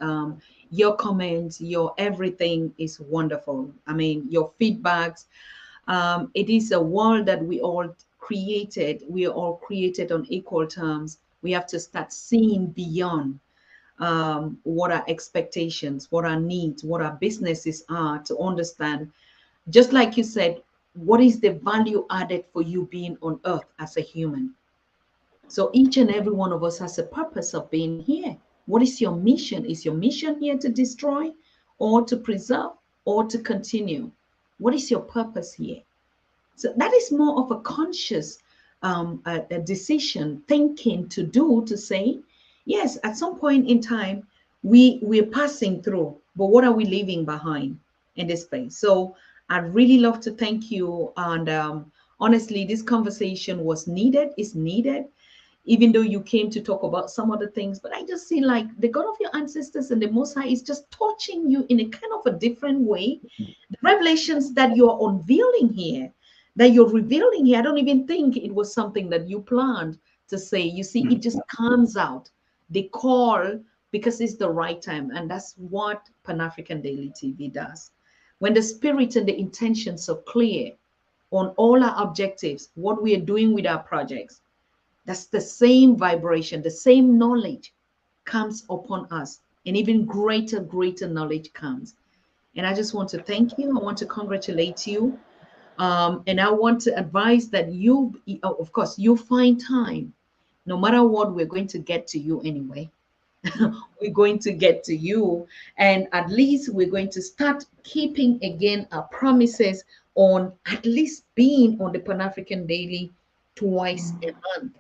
Your comments, your everything is wonderful. I mean, your feedbacks. It is a world that we all created. We are all created on equal terms. We have to start seeing beyond what our expectations, what our needs, what our businesses are, to understand, just like you said, what is the value added for you being on earth as a human. So each and every one of us has a purpose of being here. What is your mission? Is your mission here to destroy, or to preserve, or to continue? What is your purpose here? So that is more of a conscious a decision, thinking to do, to say, yes, at some point in time, we're passing through, but what are we leaving behind in this space? So I'd really love to thank you. And honestly, this conversation was needed, is needed, even though you came to talk about some other things. But I just see like the God of your ancestors and the Most High is just touching you in a kind of a different way. The revelations that you're unveiling here, that you're revealing here, I don't even think it was something that you planned to say. You see, it just comes out. They call because it's the right time. And that's what Pan-African Daily TV does. When the spirit and the intentions are clear on all our objectives, what we are doing with our projects, that's the same vibration, the same knowledge comes upon us, and even greater knowledge comes. And I just want to thank you. I want to congratulate you. And I want to advise that you, of course, you find time. No matter what, we're going to get to you anyway. We're going to get to you, and at least we're going to start keeping again our promises on at least being on the Pan-African Daily twice a month.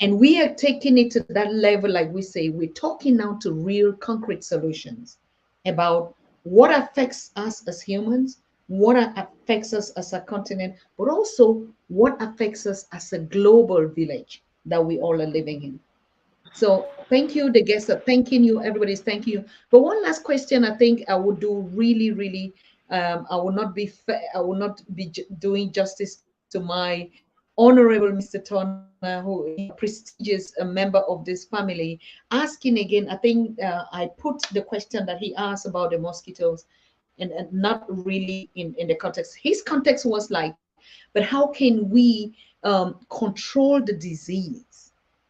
And we are taking it to that level, like we say, we're talking now to real concrete solutions about what affects us as humans, what affects us as a continent, but also what affects us as a global village that we all are living in. So thank you. The guests are thanking you. Everybody's thanking you. But one last question, I think I would do really, I will not be fair, I will not be doing justice to my honorable Mr. Turner, who is a prestigious member of this family, asking again. I think I put the question that he asked about the mosquitoes, and not really in the context. His context was like, but how can we control the disease?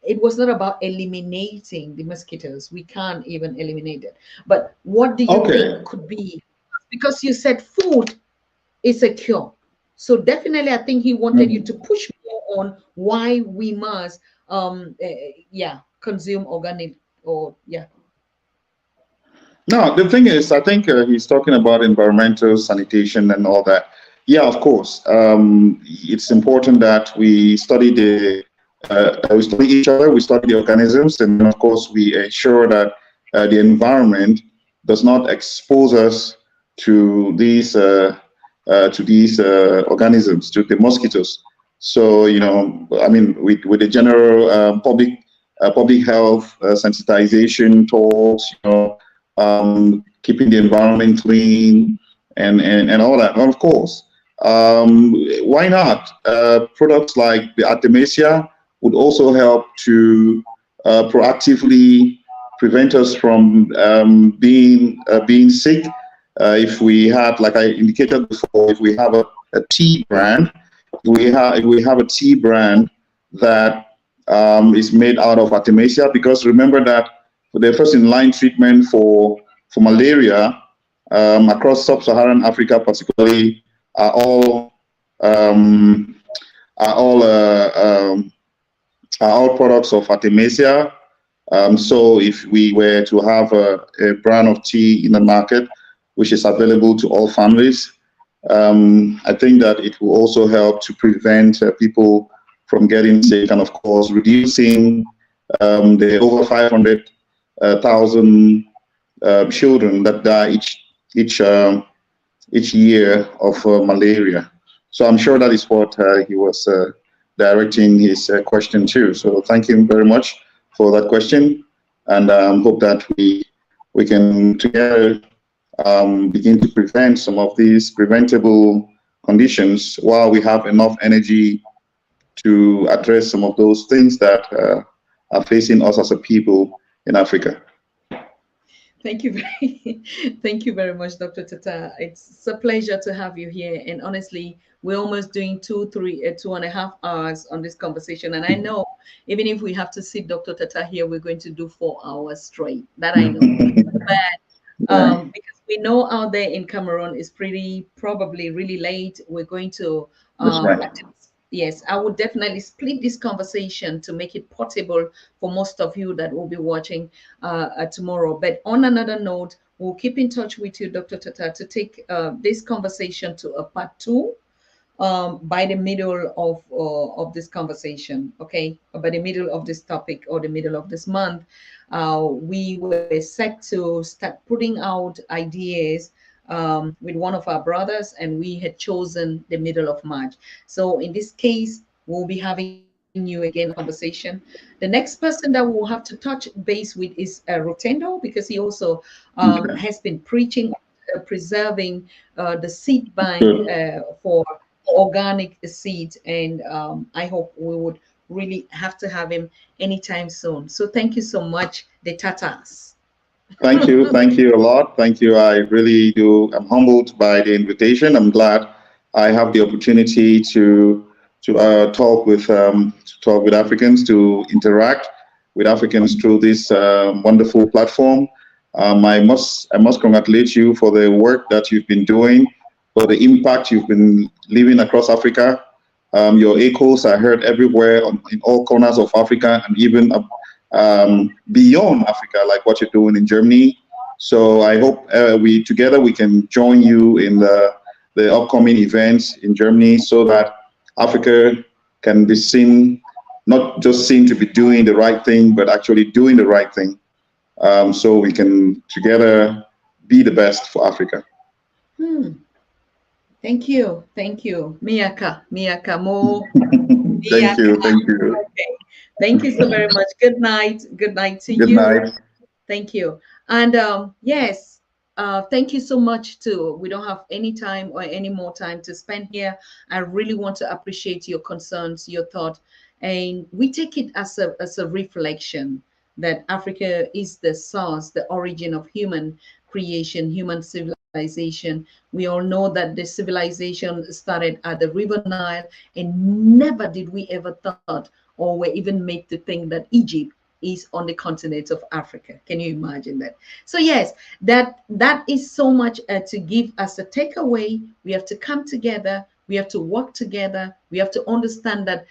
It was not about eliminating the mosquitoes. We can't even eliminate it. But what do you think could be? Because you said food is a cure. So definitely, I think he wanted you to push more on why we must, consume organic, or No, the thing is, I think he's talking about environmental sanitation and all that. Yeah, of course. It's important that we study we study each other, we study the organisms, and of course we ensure that the environment does not expose us to these organisms, to the mosquitoes. So, you know, I mean, with the general public health sensitization talks, you know, keeping the environment clean and all that. And of course, why not? Products like the Artemisia would also help to proactively prevent us from being sick. If we had, like I indicated before, if we have a tea brand, if we have a tea brand that is made out of Artemisia, because remember that the first in line treatment for malaria across sub-Saharan Africa, particularly, are all products of Artemisia. So if we were to have a brand of tea in the market, which is available to all families, I think that it will also help to prevent people from getting sick, and of course reducing the over 500,000 children that die each year of malaria. So I'm sure that is what he was directing his question to. So thank you very much for that question, and hope that we can together begin to prevent some of these preventable conditions while we have enough energy to address some of those things that are facing us as a people in Africa. Thank you thank you very much, Dr. Tatah. It's a pleasure to have you here. And honestly, we're almost doing 2.5 hours on this conversation. And I know even if we have to sit Dr. Tatah here, we're going to do 4 hours straight. That I know. But because we know out there in Cameroon is probably really late. We're going to yes, I would definitely split this conversation to make it portable for most of you that will be watching tomorrow. But on another note, we'll keep in touch with you, Dr. Tatah, to take this conversation to a part 2 by the middle of this conversation, okay? By the middle of this topic or the middle of this month. We were set to start putting out ideas with one of our brothers, and we had chosen the middle of March. So in this case, we'll be having you again conversation. The next person that we'll have to touch base with is Rotendo, because he also has been preaching preserving the seed bank for organic seeds, and I hope we would really have to have him anytime soon. So thank you so much, the Tatahs. Thank you a lot. Thank you. I really do. I'm humbled by the invitation. I'm glad I have the opportunity to talk with Africans, to interact with Africans through this wonderful platform. I must congratulate you for the work that you've been doing, for the impact you've been leaving across Africa. Your echoes are heard everywhere in all corners of Africa, and even beyond Africa, like what you're doing in Germany. So I hope we can join you in the upcoming events in Germany, so that Africa can be seen, not just seen to be doing the right thing, but actually doing the right thing. So we can together be the best for Africa. Thank you. Miyaka mo. Thank you. Okay. Thank you so very much. Good night to you. Good night. Thank you. And yes, thank you so much too. We don't have any time or any more time to spend here. I really want to appreciate your concerns, your thought, and we take it as a reflection that Africa is the source, the origin of human creation, human civilization. We all know that the civilization started at the River Nile, and never did we ever thought or were even made to think that Egypt is on the continent of Africa. Can you imagine that? So yes, that is so much to give us a takeaway. We have to come together. We have to work together. We have to understand that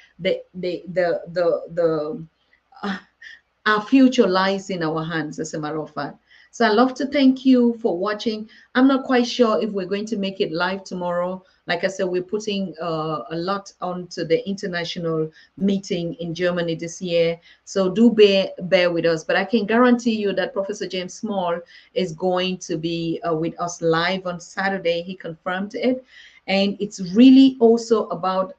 our future lies in our hands, as a matter of fact. So I'd love to thank you for watching. I'm not quite sure if we're going to make it live tomorrow. Like I said, we're putting a lot onto the international meeting in Germany this year. So do bear with us. But I can guarantee you that Professor James Small is going to be with us live on Saturday. He confirmed it. And it's really also about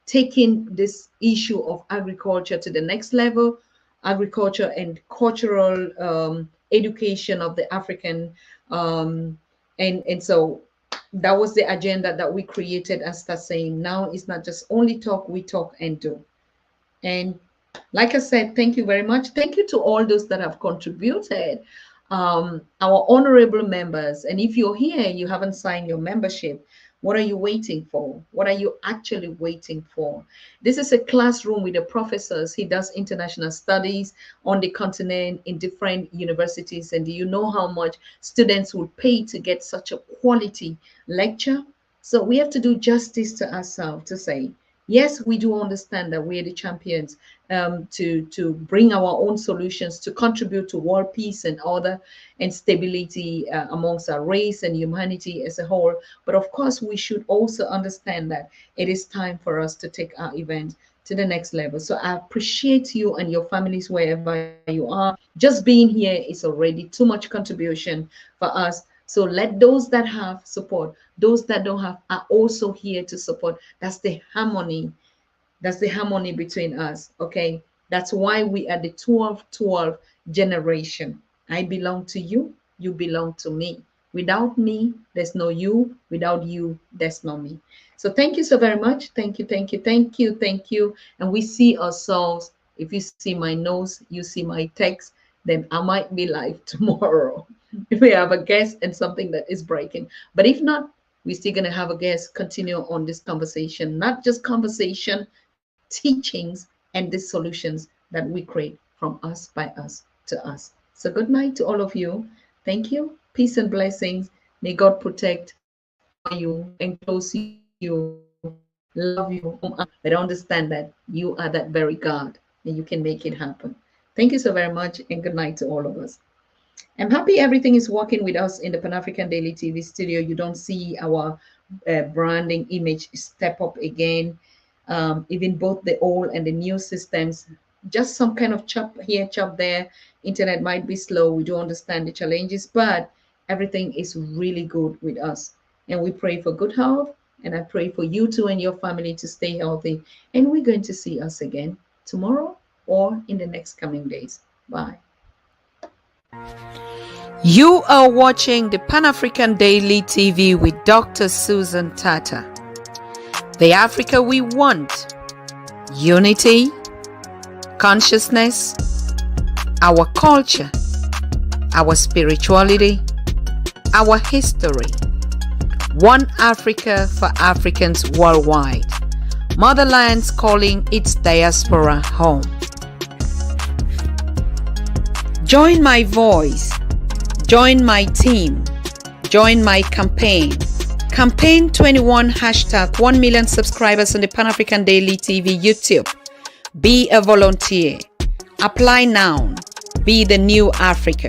taking this issue of agriculture to the next level, agriculture and cultural education of the African, and so that was the agenda that we created and start saying now it's not just only talk, we talk and do. And like I said, thank you very much. Thank you to all those that have contributed, our honorable members. And if you're here, you haven't signed your membership, what are you waiting for? What are you actually waiting for? This is a classroom with the professors. He does international studies on the continent in different universities. And do you know how much students would pay to get such a quality lecture? So we have to do justice to ourselves to say, Yes, we do understand that we're the champions to bring our own solutions to contribute to world peace and order and stability amongst our race and humanity as a whole. But of course, we should also understand that it is time for us to take our event to the next level. So I appreciate you and your families wherever you are. Just being here is already too much contribution for us. So let those that have support, those that don't have are also here to support. That's the harmony. That's the harmony between us. Okay. That's why we are the 12-12 generation. I belong to you. You belong to me. Without me, there's no you. Without you, there's no me. So thank you so very much. Thank you, thank you, thank you, thank you. And we see ourselves. If you see my nose, you see my text, then I might be live tomorrow. If we have a guest and something that is breaking. But if not, we're still going to have a guest continue on this conversation, not just conversation, teachings, and the solutions that we create from us, by us, to us. So good night to all of you. Thank you. Peace and blessings. May God protect, cover you, enclose you, love you, but understand that you are that very God and you can make it happen. Thank you so very much and good night to all of us. I'm happy everything is working with us in the Pan-African Daily TV studio. You don't see our branding image step up again. Even both the old and the new systems, just some kind of chop here, chop there. Internet might be slow. We do understand the challenges, but everything is really good with us. And we pray for good health. And I pray for you too and your family to stay healthy. And we're going to see us again tomorrow or in the next coming days. Bye. You are watching the Pan-African Daily TV with Dr. Susan Tatah. The Africa we want: unity, consciousness, our culture, our spirituality, our history. One Africa for Africans worldwide. Motherland's calling its diaspora home. Join my voice. Join my team. Join my campaign. Campaign 21 hashtag 1 million subscribers on the Pan-African Daily TV YouTube. Be a volunteer. Apply now. Be the new Africa.